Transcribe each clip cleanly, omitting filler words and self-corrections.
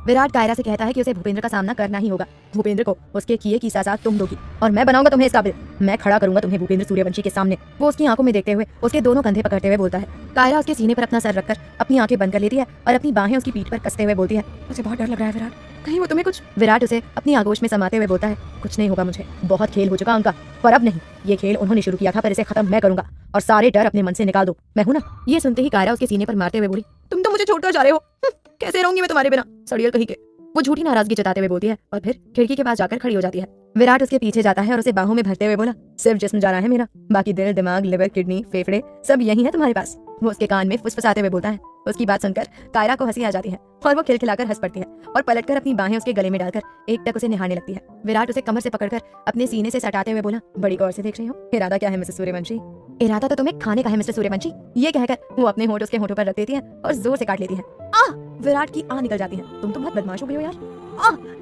विराट कायरा से कहता है कि उसे भूपेंद्र का सामना करना ही होगा। भूपेंद्र को उसके किए की सजा तुम दोगी और मैं बनाऊंगा तुम्हें इस काबिल। मैं खड़ा करूंगा तुम्हें भूपेंद्र सूर्यवंशी के सामने। वो उसकी आंखों में देखते हुए उसके दोनों कंधे पकड़ते हुए बोलता है। कायरा उसके सीने पर अपना सर रखकर अपनी आंखें बंद कर लेती है और अपनी बाहें उसकी पीठ पर कसते हुए बोलती है, मुझे बहुत डर लग रहा है विराट, कहीं वो तुम्हें कुछ। विराट उसे अपनी आगोश में समाते हुए बोलता है, कुछ नहीं होगा मुझे, बहुत खेल हो चुका उनका, पर अब नहीं। ये खेल उन्होंने शुरू किया था, पर इसे खत्म मैं करूंगा और सारे डर अपने मन से निकाल दो, मैं हूं ना। ये सुनते ही कायरा उसके सीने पर मारते हुए बोली, तुम तो मुझे छोड़कर जा रहे हो, कैसे रहूंगी मैं तुम्हारे बिना, सड़ियल कहीं के। वो झूठी नाराजगी जताते हुए बोलती है और फिर खिड़की के पास जाकर खड़ी हो जाती है। विराट उसके पीछे जाता है और उसे बाहों में भरते हुए बोला, सिर्फ जिस्म जा रहा है मेरा, बाकी दिल, दिमाग, लिवर, किडनी, फेफड़े सब यही है तुम्हारे पास। वो उसके कान में फुसफुसाते हुए बोलता है। उसकी बात सुनकर कायरा को हंसी आ जाती है और वो खिलखिलाकर हंस पड़ती है और पलटकर अपनी बाहें उसके गले में डालकर एकटक उसे निहारने लगती है। विराट उसे कमर से पकड़कर अपने सीने से सटाते हुए बोला, बड़ी गौर से देख रही हो, इरादा क्या है मिस्टर सूर्यवंशी? इरादा तो तुम्हें खाने का है मिस्टर सूर्यवंशी। ये कहकर वो अपने होंठ उसके होठों पर रख देती है और जोर से काट लेती है। विराट की आह निकल जाती है, तुम तो बहुत बदमाश हो गई हो यार,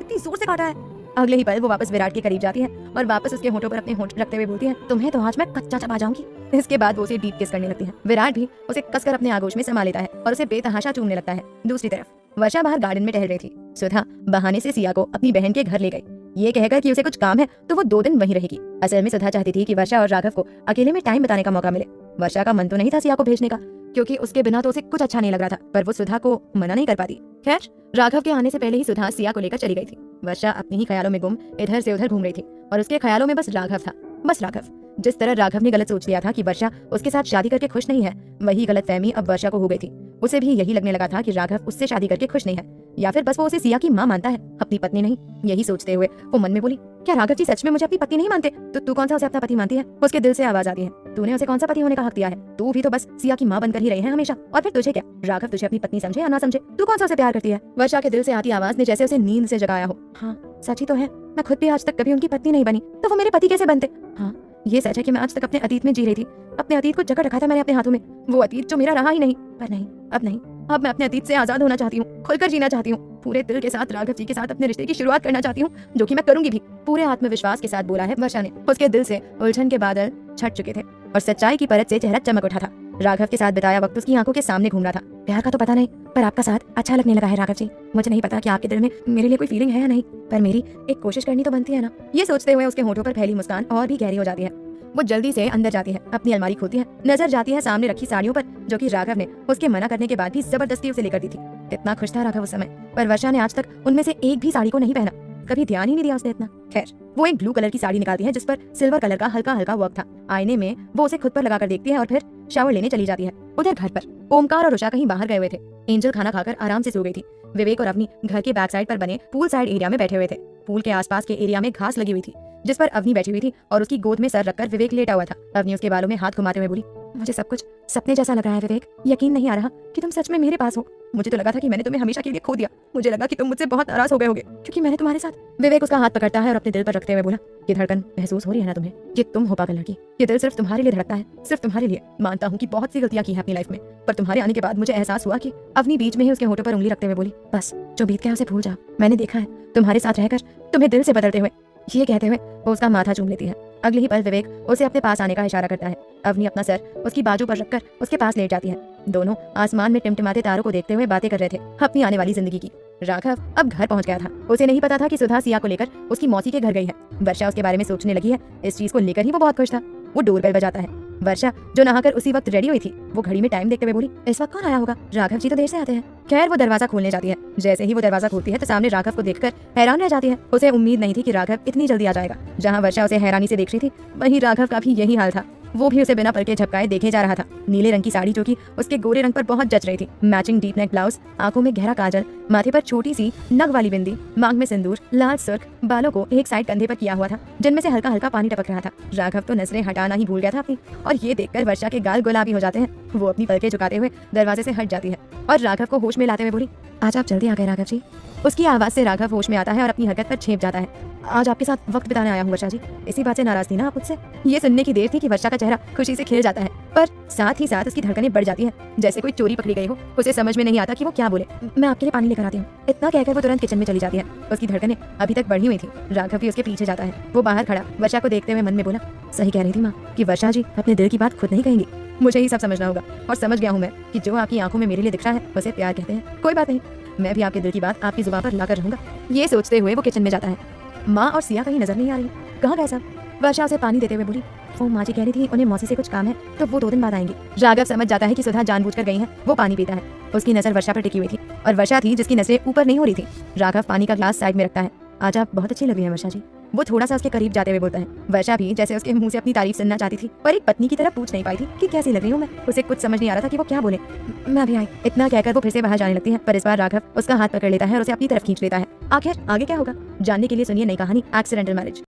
इतनी जोर से काटा है। अगले ही पल वो वापस विराट के करीब जाती है और वापस उसके होठों पर अपने होंठ रखते हुए बोलती है, तुम्हें तो आज मैं कच्चा चबा जाऊंगी। इसके बाद वो उसे डीप किस करने लगती है। विराट भी उसे कसकर अपने आगोश में समा लेता है और उसे बेतहाशा चूमने लगता है। दूसरी तरफ वर्षा बाहर गार्डन में टहल रही थी। सुधा बहाने से सिया को अपनी बहन के घर ले गई, ये कहकर कि उसे कुछ काम है तो वो 2 दिन वहीं रहेगी। असल में सुधा चाहती थी कि वर्षा और राघव को अकेले में टाइम बिताने का मौका मिले। वर्षा का मन तो नहीं था सिया को भेजने का, क्योंकि उसके बिना तो उसे कुछ अच्छा नहीं लग रहा था, पर वो सुधा को मना नहीं कर पाती। खैर, राघव के आने से पहले ही सुधा सिया को लेकर चली गई थी। वर्षा अपने ही ख्यालों में गुम इधर से उधर घूम रही थी और उसके ख्यालों में बस राघव था, बस राघव। जिस तरह राघव ने गलत सोच लिया था कि वर्षा उसके साथ शादी करके खुश नहीं है, वही गलतफहमी अब वर्षा को हो गई थी। उसे भी यही लगने लगा था कि राघव उससे शादी करके खुश नहीं है, या फिर बस वो उसे सिया की माँ मानता है, अपनी पत्नी नहीं। यही सोचते हुए वो मन में बोली, क्या राघव जी सच में मुझे अपनी पत्नी नहीं मानते? तो तू कौन सा उसे अपना पति मानती है? उसके दिल से आवाज आती है, तूने उसे कौन सा पति होने का हक दिया है? तू भी तो बस सिया की माँ बनकर ही रही है हमेशा, और फिर तुझे क्या? राघव तुझे अपनी पत्नी समझे या ना समझे, तू कौन सा उसे प्यार करती है? वर्षा के दिल से आती आवाज ने जैसे उसे नींद से जगाया हो। हाँ, सच ही तो है, मैं खुद भी आज तक कभी उनकी पत्नी नहीं बनी, तो वो मेरे पति कैसे बनते? हाँ, ये सच है कि मैं आज तक अपने अतीत में जी रही थी, अपने अतीत को जकड़ रखा था मैंने अपने हाथों में, वो अतीत जो मेरा रहा ही नहीं। पर नहीं, अब नहीं, अब मैं अपने अतीत से आजाद होना चाहती हूँ, खुलकर जीना चाहती हूँ, पूरे दिल के साथ राघव जी के साथ अपने रिश्ते की शुरुआत करना चाहती हूँ, जो कि मैं करूंगी भी। पूरे आत्मविश्वास के साथ बोला है वर्षा ने। उसके दिल से उलझन के बादल छट चुके थे और सच्चाई की परत से चेहरा चमक उठा था। राघव के साथ बिताया वक्त उसकी आंखों के सामने घूम रहा था। प्यार का तो पता नहीं, पर आपका साथ अच्छा लगने लगा है राघव जी। मुझे नहीं पता कि आपके दिल में मेरे लिए कोई फीलिंग है या नहीं, पर मेरी एक कोशिश करनी तो बनती है ना। ये सोचते हुए उसके होठों पर फैली मुस्कान और भी गहरी हो जाती है। वो जल्दी से अंदर जाती है, अपनी अलमारी खोलती है, नजर जाती है सामने रखी साड़ियों पर, जो कि राघव ने उसके मना करने के बाद भी जबरदस्ती उसे लेकर दी थी। इतना खुश था राघव उस समय, पर वर्षा ने आज तक उनमें से एक भी साड़ी को नहीं पहना, कभी ध्यान ही नहीं दिया उसने इतना। खैर, वो एक ब्लू कलर की साड़ी निकालती है जिस पर सिल्वर कलर का हल्का हल्का वर्क था। आईने में वो उसे खुद पर लगाकर देखती है और फिर शावर लेने चली जाती है। उधर घर पर ओमकार और उषा कहीं बाहर गए हुए थे। एंजल खाना खाकर आराम से सो गई थी। विवेक और अवनी घर के बैक साइड पर बने पूल साइड एरिया में बैठे हुए थे। पूल के आसपास के एरिया में घास लगी हुई थी, जिस पर अवनी बैठी हुई थी और उसकी गोद में सर रखकर विवेक लेटा हुआ था। अवनी उसके बालों में हाथ घुमाते हुए बोली, मुझे सब कुछ सपने जैसा लग रहा है विवेक, यकीन नहीं आ रहा कि तुम सच में मेरे पास हो। मुझे तो लगा था कि मैंने तुम्हें हमेशा के लिए खो दिया। मुझे लगा कि तुम मुझसे बहुत नाराज हो गए होगे क्योंकि मैंने तुम्हारे साथ। विवेक उसका हाथ पकड़ता है और अपने दिल पर रखते हुए बोला, ये धड़कन महसूस हो रही है ना तुम्हें? ये तुम हो पागल लड़की, ये दिल सिर्फ तुम्हारे लिए धड़कता है, सिर्फ तुम्हारे लिए। मानता हूँ कि बहुत सी गलतियां की है अपनी लाइफ में, पर तुम्हारे आने के बाद मुझे एहसास हुआ कि अवनी बीच में ही उसके होठों पर उंगली रखते हुए बोली, बस जो बीत गया उसे भूल जाओ। मैंने देखा है तुम्हारे साथ रहकर तुम्हें दिल से बदलते हुए। ये कहते हुए वो उसका माथा चूम लेती है। अगले ही पल विवेक उसे अपने पास आने का इशारा करता है। अवनी अपना सर उसकी बाजू पर रखकर उसके पास लेट जाती है। दोनों आसमान में टिमटिमाते तारों को देखते हुए बातें कर रहे थे अपनी आने वाली जिंदगी की। राघव अब घर पहुंच गया था। उसे नहीं पता था कि सुधा सिया को लेकर उसकी मौसी के घर गई है। वर्षा उसके बारे में सोचने लगी है। इस चीज को लेकर ही वो बहुत खुश था। वो डोरबेल बजाता है। वर्षा जो नहाकर उसी वक्त रेडी हुई थी, वो घड़ी में टाइम देखते हुए बोली, इस वक्त कौन आया होगा? राघव जी तो देर से आते हैं। खैर, वो दरवाजा खोलने जाती है। जैसे ही वो दरवाजा खोलती है तो सामने राघव को देखकर हैरान रह जाती है। उसे उम्मीद नहीं थी कि राघव इतनी जल्दी आ जाएगा। जहाँ वर्षा उसे हैरानी से देख रही थी, वहीं राघव का भी यही हाल था। वो भी उसे बिना पलके झपकाए देखे जा रहा था। नीले रंग की साड़ी जो कि उसके गोरे रंग पर बहुत जच रही थी, मैचिंग डीप नेक ब्लाउज, आंखों में गहरा काजल, माथे पर छोटी सी नग वाली बिंदी, मांग में सिंदूर, लाल सुर्ख बालों को एक साइड कंधे पर किया हुआ था, जिनमें से हल्का हल्का पानी टपक रहा था। राघव तो नजरें हटाना ही भूल गया था अपनी, और ये देखकर वर्षा के गाल गुलाबी हो जाते हैं। वो अपनी पलकें झुकाते हुए दरवाजे से हट जाती है और राघव को होश में लाते हुए बोली, आज आप जल्दी आ गए राघव जी। उसकी आवाज से राघव होश में आता है और अपनी हरकत पर छेप जाता है। आज आपके साथ वक्त बिताने आया हूँ वर्षा जी। इसी बात से नाराज थी ना आप मुझसे? ये सुनने की देर थी कि वर्षा का चेहरा खुशी से खिल जाता है, पर साथ ही साथ उसकी धड़कनें बढ़ जाती हैं, जैसे कोई चोरी पकड़ी गई हो। उसे समझ में नहीं आता कि वो क्या बोले। मैं आपके लिए पानी लेकर आती हूँ। इतना कहकर वो तुरंत किचन में चली जाती है। उसकी धड़कनें अभी तक बढ़ी हुई थी। राघव भी उसके पीछे जाता है। वो बाहर खड़ा वर्षा को देखते हुए मन में बोला, सही कह रही थी माँ कि वर्षा जी अपने दिल की बात खुद नहीं कहेंगी। मुझे ही सब समझना होगा, और समझ गया हूँ मैं कि जो आपकी आंखों में मेरे लिए दिख रहा है उसे प्यार कहते हैं। कोई बात नहीं, मैं भी आपके दिल की बात आपकी जुबान पर लाकर रहूंगा। ये सोचते हुए वो किचन में जाता है। माँ और सिया कहीं नजर नहीं आ रही, कहाँ गए सब? वर्षा उसे पानी देते हुए बोली, वो माँ जी कह रही थी उन्हें मौसी से कुछ काम है तो वो 2 दिन बाद आएंगी। राघव समझ जाता है कि सुधा जानबूझकर गई है। वो पानी पीता है। उसकी नजर वर्षा पर टिकी हुई थी और वर्षा थी जिसकी नजरें ऊपर नहीं हो रही थी। राघव पानी का ग्लास साइड में रखता है। आज आप बहुत अच्छी लग रही हैं वर्षा जी। वो थोड़ा सा उसके करीब जाते हुए बोलता है। वर्षा भी जैसे उसके मुंह से अपनी तारीफ सुनना चाहती थी, पर एक पत्नी की तरह पूछ नहीं पाई थी कि कैसी लग रही हूँ मैं। उसे कुछ समझ नहीं आ रहा था कि वो क्या बोले। मैं भी आई, इतना कहकर वो फिर से बाहर जाने लगती है, पर इस बार राघव उसका हाथ पकड़ लेता है और उसे अपनी तरफ खींच लेता है। आखिर आगे क्या होगा जानने के लिए सुनिए नई कहानी एक्सीडेंटल मैरिज।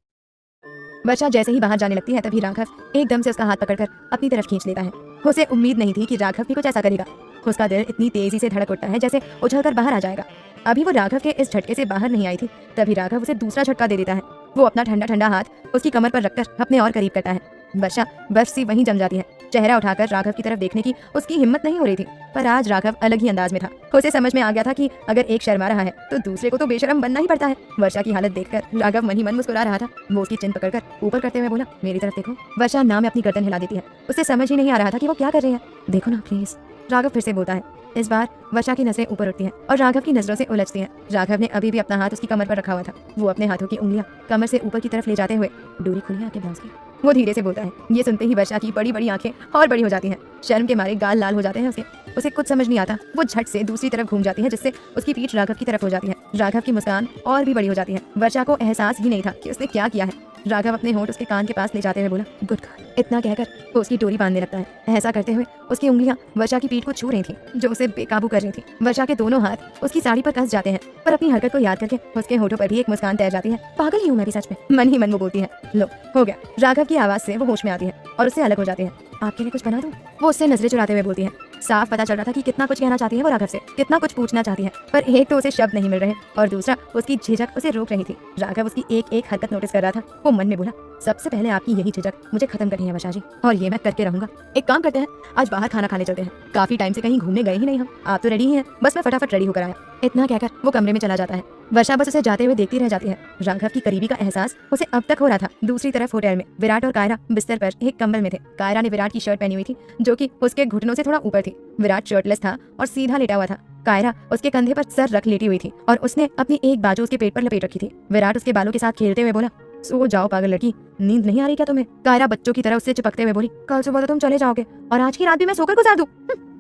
वर्षा जैसे ही बाहर जाने लगती है तभी राघव एकदम से उसका हाथ पकड़कर अपनी तरफ खींच लेता है। उसे उम्मीद नहीं थी कि राघव भी कुछ ऐसा करेगा। उसका दिल इतनी तेजी से धड़क उठता है जैसे उछलकर बाहर आ जाएगा। अभी वो राघव के इस झटके से बाहर नहीं आई थी, तभी राघव उसे दूसरा झटका दे देता है। वो अपना ठंडा ठंडा हाथ उसकी कमर पर रखकर अपने और करीब करता है। वर्षा बर्फ सी वहीं जम जाती है। चेहरा उठाकर राघव की तरफ देखने की उसकी हिम्मत नहीं हो रही थी, पर आज राघव अलग ही अंदाज में था। उसे समझ में आ गया था कि अगर एक शर्मा रहा है तो दूसरे को तो बेशरम बनना ही पड़ता है। वर्षा की हालत देखकर राघव मन ही मन मुस्कुरा रहा था। वो उसकी चिन पकड़कर ऊपर करते हुए बोला, मेरी तरफ देखो। वर्षा नाम में अपनी गर्दन हिला देती है। उसे समझ ही नहीं आ रहा था कि वो क्या कर रही है। देखो ना प्लीज, राघव फिर से बोलता है। इस बार वर्षा की नजरें ऊपर उठती हैं और राघव की नजरों से उलझती हैं। राघव ने अभी भी अपना हाथ उसकी कमर पर रखा हुआ था। वो अपने हाथों की उंगलियां कमर से ऊपर की तरफ ले जाते हुए, डोरी खुली है आपके ब्लाउज की, वो धीरे से बोलता है। ये सुनते ही वर्षा की बड़ी बड़ी आंखें और बड़ी हो जाती हैं। शर्म के मारे गाल लाल हो जाते हैं उसके। उसे कुछ समझ नहीं आता। वो झट से दूसरी तरफ घूम जाती है जिससे उसकी पीठ राघव की तरफ हो जाती है। राघव की मुस्कान और भी बड़ी हो जाती है। वर्षा को एहसास ही नहीं था कि उसने क्या किया है। राघव अपने होंठ उसके कान के पास ले जाते हुए बोला, गुड गर्ल। इतना कहकर वो उसकी डोरी बांधने लगता है। ऐसा करते हुए उसकी उंगलियां वर्षा की पीठ को छू रही थी, जो उसे बेकाबू कर रही थी। वर्षा के दोनों हाथ उसकी साड़ी पर कस जाते हैं, पर अपनी हरकत को याद करके उसके होठों पर भी एक मुस्कान तैर जाती है। पागल ही हूँ मैं भी सच में, मन ही मन वो बोलती है। लो हो गया। राघव की आवाज से वो होश में आती है और उससे अलग हो जाती है। आपके लिए कुछ बना दूं? वो उससे नजरें चुराते हुए बोलती है। साफ पता चल रहा था कि कितना कुछ कहना चाहती है वो राघव से, कितना कुछ पूछना चाहती है, पर एक तो उसे शब्द नहीं मिल रहे और दूसरा उसकी झिझक उसे रोक रही थी। राघव उसकी एक एक हरकत नोटिस कर रहा था। वो मन में बोला, सबसे पहले आपकी यही झिझक मुझे खत्म करनी है वर्षा जी, और ये मैं करके रहूंगा। एक काम करते हैं, आज बाहर खाना खाने चलते हैं। काफी टाइम से कहीं घूमने गए ही नहीं हम। आप तो रेडी ही हैं, बस मैं फटाफट रेडी होकर आया। इतना कहकर वो कमरे में चला जाता है। वर्षा बस उसे जाते हुए देखती रह जाती है। राघव की करीबी का एहसास उसे अब तक हो रहा था। दूसरी तरफ होटल में विराट और कायरा बिस्तर पर एक कंबल में थे। कायरा ने विराट की शर्ट पहनी हुई थी जो कि उसके घुटनों से थोड़ा ऊपर थी। विराट शर्टलेस था और सीधा लेटा हुआ था। कायरा उसके कंधे पर सर रख लेटी हुई थी और उसने अपनी एक बाजू उसके पेट पर लपेट रखी थी। विराट उसके बालों के साथ खेलते हुए बोला, सो जाओ पागल लड़की, नींद नहीं आ रही क्या तुम्हें? कायरा बच्चों की तरह उससे चिपकते हुए बोली, कल सुबह तो तुम चले जाओगे और आज की रात भी मैं सोकर गुजार दूं?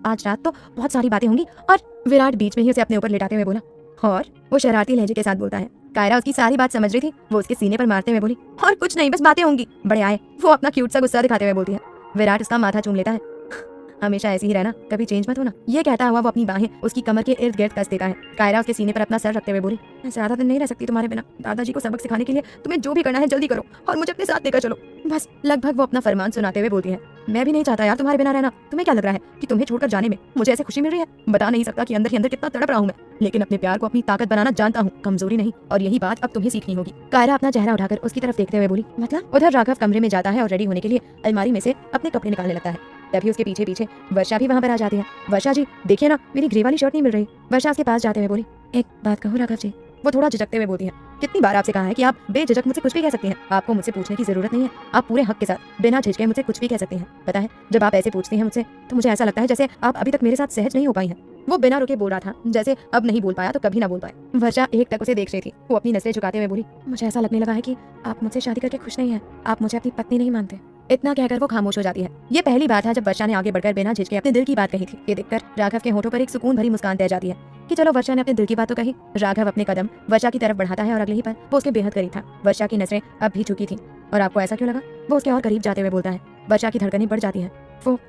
आज रात तो बहुत सारी बातें होंगी। और विराट बीच में ही उसे अपने ऊपर लेटाते हुए बोला, और वो शरारती लहजे के साथ बोलता है। कायरा उसकी सारी बात समझ रही थी। वो उसके सीने पर मारते हुए बोली, और कुछ नहीं, बस बातें होंगी, बड़े आए। वो अपना क्यूट सा गुस्सा दिखाते हुए बोलती है। विराट उसका माथा चूम लेता है। हमेशा ऐसी ही रहना, कभी चेंज मत होना। ये कहता हुआ वो अपनी बाहें उसकी कमर के इर्द गिर्द कस देता है। कायरा उसके सीने पर अपना सर रखते हुए बोली, मैं ज्यादा दिन नहीं रह सकती तुम्हारे बिना। दादाजी को सबक सिखाने के लिए तुम्हें जो भी करना है जल्दी करो और मुझे अपने साथ लेकर चलो। बस लगभग वो अपना फरमान सुनाते हुए बोलती है। मैं भी नहीं चाहता यार तुम्हारे बिना रहना। तुम्हें क्या लग रहा है कि तुम्हें छोड़कर जाने में मुझे ऐसे खुशी मिल रही है? बता नहीं सकता कि अंदर ही अंदर कितना तड़प रहा हूँ मैं, लेकिन अपने प्यार को अपनी ताकत बनाना जानता हूँ, कमजोरी नहीं। और यही बात अब तुम्हें सीखनी होगी। कायरा अपना चेहरा उठाकर उसकी तरफ देखते हुए बोली, मतलब? उधर राघव कमरे में जाता है और रेडी होने के लिए अलमारी में से अपने कपड़े निकालने लगता है। तभी उसके पीछे पीछे वर्षा भी वहाँ पर आ जाती है। वर्षा जी देखिए ना, मेरी ग्रे वाली शर्ट नहीं मिल रही। वर्षा उसके पास जाते हुए बोली, एक बात कहूँ राघव जी? वो थोड़ा झिझकते हुए बोलती है, कितनी बार आपसे कहा है कि आप बेझिझक मुझसे कुछ भी कह सकती हैं। आपको मुझसे पूछने की जरूरत नहीं है। आप पूरे हक के साथ बिना झिझके मुझसे कुछ भी कह सकती हैं। पता है, जब आप ऐसे पूछती हैं मुझसे तो मुझे ऐसा लगता है जैसे आप अभी तक मेरे साथ सहज नहीं हो पाई हैं। वो बिना रुके बोल रहा था, जैसे अब नहीं बोल पाया तो कभी ना बोल पाए। वर्षा एक तक उसे देख रही थी। वो अपनी नजरें झुकाते हुए बोली, मुझे ऐसा लगने लगा है कि आप मुझसे शादी करके खुश नहीं हैं। आप मुझे अपनी पत्नी नहीं मानते। इतना कहकर वो खामोश हो जाती है। ये पहली बार था जब वर्षा ने आगे बढ़कर बिना झिझके अपने दिल की बात कही थी। ये देखकर राघव के होठों पर एक सुकून भरी मुस्कान तैर जाती है कि चलो वर्षा ने अपने दिल की बात तो कही। राघव अपने कदम वर्षा की तरफ बढ़ाता है और अगले ही पल वो उसके बेहद करीब था। वर्षा की नजरें अब भी झुकी थी। और आपको ऐसा क्यों लगा? वो उसके और करीब जाते हुए बोलता है। वर्षा की धड़कनें बढ़ जाती है। वो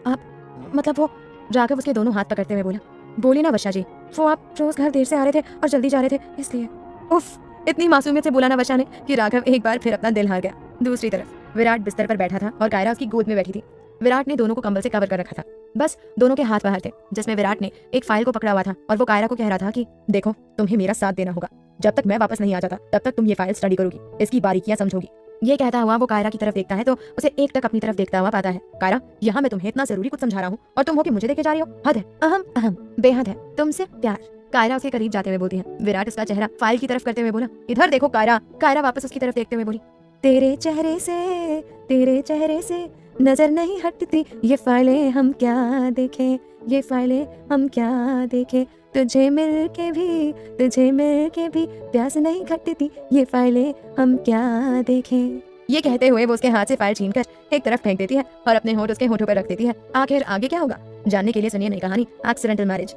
आप मतलब वो राघव उसके दोनों हाथ पकड़ते हुए बोला, बोली ना वर्षा जी, वो आप रोज घर देर से आ रहे थे और जल्दी जा रहे थे इसलिए। उफ, इतनी मासूमियत से बोला ना वर्षा ने कि राघव एक बार फिर अपना दिल हार गया। दूसरी तरफ विराट बिस्तर पर बैठा था और कायरा उसकी गोद में बैठी थी। विराट ने दोनों को कंबल से कवर कर रखा था। बस दोनों के हाथ बाहर थे, जिसमें विराट ने एक फाइल को पकड़ा हुआ था और वो कायरा को कह रहा था कि देखो, तुम्हें मेरा साथ देना होगा। जब तक मैं वापस नहीं आ जाता तब तक तुम ये फाइल स्टडी करोगी, इसकी बारीकियां समझोगी। ये कहता हुआ वो कायरा की तरफ देखता है तो उसे एक टक अपनी तरफ देखता हुआ पाता है। कायरा, यहाँ मैं तुम्हें इतना जरूरी कुछ समझा रहा हूँ और तुम हो कि मुझे देखे जा रही हो। हद है, अहम अहम बेहद है तुमसे प्यार। कायरा उसके करीब जाते हुए बोलती है। विराट उसका चेहरा फाइल की तरफ करते हुए बोला, इधर देखो कायरा। कायरा वापस उसकी तरफ देखते हुए बोली, तेरे चेहरे से नजर नहीं हटती ये फाइलें हम क्या देखें, ये फाइलें हम क्या देखें। तुझे मिल के भी प्यास नहीं घटती, ये फाइलें हम क्या देखें। ये कहते हुए वो उसके हाथ से फाइल छीनकर एक तरफ फेंक देती है और अपने होंठ उसके होठों पर रख देती है। आखिर आगे क्या होगा, जानने के लिए सुनिए नई कहानी एक्सीडेंटल मैरिज।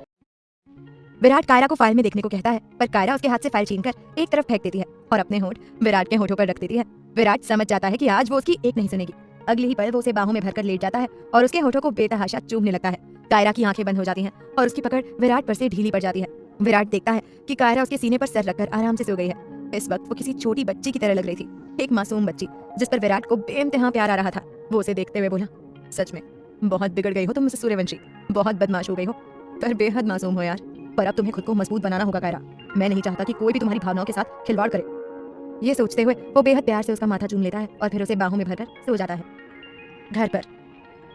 विराट कायरा को फाइल में देखने को कहता है, पर कायरा उसके हाथ से फाइल छीनकर एक तरफ फेंक देती है और अपने होंठ विराट के होठों पर रख देती है। विराट समझ जाता है कि आज वो उसकी एक नहीं सुनेगी। अगले ही पल वो उसे बाहों में भरकर लेट जाता है और उसके होठों को बेतहाशा चूमने लगता है। कायरा की आंखें बंद हो जाती हैं और उसकी पकड़ विराट पर से ढीली पड़ जाती है। विराट देखता है कि कायरा उसके सीने पर सर रखकर आराम से सो गई है। इस वक्त वो किसी छोटी बच्ची की तरह लग रही थी, एक मासूम बच्ची जिस पर विराट को बेइंतहा प्यार आ रहा था। वो उसे देखते हुए बोला, सच में बहुत बिगड़ गई हो तुम मिसेस सूर्यवंशी, बहुत बदमाश हो गई हो, पर बेहद मासूम हो यार। पर अब तुम्हें खुद को मजबूत बनाना होगा कायरा। मैं नहीं चाहता कि कोई भी तुम्हारी भावनाओं के साथ खिलवाड़ करे। ये सोचते हुए वो बेहद प्यार से उसका माथा चूम लेता है और फिर उसे बाहों में भरकर सो जाता है। घर पर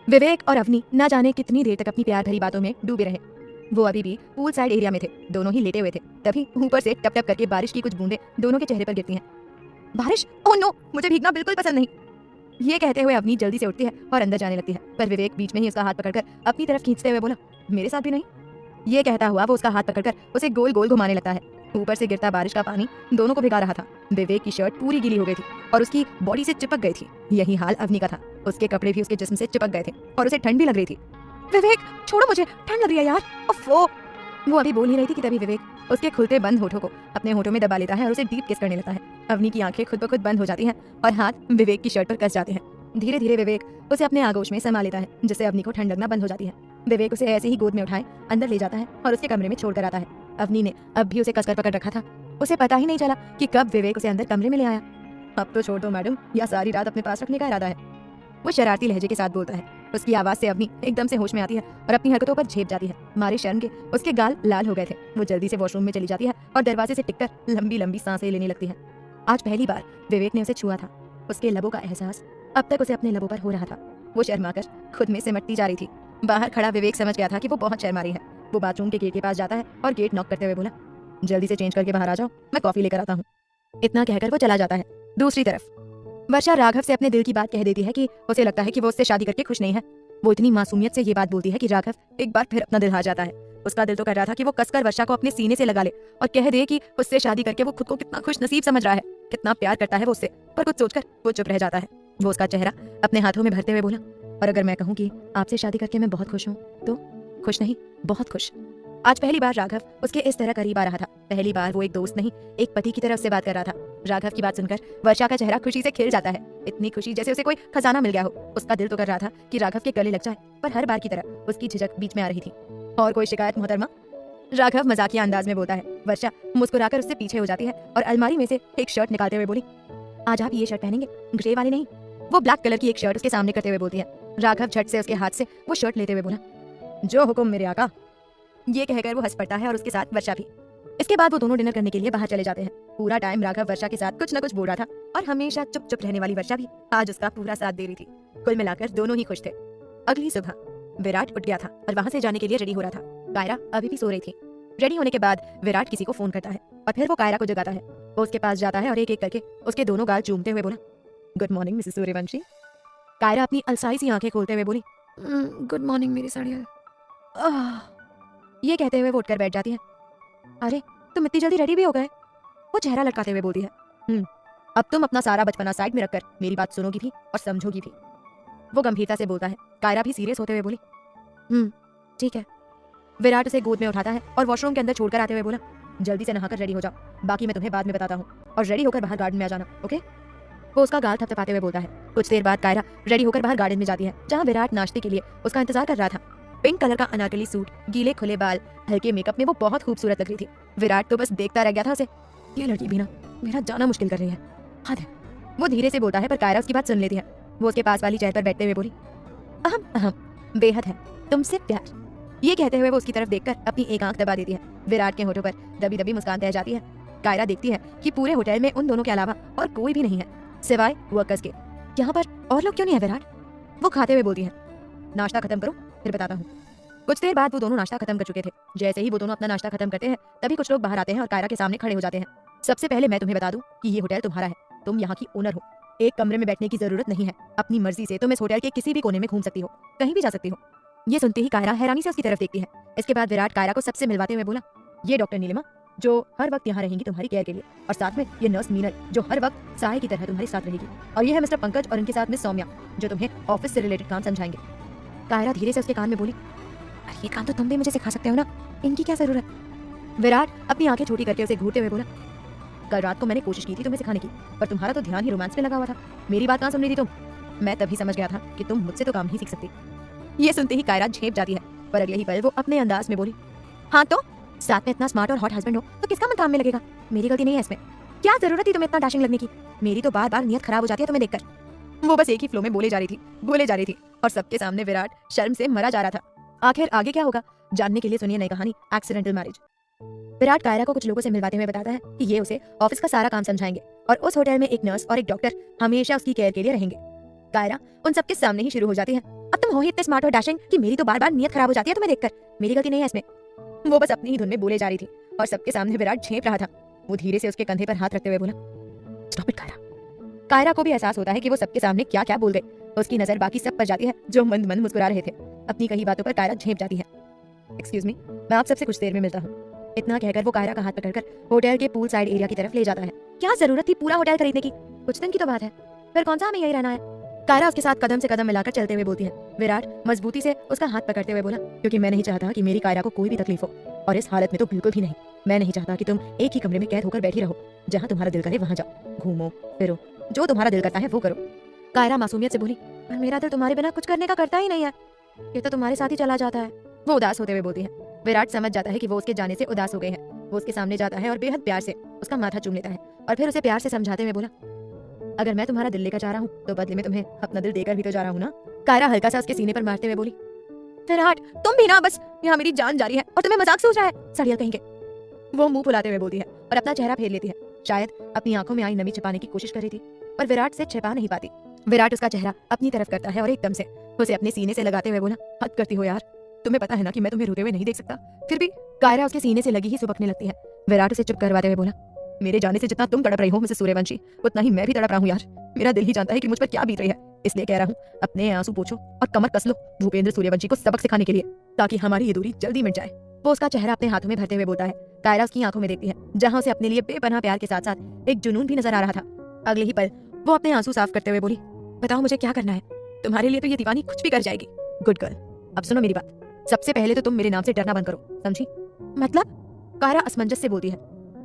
विवेक और अवनी न जाने कितनी देर तक अपनी प्यार भरी बातों में डूबे रहे। वो अभी भी पूल साइड एरिया में थे, दोनों ही लेटे हुए थे। तभी ऊपर से टप टप करके बारिश की कुछ बूंदें दोनों के चेहरे पर गिरती हैं। बारिश, ओह नो, मुझे भीगना बिल्कुल पसंद नहीं। ये कहते हुए अवनी जल्दी से उठती है और अंदर जाने लगती है, पर विवेक बीच में ही उसका हाथ पकड़कर अपनी तरफ खींचते हुए बोला, मेरे साथ भी नहीं। ये कहता हुआ वो उसका हाथ पकड़कर उसे गोल गोल घुमाने लगता है। ऊपर से गिरता बारिश का पानी दोनों को भिगा रहा था। विवेक की शर्ट पूरी गीली हो गई थी और उसकी बॉडी से चिपक गई थी। यही हाल अवनी का था, उसके कपड़े भी उसके जिस्म से चिपक गए थे और उसे ठंड भी लग रही थी। विवेक छोड़ो, मुझे ठंड लग रही है यार, ओफो। वो अभी बोल ही रही थी कि तभी विवेक उसके खुलते बंद होठों को अपने होठों में दबा लेता है और उसे डीप किस करने लगता है। अवनी की आंखें खुद ब खुद बंद हो जाती हैं और हाथ विवेक की शर्ट पर कस जाते हैं। धीरे धीरे विवेक उसे अपने आगोश में समा लेता है, जिससे अवनी को ठंड लगना बंद हो जाती है। विवेक उसे ऐसे ही गोद में उठाए अंदर ले जाता है और उसके कमरे में छोड़कर आता है। अवनी ने अब भी उसे कसकर पकड़ रखा था। उसे पता ही नहीं चला कि कब विवेक उसे अंदर कमरे में ले आया। अब तो छोड़ दो मैडम, या सारी रात अपने पास रखने का इरादा है, वो शरारती लहजे के साथ बोलता है। उसकी आवाज से अवनी एकदम से होश में आती है और अपनी हरकतों पर झेप जाती है। मारे शर्म के उसके गाल लाल हो गए थे। वो जल्दी से वॉशरूम में चली जाती है और दरवाजे से टिककर लंबी लंबी सांसें लेने लगती है। आज पहली बार विवेक ने उसे छुआ था। उसके लबों का एहसास अब तक उसे अपने लबों पर हो रहा था। वो शर्माकर खुद में सिमटती जा रही थी। बाहर खड़ा विवेक समझ गया था कि वो बहुत शर्मा रही है। वो बाथरूम के गेट के पास जाता है और गेट नॉक करते हुए बोला, जल्दी से चेंज करके बाहर आ जाओ, मैं कॉफी लेकर आता हूँ। इतना कहकर वो चला जाता है। दूसरी तरफ वर्षा राघव से अपने दिल की बात कह देती है कि उसे लगता है कि वो उससे शादी करके खुश नहीं है। वो इतनी मासूमियत से ये बात बोलती है कि राघव एक बार फिर अपना दिल हार जाता है। उसका दिल तो कर रहा था कि वो कसकर वर्षा को अपने सीने से लगा ले और कह दे कि उससे शादी करके वो खुद को कितना खुश नसीब समझ रहा है, कितना प्यार करता है वो उससे। पर कुछ सोचकर वो चुप रह जाता है। वो उसका चेहरा अपने हाथों में भरते हुए बोला, और अगर मैं कहूँ कि आपसे शादी करके मैं बहुत खुश हूँ तो? खुश नहीं, बहुत खुश। आज पहली बार राघव उसके इस तरह करीब आ रहा था। पहली बार वो एक दोस्त नहीं, एक पति की तरफ से बात कर रहा था। राघव की बात सुनकर वर्षा का चेहरा खुशी से खिल जाता है। इतनी खुशी जैसे उसे कोई खजाना मिल गया हो। उसका दिल तो कर रहा था कि राघव के गले लग जाए, पर हर बार की तरह उसकी झिझक बीच में आ रही थी। और कोई शिकायत मोहतरमा? राघव मजाकिया अंदाज में बोलता है। वर्षा मुस्कुराकर उससे पीछे हो जाती है और अलमारी में से एक शर्ट निकालते हुए बोली, आज आप ये शर्ट पहनेंगे, ग्रे वाली नहीं। वो ब्लैक कलर की एक शर्ट उसके सामने करते हुए बोलती है। राघव झट से उसके हाथ से वो शर्ट लेते हुए बोला, जो हुक्म मेरे आका। ये कहकर वो हंस पड़ता है और उसके साथ वर्षा भी। इसके बाद वो दोनों डिनर करने के लिए बाहर चले जाते हैं। पूरा टाइम राघव वर्षा के साथ कुछ न कुछ बोल रहा था और हमेशा चुप चुप रहने वाली वर्षा भी आज उसका पूरा साथ दे रही थी। कुल मिलाकर दोनों ही खुश थे। अगली सुबह विराट उठ गया था और वहां से जाने के लिए रेडी हो रहा था। कायरा अभी भी सो रही थी। रेडी होने के बाद विराट किसी को फोन करता है और फिर वो कायरा को जगाता है। वो उसके पास जाता है और एक एक करके उसके दोनों गाल चूमते हुए बोला, good morning mrs Suryavanshi. Kaira अपनी अलसाई सी आंखें खोलते हुए बोली, गुड मॉर्निंग मेरी साड़िया। ये कहते हुए वो उठकर बैठ जाती है। अरे तुम इतनी जल्दी रेडी भी हो गए? वो चेहरा लटकाते हुए बोलती है। अब तुम अपना सारा बचपना साइड में रखकर मेरी बात सुनोगी भी और समझोगी भी, वो गंभीरता से बोलता है। कायरा भी सीरियस होते हुए बोली, ठीक है। विराट उसे गोद में उठाता है और वॉशरूम के अंदर छोड़कर आते हुए बोला, जल्दी से नहाकर रेडी हो जाओ, बाकी मैं तुम्हें बाद में बताता हूँ, और रेडी होकर बाहर गार्डन में आ जाना, ओके? वो उसका गाल थपथपाते हुए बोलता है। कुछ देर बाद कायरा रेडी होकर बाहर गार्डन में जाती है, जहाँ विराट नाश्ते के लिए उसका इंतजार कर रहा था। पिंक कलर का अनारकली सूट, गीले खुले बाल, हल्के मेकअप में वो बहुत खूबसूरत लग रही थी। विराट तो बस देखता रह गया था उसे। ये लड़की भी ना मेरा जाना मुश्किल कर रही है, हद है। वो धीरे से बोलता है, पर कायरा उसकी बात सुन लेती है। वो उसके पास वाली चेयर पर बैठते हुए बोली, अहम अहम बेहद है तुमसे प्यार। ये कहते हुए वो उसकी तरफ देखकर अपनी एक आंख दबा देती है। विराट के होठों पर दबी दबी मुस्कान तह जाती है। कायरा देखती है कि पूरे होटल में उन दोनों के अलावा और कोई भी नहीं है सिवाय वर्कर्स के। यहाँ पर और लोग क्यों नहीं है विराट? वो खाते हुए बोलती है, नाश्ता खत्म करो फिर बताता हूँ। कुछ देर बाद वो दोनों नाश्ता खत्म कर चुके थे। जैसे ही वो दोनों अपना नाश्ता खत्म करते हैं, तभी कुछ लोग बाहर आते हैं और कायरा के सामने खड़े हो जाते हैं। सबसे पहले मैं तुम्हें बता दूं कि ये होटल तुम्हारा है, तुम यहाँ की ओनर हो। एक कमरे में बैठने की जरूरत नहीं है। अपनी मर्जी से तुम इस होटल के किसी भी कोने में घूम सकती हो, कहीं भी जा सकती हो। ये सुनते ही कायरा हैरानी से उसकी तरफ देखती है। इसके बाद विराट कायरा को सबसे मिलवाते हुए बोला, ये डॉक्टर नीलिमा जो हर वक्त यहाँ रहेंगी तुम्हारी केयर के लिए, और साथ में ये नर्स मीनल जो हर वक्त साय की तरह तुम्हारे साथ रहेगी, और ये है मिस्टर पंकज और इनके साथ मिस सौम्या जो तुम्हें ऑफिस से रिलेटेड काम समझाएंगे। कायरा धीरे से उसके कान में बोली, अरे ये काम तो तुम भी मुझे सिखा सकते हो ना, इनकी क्या जरूरत। विराट अपनी आंखें छोटी करके उसे घूरते हुए बोला, कल रात को मैंने कोशिश की थी तुम्हें सिखाने की, पर तुम्हारा तो ध्यान ही रोमांस में लगा हुआ था, मेरी बात कहाँ सुन रही थी तुम। मैं तभी समझ गया था कि तुम मुझसे तो काम नहीं सीख सकती। ये सुनते ही कायरा झेप जाती है, पर अगले ही पल वो अपने अंदाज में बोली, हाँ तो साथ में इतना स्मार्ट और हॉट हस्बैंड हो तो किसका मन काम में लगेगा, मेरी गलती नहीं है इसमें। क्या जरूरत थी तुम्हें इतना डैशिंग लगने की, मेरी तो बार बार नियत खराब हो जाती है तुम्हें देखकर। वो बस एक ही फ्लो में बोले जा रही थी और सबके सामने विराट शर्म से मरा जा रहा था। आखिर आगे क्या होगा जानने के लिए सुनिए नई कहानी एक्सीडेंटल मैरिज। विराट कायरा को कुछ लोगों से मिलवाते हुए बताता है कि ये उसे ऑफिस का सारा काम समझाएंगे और उस होटल में एक नर्स और एक डॉक्टर हमेशा उसकी केयर के लिए रहेंगे। कायरा उन सबके सामने ही शुरू हो जाती है, अब तुम हो ही इतने स्मार्ट और डैशिंग कि मेरी तो बार बार नियत खराब हो जाती है तुम्हें देखकर, मेरी गलती नहीं है इसमें। वो बस अपनी ही धुन में बोले जा रही थी और सबके सामने विराट झेप रहा था। वो धीरे से उसके कंधे पर हाथ रखते हुए बोला, स्टॉप इट कायरा। कायरा को भी एहसास होता है कि वो सबके सामने क्या क्या बोल गए। उसकी नजर बाकी सब पर जाती है जो मंद मंद मुस्कुरा रहे थे। अपनी कही बातों पर कायरा झेप जाती है। एक्सक्यूज मी, मैं आप सबसे कुछ देर में मिलता हूँ। इतना कहकर वो कायरा का हाथ पकड़कर होटल के पूल साइड एरिया की तरफ ले जाता है। क्या जरूरत थी पूरा होटल खरीदने की, कुछ दिन की तो बात है, फिर कौन सा हमें यही रहना है। कायरा उसके साथ कदम से कदम मिलाकर चलते हुए बोलती है। विराट मजबूती से उसका हाथ पकड़ते हुए बोला, क्योंकि मैं नहीं चाहता कि मेरी कायरा को कोई भी तकलीफ हो, और इस हालत में तो बिल्कुल भी नहीं। मैं नहीं चाहता कि तुम एक ही कमरे में कैद होकर बैठी रहो, जहाँ तुम्हारा दिल करे वहाँ जाओ, घूमो फिरो, जो तुम्हारा दिल करता है वो करो। कायरा मासूमियत से बोली, पर मेरा दिल तुम्हारे बिना कुछ करने का करता ही नहीं है, ये तो तुम्हारे साथ ही चला जाता है। वो उदास होते हुए बोलती है। विराट समझ जाता है कि वो उसके जाने से उदास हो गए हैं। वो उसके सामने जाता है और बेहद प्यार से उसका माथा चूम लेता है और फिर उसे प्यार से समझाते हुए बोला, अगर मैं तुम्हारा दिल लेकर जा रहा हूँ तो बदले में तुम्हें अपना दिल देकर भी तो जा रहा हूँ ना। कायरा हल्का सा उसके सीने पर मारते हुए बोली, विराट तुम भी ना, बस यहाँ मेरी जान जा रही है और तुम्हें मजाक सूझ रहा है, सड़ियल कहेंगे। वो मुंह फुलाते हुए बोलती है और अपना चेहरा फेर लेती है, शायद अपनी आंखों में आई नमी छिपाने की कोशिश कर रही थी, पर विराट से छिपा नहीं पाती। विराट उसका चेहरा अपनी तरफ करता है और एकदम से उसे अपने सीने से लगाते हुए बोला, हद करती हो यार, तुम्हें पता है ना कि मैं तुम्हें रोते हुए नहीं देख सकता, फिर भी। कायरा उसके सीने से लगी ही सुबकने लगती है। विराट उसे चुप करवाते हुए बोला, मेरे जाने से जितना तुम तड़प रही हो मिसेस सूर्यवंशी, उतना ही मैं भी तड़प रहा हूँ यार। मेरा दिल ही जानता है कि मुझ पर क्या बीत रही है, इसलिए कह रहा हूँ अपने आंसू पोंछो और कमर कस लो भूपेंद्र सूर्यवंशी को सबक सिखाने के लिए, ताकि हमारी ये दूरी जल्दी मिट जाए। वो उसका चेहरा अपने हाथों में भरते हुए बोलता है। कायरा उसकी आंखों में देखती है, जहाँ उसे अपने लिए बेपनाह प्यार के साथ साथ एक जुनून भी नजर आ रहा था। अगले ही पल वो अपने आंसू साफ करते हुए बोली, बताओ मुझे क्या करना है, तुम्हारे लिए तो ये दीवानी कुछ भी कर जाएगी। गुड गर्ल, अब सुनो मेरी बात, सबसे पहले तो तुम मेरे नाम से डरना बंद करो, समझी? मतलब? कायरा असमंजस से बोलती है,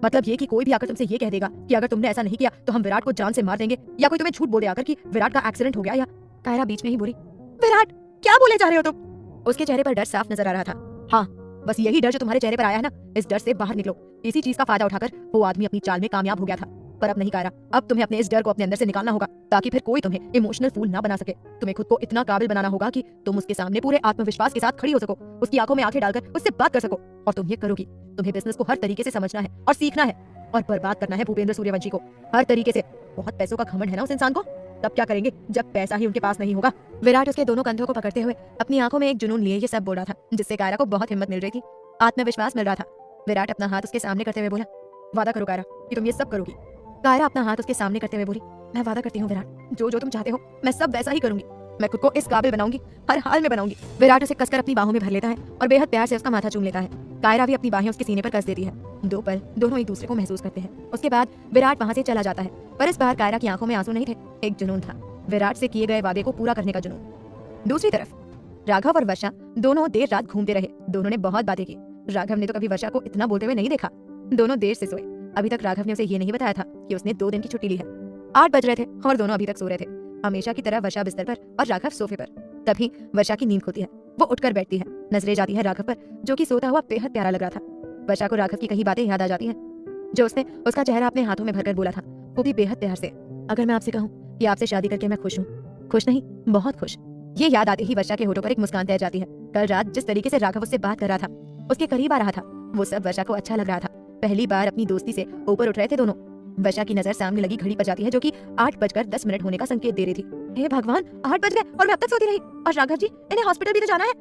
मतलब ये कि कोई भी आकर तुमसे ये कह देगा कि अगर तुमने ऐसा नहीं किया तो हम विराट को जान से मार देंगे, या कोई तुम्हें झूठ बोले आकर कि विराट का एक्सीडेंट हो गया, या। कायरा बीच में ही बोली, विराट क्या बोले जा रहे हो तुम? उसके चेहरे पर डर साफ नजर आ रहा था। हाँ, बस यही डर जो तुम्हारे चेहरे पर आया है ना, इस डर से बाहर निकलो। इसी चीज का फायदा उठाकर वो आदमी अपनी चाल में कामयाब हो गया था, पर अब नहीं कायरा, अब तुम्हें अपने इस डर को अपने अंदर से निकालना होगा, ताकि फिर कोई तुम्हें इमोशनल फूल ना बना सके। तुम्हें खुद को इतना काबिल बनाना होगा कि तुम उसके सामने पूरे आत्मविश्वास के साथ खड़ी हो सको, उसकी आंखों में आंखें डालकर उससे बात कर सको, और तुम ये करोगी। तुम्हें बिजनेस को हर तरीके से समझना है और सीखना है और बर्बाद करना है भूपेंद्र सूर्यवंशी को हर तरीके से। बहुत पैसों का घमंड है ना उस इंसान को, तब क्या करेंगे जब पैसा ही उनके पास नहीं होगा। विराट उसके दोनों कंधों को पकड़ते हुए अपनी आंखों में एक जुनून लिए ये सब बोल रहा था, जिससे कायरा को बहुत हिम्मत मिल रही थी, आत्मविश्वास मिल रहा था। विराट अपना हाथ उसके सामने करते हुए बोला, वादा करो कायरा कि तुम ये सब करोगी। कायरा अपना हाथ उसके सामने करते हुए बोली, मैं वादा करती हूँ विराट, जो जो तुम चाहते हो मैं सब वैसा ही करूंगी, मैं खुद को इस काबिल बनाऊंगी, हर हाल में बनाऊंगी। विराट उसे कसकर अपनी बाहों में भर लेता है और बेहद प्यार से उसका माथा चूम लेता है। कायरा भी अपनी बाहें उसके सीने पर कस देती है। दो पल दोनों एक दूसरे को महसूस करते हैं। उसके बाद विराट वहां से चला जाता है, पर इस बार कायरा की आंखों में आंसू नहीं थे, एक जुनून था, विराट से किए गए वादे को पूरा करने का जुनून। दूसरी तरफ राघव और वर्षा दोनों देर रात घूमते रहे। दोनों ने बहुत बातें की। राघव ने तो कभी वर्षा को इतना बोलते हुए नहीं देखा। दोनों देर से सोए। अभी तक राघव ने उसे ये नहीं बताया था कि उसने 2 दिन की छुट्टी ली है। 8 बज रहे थे और दोनों अभी तक सो रहे थे, हमेशा की तरह वर्षा बिस्तर पर और राघव सोफे पर। तभी वर्षा की नींद खुलती है, वो उठकर बैठती है, नजरें जाती है राघव पर, जो कि सोता हुआ बेहद प्यारा लग रहा था। वर्षा को राघव की कई बातें याद आ जाती हैं, जो उसने उसका चेहरा अपने हाथों में भरकर बोला था, वो भी बेहद प्यार से। अगर मैं आपसे कहूँ कि आपसे शादी करके मैं खुश हूँ, खुश नहीं बहुत खुश। ये याद आते ही वर्षा के होठों पर एक मुस्कान तैर जाती है। कल रात जिस तरीके से राघव उससे बात कर रहा था, उसके करीब आ रहा था, वो सब वर्षा को अच्छा लग रहा था। पहली बार अपनी दोस्ती से ऊपर उठ रहे थे दोनों। वर्षा की नजर सामने लगी घड़ी पर जाती है, जो कि 8:10 होने का संकेत दे रही थी। हे भगवान, 8 बज गए और मैं अब तक सोती रही, और राघव जी इन्हें हॉस्पिटल भी तो जाना है।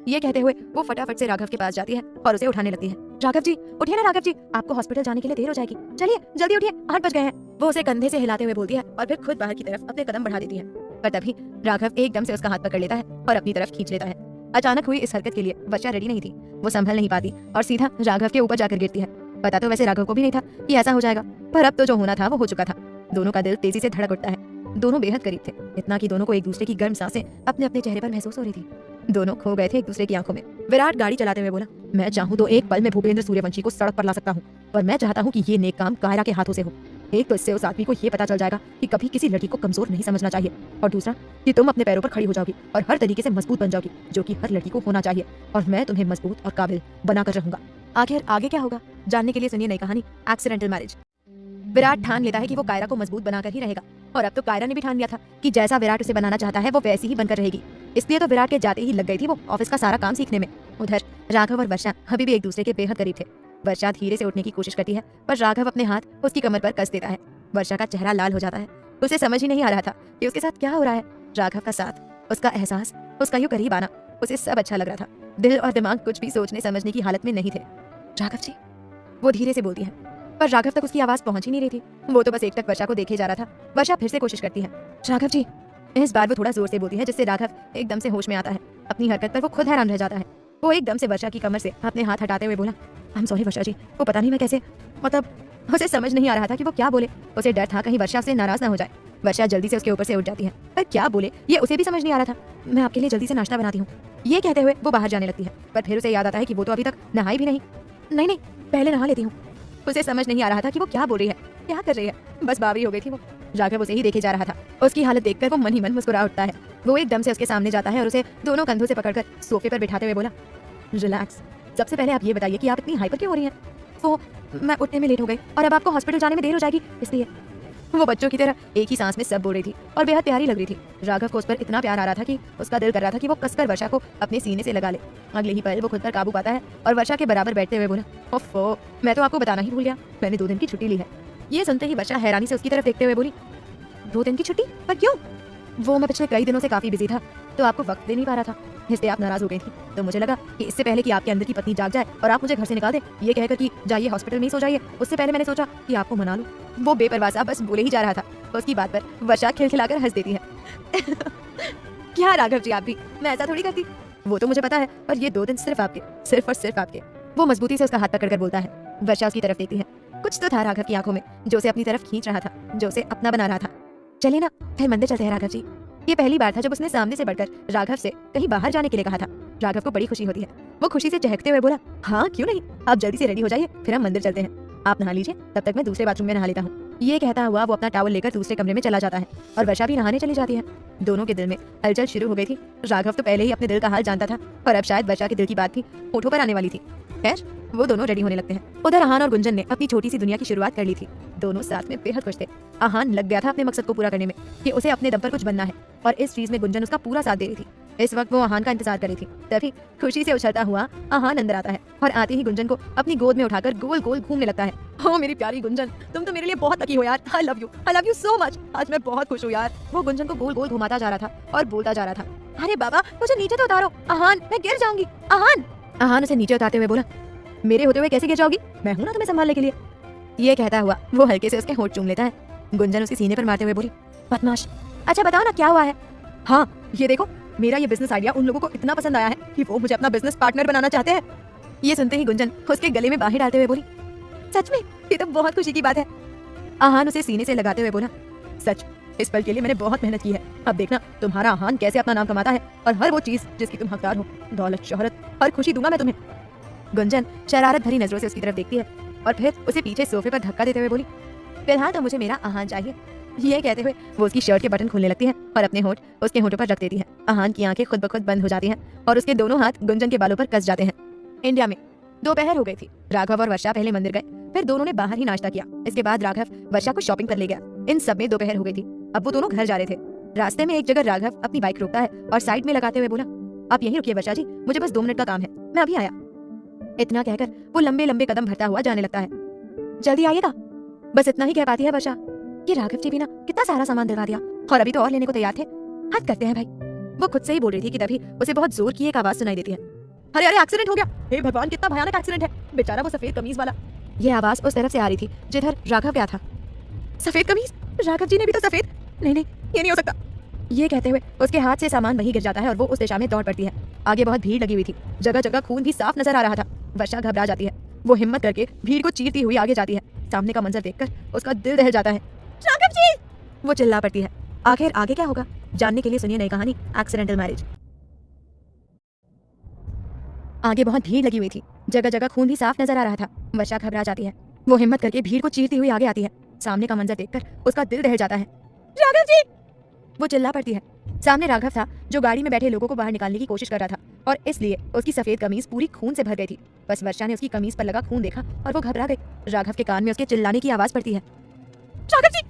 ये कहते हुए वो फटाफट से राघव के पास जाती है और उसे उठाने लगती है। राघव जी उठिए ना, राघव जी आपको हॉस्पिटल जाने के लिए देर हो जाएगी, चलिए जल्दी उठिए, 8 बज गए हैं। वो उसे कंधे से हिलाते हुए बोलती है और फिर खुद बाहर की तरफ अपने कदम बढ़ा देती है, पर तभी राघव एकदम से उसका हाथ पकड़ लेता है और अपनी तरफ खींच लेता है। अचानक हुई इस हरकत के लिए वर्षा रेडी नहीं थी। वो संभल नहीं पाती और सीधा राघव के ऊपर जाकर गिरती है। पता तो वैसे राघव को भी नहीं था कि ऐसा हो जाएगा, पर अब तो जो होना था वो हो चुका था। दोनों का दिल तेजी से धड़क उठता है। दोनों बेहद करीब थे, इतना कि दोनों को एक दूसरे की गर्म सांसें अपने अपने चेहरे पर महसूस हो रही थी। दोनों खो गए थे एक दूसरे की आंखों में। विराट गाड़ी चलाते हुए बोला, मैं चाहूँ तो एक पल में भूपेंद्र सूर्यवंशी को सड़क पर ला सकता हूँ, पर मैं चाहता हूँ कि ये नेक काम कायरा के हाथों से हो। एक तो इससे उस आदमी को ये पता चल जाएगा कि कभी किसी लड़की को कमजोर नहीं समझना चाहिए, और दूसरा कि तुम अपने पैरों पर खड़ी हो जाओगी और हर तरीके से मजबूत बन जाओगी, जो कि हर लड़की को होना चाहिए, और मैं तुम्हें मजबूत और काबिल बनाकर रहूंगा। आखिर आगे क्या होगा जानने के लिए सुनिए नई कहानी एक्सीडेंटल मैरिज। विराट ठान लेता है कि वो कायरा को मजबूत बनाकर ही रहेगा, और अब तो कायरा ने भी ठान लिया था कि जैसा विराट उसे बनाना चाहता है वो वैसी ही बनकर रहेगी। इसलिए तो विराट के जाते ही लग गई थी वो ऑफिस का सारा काम सीखने में। उधर राघव और वर्षा अभी भी एक दूसरे के बेहद करीब थे। वर्षा धीरे से उठने की कोशिश करती है, पर राघव अपने हाथ उसकी कमर पर कस देता है। वर्षा का चेहरा लाल हो जाता है। उसे समझ ही नहीं आ रहा था कि उसके साथ क्या हो रहा है। राघव का साथ, उसका एहसास, उसका यूं करीब आना, उसे सब अच्छा लग रहा था। दिल और दिमाग कुछ भी सोचने समझने की हालत में नहीं थे। राघव जी, वो धीरे से बोलती है, पर राघव तक उसकी आवाज पहुंच ही नहीं रही थी। वो तो बस एकटक वर्षा को देखे जा रहा था। वर्षा फिर से कोशिश करती है, राघव जी। इस बार वो थोड़ा जोर से बोलती है, जिससे राघव एकदम से होश में आता है। अपनी हरकत पर वो खुद हैरान रह जाता है। वो एकदम से वर्षा की कमर से अपने हाथ हटाते हुए बोला, आई एम सॉरी वर्षा जी, वो पता नहीं मैं कैसे, मतलब उसे समझ नहीं आ रहा था कि वो क्या बोले। उसे डर था कहीं वर्षा से नाराज ना हो जाए। वर्षा जल्दी से उसके ऊपर से उठ जाती है, पर क्या बोले ये उसे भी समझ नहीं आ रहा था। मैं आपके लिए जल्दी से नाश्ता बनाती हूँ, ये कहते हुए वो बाहर जाने लगती है, पर फिर उसे याद आता है कि वो तो अभी तक नहाई भी नहीं। नहीं नहीं, पहले नहा लेती हूँ। उसे समझ नहीं आ रहा था कि वो क्या बोल रही है, क्या कर रही है। बस बावरी हो गई थी वो। राघव उसे ही देखे जा रहा था। उसकी हालत देखकर वो मन ही मन मुस्कुरा उठता है। वो एकदम से उसके सामने जाता है और उसे दोनों कंधों से पकड़कर सोफे पर बिठाते हुए बोला, रिलैक्स। सबसे पहले आप ये बताइए कि आप इतनी हाइपर क्यों हो रही हैं? वो मैं उठने में लेट हो गई और अब आपको हॉस्पिटल जाने में देर हो जाएगी, इसलिए। वो बच्चों की तरह एक ही सांस में सब बोल रही थी और बेहद प्यारी लग रही थी। राघव को उस पर इतना प्यार आ रहा था कि उसका दिल कर रहा था कि वो कसकर वर्षा को अपने सीने से लगा ले। अगले ही पल वो खुद पर काबू पाता है और वर्षा के बराबर बैठते हुए बोला, ओफो, मैं तो आपको बताना ही भूल गया, मैंने 2 दिन की छुट्टी ली है। ये सुनते ही वर्षा हैरानी से उसकी तरफ देखते हुए बोली, 2 दिन की छुट्टी? पर क्यों? वो मैं पिछले कई दिनों से काफी बिजी था, तो आपको वक्त दे नहीं पा रहा था, इसलिए आप नाराज हो गई थी। तो मुझे लगा कि इससे पहले कि आपके अंदर की पत्नी जाग जाए और आप मुझे घर से निकाल दे, ये कहकर कि जाइए हॉस्पिटल में ही सो जाइए, उससे पहले मैंने सोचा कि आपको मना लूं। वो बेपरवाह सा बस बोले ही जा रहा था। उसकी बात पर वर्षा खिलखिलाकर हंस देती है। क्या राघव जी, आप भी, मैं ऐसा थोड़ी करती। वो तो मुझे पता है, पर ये 2 दिन सिर्फ आपके, सिर्फ और सिर्फ आपके। वो मजबूती से उसका हाथ पकड़कर बोलता है। वर्षा उसकी तरफ देखती है। कुछ तो था राघव की आंखों में जो उसे अपनी तरफ खींच रहा था, जो उसे अपना बना रहा था। चलिए ना, फिर मंदिर चलते हैं राघव जी। ये पहली बार था जब उसने सामने से बढ़कर राघव से कहीं बाहर जाने के लिए कहा था। राघव को बड़ी खुशी होती है। वो खुशी से चहकते हुए बोला, हाँ क्यों नहीं, आप जल्दी से रेडी हो जाइए, फिर हम मंदिर चलते हैं। आप नहा लीजिए, तब तक मैं दूसरे बाथरूम में नहा लेता हूँ। ये कहता हुआ वो अपना टॉवल लेकर दूसरे कमरे में चला जाता है और वर्षा भी नहाने चली जाती है। दोनों के दिल में हलचल शुरू हो गई थी। राघव तो पहले ही अपने दिल का हाल जानता था और अब शायद वर्षा के दिल की बात भी होठों पर आने वाली थी। खैर, वो दोनों रेडी होने लगते हैं। उधर आहान और गुंजन ने अपनी छोटी सी दुनिया की शुरुआत कर ली थी। दोनों साथ में बेहद खुश थे। आहान लग गया था अपने मकसद को पूरा करने में कि उसे अपने दम पर कुछ बनना है, और इस चीज में गुंजन उसका पूरा साथ दे रही थी। इस वक्त वो आहान का इंतजार कर रही थी। तभी खुशी से उछलता हुआ आहान अंदर आता है और आते ही गुंजन को अपनी गोद में उठाकर गोल गोल घूमने लगता है। हो मेरी प्यारी गुंजन, तुम तो मेरे लिए बहुत लकी हो यार। आई लव यू सो मच। आज मैं बहुत खुश हूँ यार। वो गुंजन को गोल गोल घुमाता जा रहा था और बोलता जा रहा था, अरे बाबा मुझे नीचे तो उतारो, आहान मैं गिर जाऊंगी। आहान उसे नीचे उतारते हुए बोला, मेरे होते हुए कैसे गिर जाओगी, मैं हूं ना तुम्हें संभालने के लिए। ये कहता हुआ वो हल्के से उसके होंठ चूम लेता है। गुंजन उसके सीने पर मारते हुए बोली, बदमाश, अच्छा बताओ ना क्या हुआ है। हाँ ये देखो, मेरा ये बिजनेस आइडिया उन लोगों को इतना पसंद आया है कि वो मुझे अपना बिजनेस पार्टनर बनाना चाहते हैं। ये सुनते ही गुंजन उसके गले में बाहें डालते हुए बोली, सच में, ये तो बहुत खुशी की बात है। आहान उसे सीने से लगाते हुए बोला, सच, इस पल के लिए मैंने बहुत मेहनत की है। अब देखना तुम्हारा आहान कैसे अपना नाम कमाता है और हर वो चीज जिसकी तुम हकदार हो, दौलत, शोहरत, हर खुशी दूंगा मैं तुम्हें। गुंजन शरारत भरी नजरों से उसकी तरफ देखती है और फिर उसे पीछे सोफे पर धक्का देते हुए बोली, फिलहाल तो मुझे मेरा आहान चाहिए। ये कहते हुए वो उसकी शर्ट के बटन खोलने लगती है और अपने होंठ उसके होंठों पर रख देती है। आहान की आंखें खुद ब खुद बंद हो जाती हैं और उसके दोनों हाथ गुंजन के बालों पर कस जाते हैं। इंडिया में दोपहर हो गई थी। राघव और वर्षा पहले मंदिर गए, फिर दोनों ने बाहर ही नाश्ता किया। इसके बाद राघव वर्षा को शॉपिंग पर ले गया। इन सब में दोपहर हो गई थी। अब वो दोनों घर जा रहे थे। रास्ते में एक जगह राघव अपनी बाइक रोकता है और साइड में लगाते हुए बोला, आप यहीं रुकिए वर्षा जी, मुझे बस 2 मिनट का काम है, मैं अभी आया। इतना कहकर वो लंबे लंबे कदम भरता हुआ जाने लगता है। जल्दी आइएगा, बस इतना ही कह पाती है वर्षा। ये राघव जी भी ना कितना सारा सामान दिलवा दिया और अभी तो और लेने को तैयार थे। हद करते हैं भाई। वो खुद से ही बोल रही थी कि तभी उसे बहुत जोर की एक आवाज सुनाई देती है, अरे अरे एक्सीडेंट हो गया, हे भगवान कितना भयानक एक्सीडेंट है, बेचारा वो सफेद कमीज वाला। ये आवाज उस तरफ से आ रही थी जिधर राघव गया था। सफेद कमीज, राघव जी ने भी तो सफेद, नहीं नहीं ये नहीं हो सकता। ये कहते हुए उसके हाथ से सामान वहीं गिर जाता है और वो उस दिशा में दौड़ पड़ती है। आगे बहुत भीड़ लगी हुई थी, जगह जगह खून भी साफ नजर आ रहा था। वर्षा घबरा जाती है। वो हिम्मत करके भीड़ को चीरती हुई आगे जाती है। सामने का मंजर देखकर उसका दिल दहल जाता है। राघव जी! वो चिल्ला पड़ती है। आखिर आगे क्या होगा, जानने के लिए सुनिए नई कहानी एक्सीडेंटल मैरिज। आगे बहुत भीड़ लगी हुई थी, जगह जगह खून भी साफ नजर आ रहा था। वर्षा घबरा जाती है। वो हिम्मत करके भीड़ को चीरती हुई आगे आती है। सामने का मंजर देखकर उसका दिल दहल जाता है। राघव जी! वो चिल्ला पड़ती है। सामने राघव था, जो गाड़ी में बैठे लोगों को बाहर निकालने की कोशिश कर रहा था, और इसलिए उसकी सफेद कमीज पूरी खून से भर गई थी। बस वर्षा ने उसकी कमीज पर लगा खून देखा और वो घबरा गई। राघव के कान में उसके चिल्लाने की आवाज पड़ती है। राघव जी!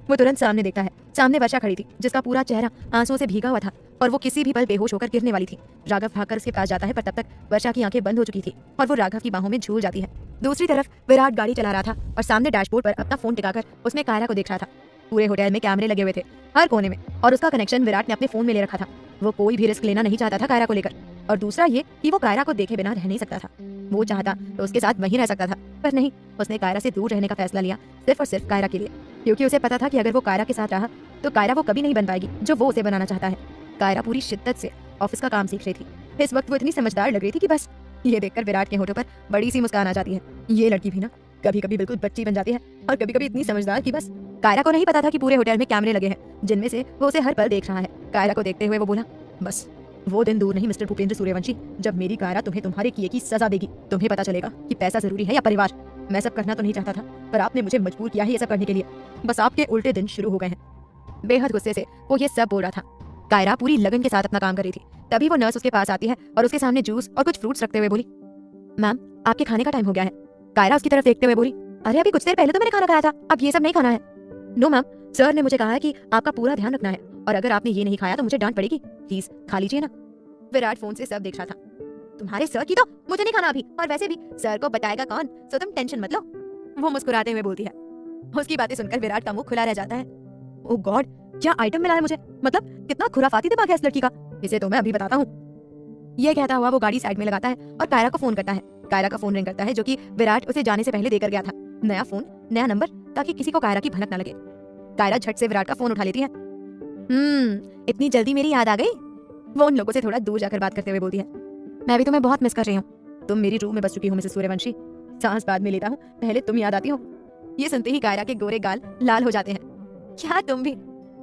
वो तुरंत सामने देखता है। सामने वर्षा खड़ी थी, जिसका पूरा चेहरा आंसुओं से भीगा हुआ था और वो किसी भी पल बेहोश होकर गिरने वाली थी। राघव भागकर उसके पास जाता है, पर तब तक वर्षा की आंखें बंद हो चुकी थी और वो राघव की बाहों में झूल जाती है। दूसरी तरफ विराट गाड़ी चला रहा था और सामने डैशबोर्ड पर अपना फोन टिकाकर उसमें कायरा को देख रहा था। पूरे होटल में कैमरे लगे हुए थे, हर कोने में, और उसका कनेक्शन विराट ने अपने फोन में ले रखा था। वो कोई भी रिस्क लेना नहीं चाहता था कायरा को लेकर, और दूसरा ये कि वो कायरा को देखे बिना रह नहीं सकता था। वो चाहता तो उसके साथ वहीं रह सकता था, पर नहीं, उसने कायरा से दूर रहने का फैसला लिया, सिर्फ और सिर्फ कायरा के लिए, क्योंकि उसे पता था कि अगर वो कायरा के साथ रहा तो कायरा वो कभी नहीं बन पाएगी जो वो उसे बनाना चाहता है। कायरा पूरी शिद्दत से ऑफिस का काम सीख रही थी। इस वक्त वो इतनी समझदार लग रही थी कि बस ये देखकर विराट के होठों पर बड़ी सी मुस्कान आ जाती है। ये लड़की भी ना कभी कभी बिल्कुल बच्ची बन जाती है, और कभी कभी इतनी समझदार कि बस कायरा को नहीं पता था कि पूरे होटल में कैमरे लगे हैं, जिनमें से वो उसे हर पल देख रहा है। कायरा को देखते हुए वो बोला, बस वो दिन दूर नहीं मिस्टर भूपेंद्र सूर्यवंशी, जब मेरी कायरा तुम्हें तुम्हारे किए की सजा देगी। तुम्हें पता चलेगा कि पैसा जरूरी है या परिवार। मैं सब करना तो नहीं चाहता था, पर आपने मुझे मजबूर किया है ये सब करने के लिए। बस आपके उल्टे दिन शुरू हो गए हैं। बेहद गुस्से से वो ये सब बोल रहा था। कायरा पूरी लगन के साथ अपना काम कर रही थी। तभी वो नर्स उसके पास आती है और उसके सामने जूस और कुछ फ्रूट्स रखते हुए बोली, मैम आपके खाने का टाइम हो गया है। कायरा उसकी तरफ देखते हुए बोली, अरे अभी कुछ देर पहले तो मैंने खाना खाया था, अब ये सब नहीं खाना है। नो मैम, सर ने मुझे कहा है कि आपका पूरा ध्यान रखना है, और अगर आपने ये नहीं खाया तो मुझे डांट पड़ेगी। प्लीज खा लीजिए ना। विराट फोन से सब देख रहा था। तुम्हारे सर की तो मुझे नहीं खाना अभी, और वैसे भी सर को बताएगा कौन, सो तुम टेंशन मत लो। वो मुस्कुराते हुए बोलती है। उसकी बातें सुनकर विराट का मुंह खुला रह जाता है। ओह गॉड, क्या आइटम मिला है मुझे, मतलब कितना खुराफाती दिमाग है इस लड़की का, इसे तो मैं अभी बताता हूँ। ये कहता हुआ वो गाड़ी साइड में लगाता है और कायरा को फोन करता है। कायरा का फोन रिंग करता है, जो कि विराट उसे जाने से पहले देकर गया था। नया फोन, नया नंबर, ताकि किसी को कायरा की भनक न लगे। कायरा झट से विराट का फोन उठा लेती है। इतनी जल्दी मेरी याद आ गई। वो उन लोगों से थोड़ा दूर जाकर बात करते हुए बोलती है, मैं भी तुम्हें बहुत मिस कर रही हूँ। तुम मेरी रूह में बस चुकी हो मिसेस सूर्यवंशी। सांस बाद में लेता हूँ, पहले तुम याद आती हो। ये सुनते ही कायरा के गोरे गाल लाल हो जाते हैं। क्या तुम भी?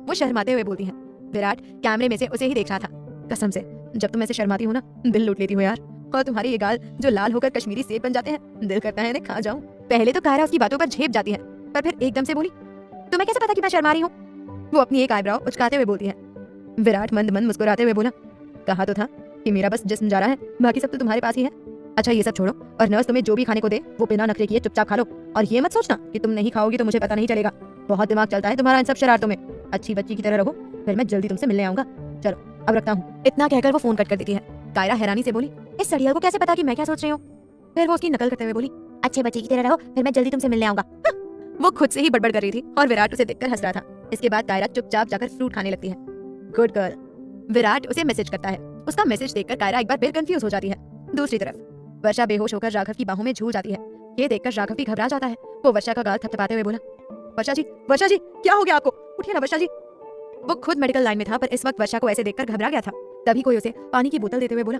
वो शर्माते हुए बोलती है। विराट कैमरे में से उसे ही देख रहा था। कसम से जब तुम ऐसे शर्माती हो ना, दिल लूट लेती हो यार। और तुम्हारे ये गाल जो लाल होकर कश्मीरी सेब बन जाते हैं, दिल करता है इन्हें खा जाऊं। पहले तो कायरा उसकी बातों पर झेप जाती है, पर फिर एकदम से बोली, तुम्हें कैसे पता कि मैं शर्मा रही हूँ? वो अपनी एक आईब्राव उचकाते हुए बोलती है। विराट मंद मंद मुस्कुराते हुए बोला, कहा तो था कि मेरा बस जिस्म जा रहा है, बाकी सब तो तुम्हारे पास ही है। अच्छा ये सब छोड़ो, और नर्स तुम्हें जो भी खाने को दे वो बिना नखरे किए चुपचाप खा लो, और ये मत सोचना कि तुम नहीं खाओगी तो मुझे पता नहीं चलेगा। बहुत दिमाग चलता है तुम्हारा इन सब शरारतों में। अच्छी बच्ची की तरह रहो, फिर मैं जल्दी तुमसे मिलने आऊंगा। चलो अब रखता हूँ। इतना कहकर वो फोन कट कर देती है। कायरा हैरानी से बोली, इस सड़ियल को कैसे पता कि मैं क्या सोच रही हूँ? फिर वो उसकी नकल करते हुए बोली, अच्छे बच्ची की तरह रहो, फिर मैं जल्दी तुमसे मिलने आऊंगा। वो खुद से ही बड़बड़ कर रही थी और विराट उसे देखकर हंस रहा था। इसके बाद कायरा चुपचाप जाकर फ्रूट खाने लगती है। Good girl. विराट उसे मैसेज करता है। उसका मैसेज देखकर कायरा एक बार फिर कंफ्यूज हो जाती है। दूसरी तरफ वर्षा बेहोश होकर राघव की बाहों में झूल जाती है। ये देखकर राघव भी घबरा जाता है। वो वर्षा का गाल थपथपाते हुए बोला, वर्षा जी क्या हो गया आपको? उठिए ना वर्षा जी। वो खुद मेडिकल लाइन में था, पर इस वक्त वर्षा को ऐसे देखकर घबरा गया था। तभी कोई उसे पानी की बोतल देते हुए बोला,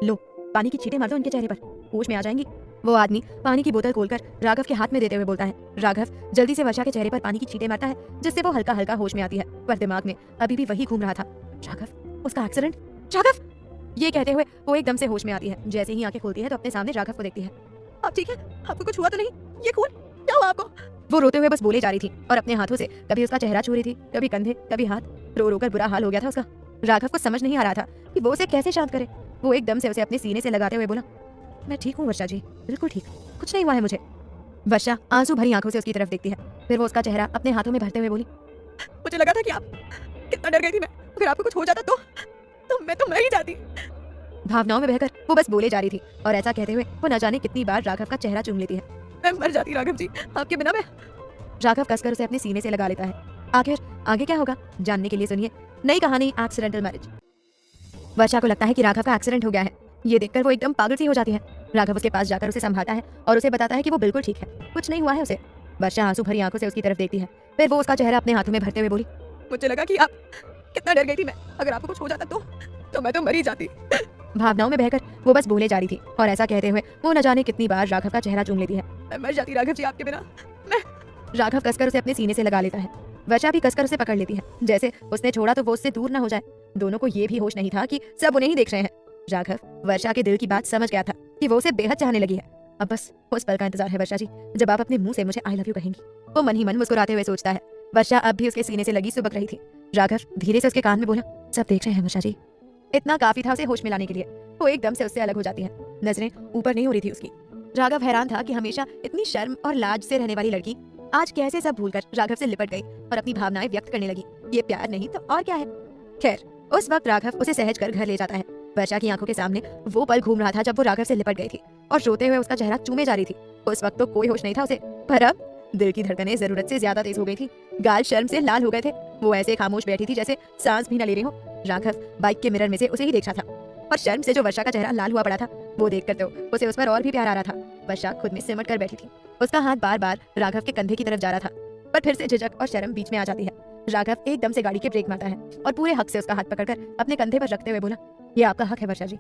लो पानी की छींटे मार दो इनके चेहरे पर, होश में आ जाएंगी। वो आदमी पानी की बोतल खोलकर राघव के हाथ में देते हुए बोलता है। राघव जल्दी से वर्षा के चेहरे पर पानी की छींटे मारता है, जिससे वो हल्का हल्का होश में आती है, पर दिमाग में अभी भी वही घूम रहा था, राघव, उसका एक्सीडेंट, राघव। ये कहते हुए वो एकदम से होश में आती है। जैसे ही आंखें खोलती है तो अपने सामने राघव को देखती है। आप ठीक है? आपको कुछ हुआ तो नहीं? ये खून क्या हुआ आपको? वो रोते हुए बस बोले जा रही थी और अपने हाथों से कभी उसका चेहरा छू रही थी, कभी कंधे, कभी हाथ। रो रो कर बुरा हाल हो गया था उसका। राघव को समझ नहीं आ रहा था कि वो उसे कैसे शांत करे। वो एकदम से उसे अपने सीने से लगाते हुए बोला, मैं ठीक हूँ वर्षा जी, बिल्कुल ठीक, कुछ नहीं हुआ है मुझे। वर्षा आंसू भरी आंखों से उसकी तरफ देखती है। फिर वो उसका चेहरा अपने हाथों में भरते हुए बोली, मुझे लगा था कि आप, कितना डर गई थी मैं, अगर आपको कुछ हो जाता तो मैं तो मर ही जाती। भावनाओं में बहकर वो बस बोले जा रही थी, और ऐसा कहते हुए वो न जाने कितनी बार राघव का चेहरा चूम लेती है। मैं मर जाती राघव जी, आपके बिना मैं। राघव कसकर उसे अपने सीने से लगा लेता है। आखिर आगे क्या होगा, जानने के लिए सुनिए नई कहानी एक्सीडेंटल मैरिज। वर्षा को लगता है कि राघव का एक्सीडेंट हो गया है। ये देखकर वो एकदम पागल सी हो जाती है। राघव उसके पास जाकर उसे संभालता है और उसे बताता है कि वो बिल्कुल ठीक है, कुछ नहीं हुआ है उसे। वर्षा आंसू भरी आंखों से उसकी तरफ देखती है। फिर वो उसका चेहरा अपने हाथों में भरते हुए बोली, मुझे लगा कि आप, कितना डर गई थी मैं, अगर आपको कुछ हो जाता तो मैं तो मर ही जाती। भावनाओं में बहकर वो बस बोले जा रही थी और ऐसा कहते हुए वो न जाने कितनी बार राघव का चेहरा चूम लेती है। मैं मर जाती राघव जी आपके बिना। मैं राघव कसकर उसे अपने सीने से लगा लेता है। वर्षा भी कसकर उसे पकड़ लेती है, जैसे उसने छोड़ा तो वो उससे दूर न हो जाए। दोनों को ये भी होश नहीं था कि सब उन्हें ही देख रहे हैं। राघव वर्षा के दिल की बात समझ गया था कि वो उसे बेहद चाहने लगी है। अब बस उस पल का इंतजार है वर्षा जी, जब आप अपने मुंह से मुझे आई लव यू कहेंगी। वो मन ही मन मुस्कुराते हुए सोचता है। वर्षा अब भी उसके सीने से लगी सुबक रही थी। राघव धीरे से उसके कान में बोला, सब देख रहे हैं वर्षा जी। इतना काफी था उसे होश में लाने के लिए। वो एकदम से उससे अलग हो जाती है, नजरें ऊपर नहीं हो रही थी उसकी। राघव हैरान था कि हमेशा इतनी शर्म और लाज से रहने वाली लड़की आज कैसे सब भूलकर राघव से लिपट गई और अपनी भावनाएं व्यक्त करने लगी। ये प्यार नहीं तो और क्या है। खैर उस वक्त राघव उसे सहज कर घर ले जाता है। वर्षा की आंखों के सामने वो पल घूम रहा था जब वो राघव से लिपट गई थी और रोते हुए उसका चेहरा चूमे जा रही थी। उस वक्त तो कोई होश नहीं था उसे, पर अब दिल की धड़कनें जरूरत से ज्यादा तेज हो गई थी। गाल शर्म से लाल हो गए थे। वो ऐसे खामोश बैठी थी जैसे सांस भी न ले रही हो। राघव बाइक के मिरर में से उसे ही देख रहा था और शर्म से जो वर्षा का चेहरा लाल हुआ पड़ा था वो देख कर तो उसे उस पर और भी प्यार आ रहा था। वर्षा खुद में सिमट कर बैठी थी। उसका हाथ बार बार राघव के कंधे की तरफ जा रहा था, पर फिर से झिझक और शर्म बीच में आ जाती है। राघव एकदम से गाड़ी के ब्रेक मारता है और पूरे हक से उसका हाथ पकड़कर अपने कंधे पर रखते हुए बोला, ये आपका हक है वर्षा जी।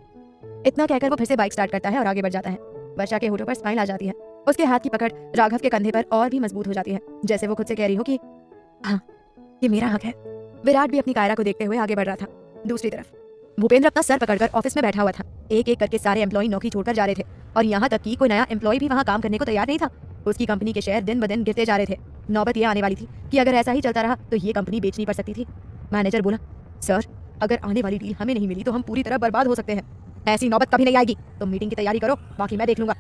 इतना कहकर वो फिर से बाइक स्टार्ट करता है और आगे बढ़ जाता है। वर्षा के होठों पर स्माइल आ जाती है। उसके हाथ की पकड़ राघव के कंधे पर और भी मजबूत हो जाती है, जैसे वो खुद से कह रही हो कि हाँ ये मेरा हक है। विराट भी अपनी कायरा को देखते हुए आगे बढ़ रहा था। दूसरी तरफ भूपेंद्र अपना सर पकड़कर ऑफिस में बैठा हुआ था। एक एक करके सारे एम्प्लॉय नौकरी छोड़कर जा रहे थे और यहाँ तक कि कोई नया एम्प्लॉय भी वहाँ काम करने को तैयार नहीं था। उसकी कंपनी के शेयर दिन ब दिन गिरते जा रहे थे। नौबत ये आने वाली थी कि अगर ऐसा ही चलता रहा तो ये कंपनी बेचनी पड़ सकती थी। मैनेजर बोला, सर अगर आने वाली डील हमें नहीं मिली तो हम पूरी तरह बर्बाद हो सकते हैं। ऐसी नौबत कभी नहीं आएगी। तुम मीटिंग की तैयारी करो, बाकी मैं देख लूंगा।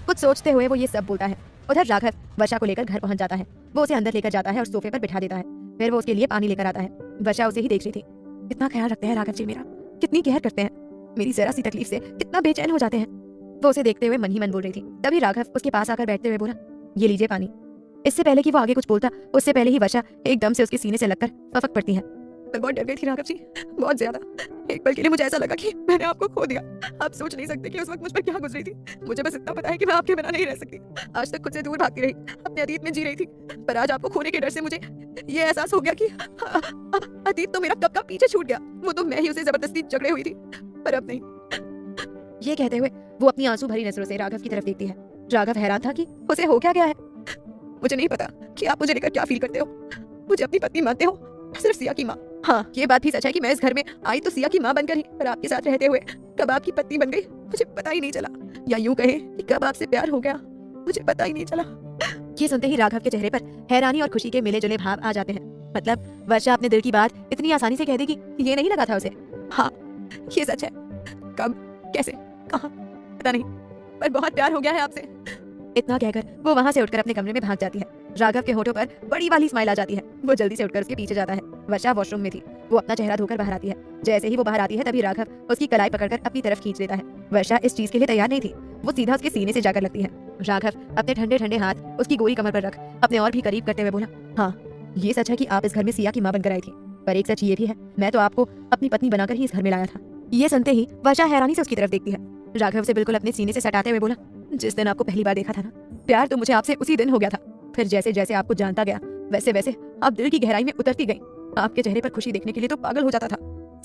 कुछ सोचते हुए वो ये सब बोलता है। उधर राघव वर्षा को लेकर घर पहुंच जाता है। वो उसे अंदर लेकर जाता है और सोफे पर बिठा देता है। फिर वो उसके लिए पानी लेकर आता है। वर्षा उसे ही देख रही थी। कितना ख्याल रखते हैं राघव जी मेरा, कितनी केयर करते हैं। मेरी जरा सी तकलीफ से कितना बेचैन हो जाते हैं। वो उसे देखते हुए मन ही मन बोल रही थी। तभी राघव उसके पास आकर बैठते हुए बोला, ये लीजिए पानी। इससे पहले कि वो आगे कुछ बोलता उससे पहले ही वर्षा एकदम से उसके सीने से लगकर फपक पड़ती है। मैं बहुत डर गई थी राघव जी, बहुत ज्यादा। एक पल के लिए मुझे ऐसा लगा कि मैंने आपको खो दिया। आप सोच नहीं सकते कि उस वक्त मुझ पर क्या गुजरी थी। मुझे बस इतना पता है कि मैं आपके बिना नहीं रह सकती। आज तक खुद से दूर भागती रही, अपने अतीत में जी रही थी, पर आज आपको खोने के डर से मुझे ये एहसास हो गया कि अतीत तो मेरा कब का पीछे छूट गया। वो तो मैं ही उसे जबरदस्ती जकड़े हुई थी, पर अब नहीं। ये कहते हुए वो अपनी आंसू भरी नजरों से राघव की तरफ देखती है। राघव हैरान था कि उसे हो क्या गया है। मुझे नहीं पता कि आप मुझे लेकर क्या फील करते हो। मुझे अपनी पत्नी मानते हो, सिर्फ सिया की माँ। हाँ ये बात भी सच है कि मैं इस घर में आई तो सिया की माँ बनकर ही, पर आपके साथ रहते हुए कब आपकी पत्नी बन गई मुझे पता ही नहीं चला। या यूं कहे कि कब आपसे प्यार हो गया मुझे पता ही नहीं चला। ये सुनते ही राघव के चेहरे पर हैरानी और खुशी के मिले जुले भाव आ जाते हैं। मतलब वर्षा अपने दिल की बात इतनी आसानी से कह देगी, ये नहीं लगा था उसे। हाँ ये सच है। कब, कैसे, कहाँ पता नहीं, पर बहुत प्यार हो गया है आपसे। इतना कहकर वो वहां से उठकर अपने कमरे में भाग जाती है। राघव के होठों पर बड़ी वाली स्माइल आ जाती है। वो जल्दी से उठकर उसके पीछे जाता है। वर्षा वॉशरूम में थी। वो अपना चेहरा धोकर बाहर आती है। जैसे ही वो बाहर आती है तभी राघव उसकी कलाई पकड़कर अपनी तरफ खींच लेता है। वर्षा इस चीज के लिए तैयार नहीं थी। वो सीधा उसके सीने से जाकर लगती है। राघव अपने ठंडे ठंडे हाथ उसकी गोरी कमर पर रख अपने और भी करीब करते हुए बोला, हाँ ये सच है कि आप इस घर में सिया की माँ बनकर आई थी, पर एक सच ये भी है मैं तो आपको अपनी पत्नी बनाकर ही इस घर में लाया था। ये सुनते ही वर्षा हैरानी से उसकी तरफ देखती है। राघव से बिल्कुल अपने सीने से सटाते हुए बोला, जिस दिन आपको पहली बार देखा था ना, प्यार तो मुझे आपसे उसी दिन हो गया था। फिर जैसे जैसे आपको जानता गया वैसे वैसे आप दिल की गहराई में उतरती गई। आपके चेहरे पर खुशी देखने के लिए तो पागल हो जाता था।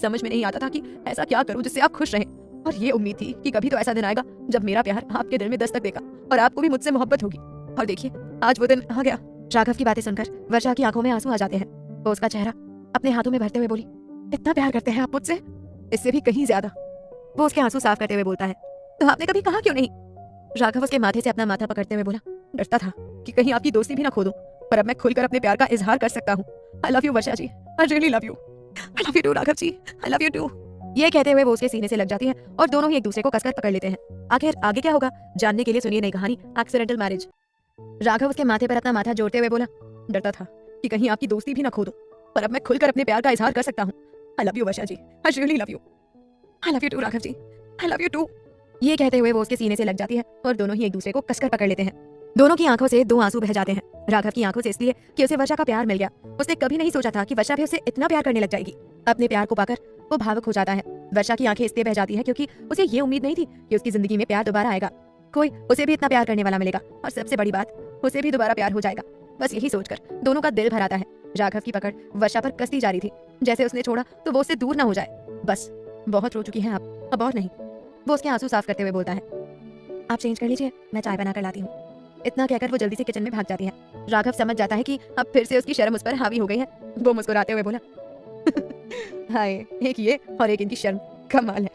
समझ में नहीं आता था कि ऐसा क्या करूं जिससे आप खुश रहें। और ये उम्मीद थी कि कभी तो ऐसा दिन आएगा जब मेरा प्यार आपके दिल में दस्तक देगा और आपको भी मुझसे मोहब्बत होगी। और देखिए आज वो दिन आ गया। राघव की बातें सुनकर वर्षा की आंखों में आंसू आ जाते हैं। वो उसका चेहरा अपने हाथों में भरते हुए बोली, इतना प्यार करते हैं आप मुझसे, इससे भी कहीं ज्यादा। वो उसके आंसू साफ करते हुए बोलता है, तो आपने कभी कहा क्यों नहीं। राघव उसके माथे से अपना माथा पकड़ते हुए बोला, डरता था कि कहीं आपकी दोस्ती भी ना खो दूं, पर अब मैं खुलकर अपने प्यार का इजहार कर सकता हूँ। I love you Varsha ji, I really love you. I love you too Raghav ji, I love you too. ये कहते हुए वो उसके सीने से लग जाती है और दोनों ही एक दूसरे को कसकर पकड़ लेते हैं। आखिर आगे क्या होगा जानने के लिए सुनिए नई कहानी एक्सीडेंटल मैरिज। राघव उसके माथे पर अपना माथा जोड़ते हुए बोला, डरता था कि कहीं आपकी दोस्ती भी ना खो दूं, पर अब मैं खुलकर अपने प्यार का इजहार कर सकता हूँ। I love you Varsha ji, I really love you. I love you too Raghav ji, I love you too. ये कहते हुए वो उसके सीने से लग जाती है और दोनों ही एक दूसरे को कसकर पकड़ लेते हैं। दोनों की आंखों से दो आंसू बह जाते हैं। राघव की आंखों से इसलिए कि उसे वर्षा का प्यार मिल गया। उसने कभी नहीं सोचा था कि वर्षा भी उसे इतना प्यार करने लग जाएगी। अपने प्यार को पाकर वो भावुक हो जाता है। वर्षा की आंखें इसलिए बह जाती है क्योंकि उसे ये उम्मीद नहीं थी कि उसकी जिंदगी में प्यार दोबारा आएगा, कोई उसे भी इतना प्यार करने वाला मिलेगा और सबसे बड़ी बात उसे भी दोबारा प्यार हो जाएगा। बस यही सोचकर दोनों का दिल भर आता है। राघव की पकड़ वर्षा पर कसती जा रही थी, जैसे उसने छोड़ा तो वो उससे दूर ना हो जाए। बस बहुत रो चुकी हैं आप, अब और नहीं। वो उसके आंसू साफ करते हुए बोलता है, आप चेंज कर लीजिए, मैं चाय बना कर लाती हूँ। इतना कहकर वो जल्दी से किचन में भाग जाती है। राघव समझ जाता है कि अब फिर से उसकी शर्म उस पर हावी हो गई है। वो मुस्कुराते हुए बोला, हाय, एक ये और एक इनकी शर्म, कमाल है।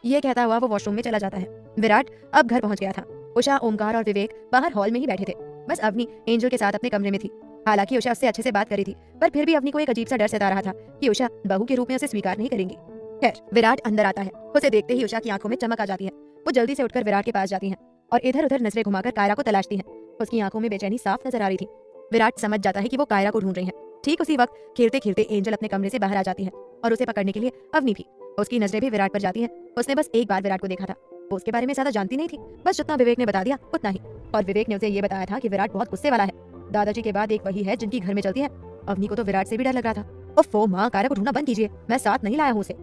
ये कहता हुआ वो वॉशरूम में चला जाता है। विराट अब घर पहुंच गया था। उषा, ओमकार और विवेक बाहर हॉल में ही बैठे थे। बस अवनी एंजल के साथ अपने कमरे में थी। हालांकि उषा उससे अच्छे से बात करी थी, पर फिर भी अवनी को एक अजीब सा डर सता रहा था कि उषा बहू के रूप में उसे स्वीकार नहीं करेंगी। खैर, विराट अंदर आता है। उसे देखते ही उषा की आंखों में चमक आ जाती है। वो जल्दी से उठकर विराट के पास जाती है और इधर उधर नजरें घुमाकर कायरा को तलाशती है। उसकी आंखों में बेचैनी साफ नजर आ रही थी। विराट समझ जाता है कि वो कायरा को ढूंढ रही है। ठीक उसी वक्त खेलते खेलते एंजल अपने कमरे से बाहर आ जाती है और उसे पकड़ने के लिए अवनी भी। उसकी नजरें भी विराट पर जाती है। उसने बस एक बार विराट को देखा था। वो उसके बारे में ज्यादा जानती नहीं थी, बस जितना विवेक ने बता दिया उतना ही। और विवेक ने उसे ये बताया था कि विराट बहुत गुस्से वाला है। दादाजी के बाद एक वही है जिनकी घर में चलती है। अवनी को तो विराट से भी डर लग रहा था। ओफो माँ, कायरा को ढूंढना बंद कीजिए, मैं साथ नहीं लाया हूँ उसे।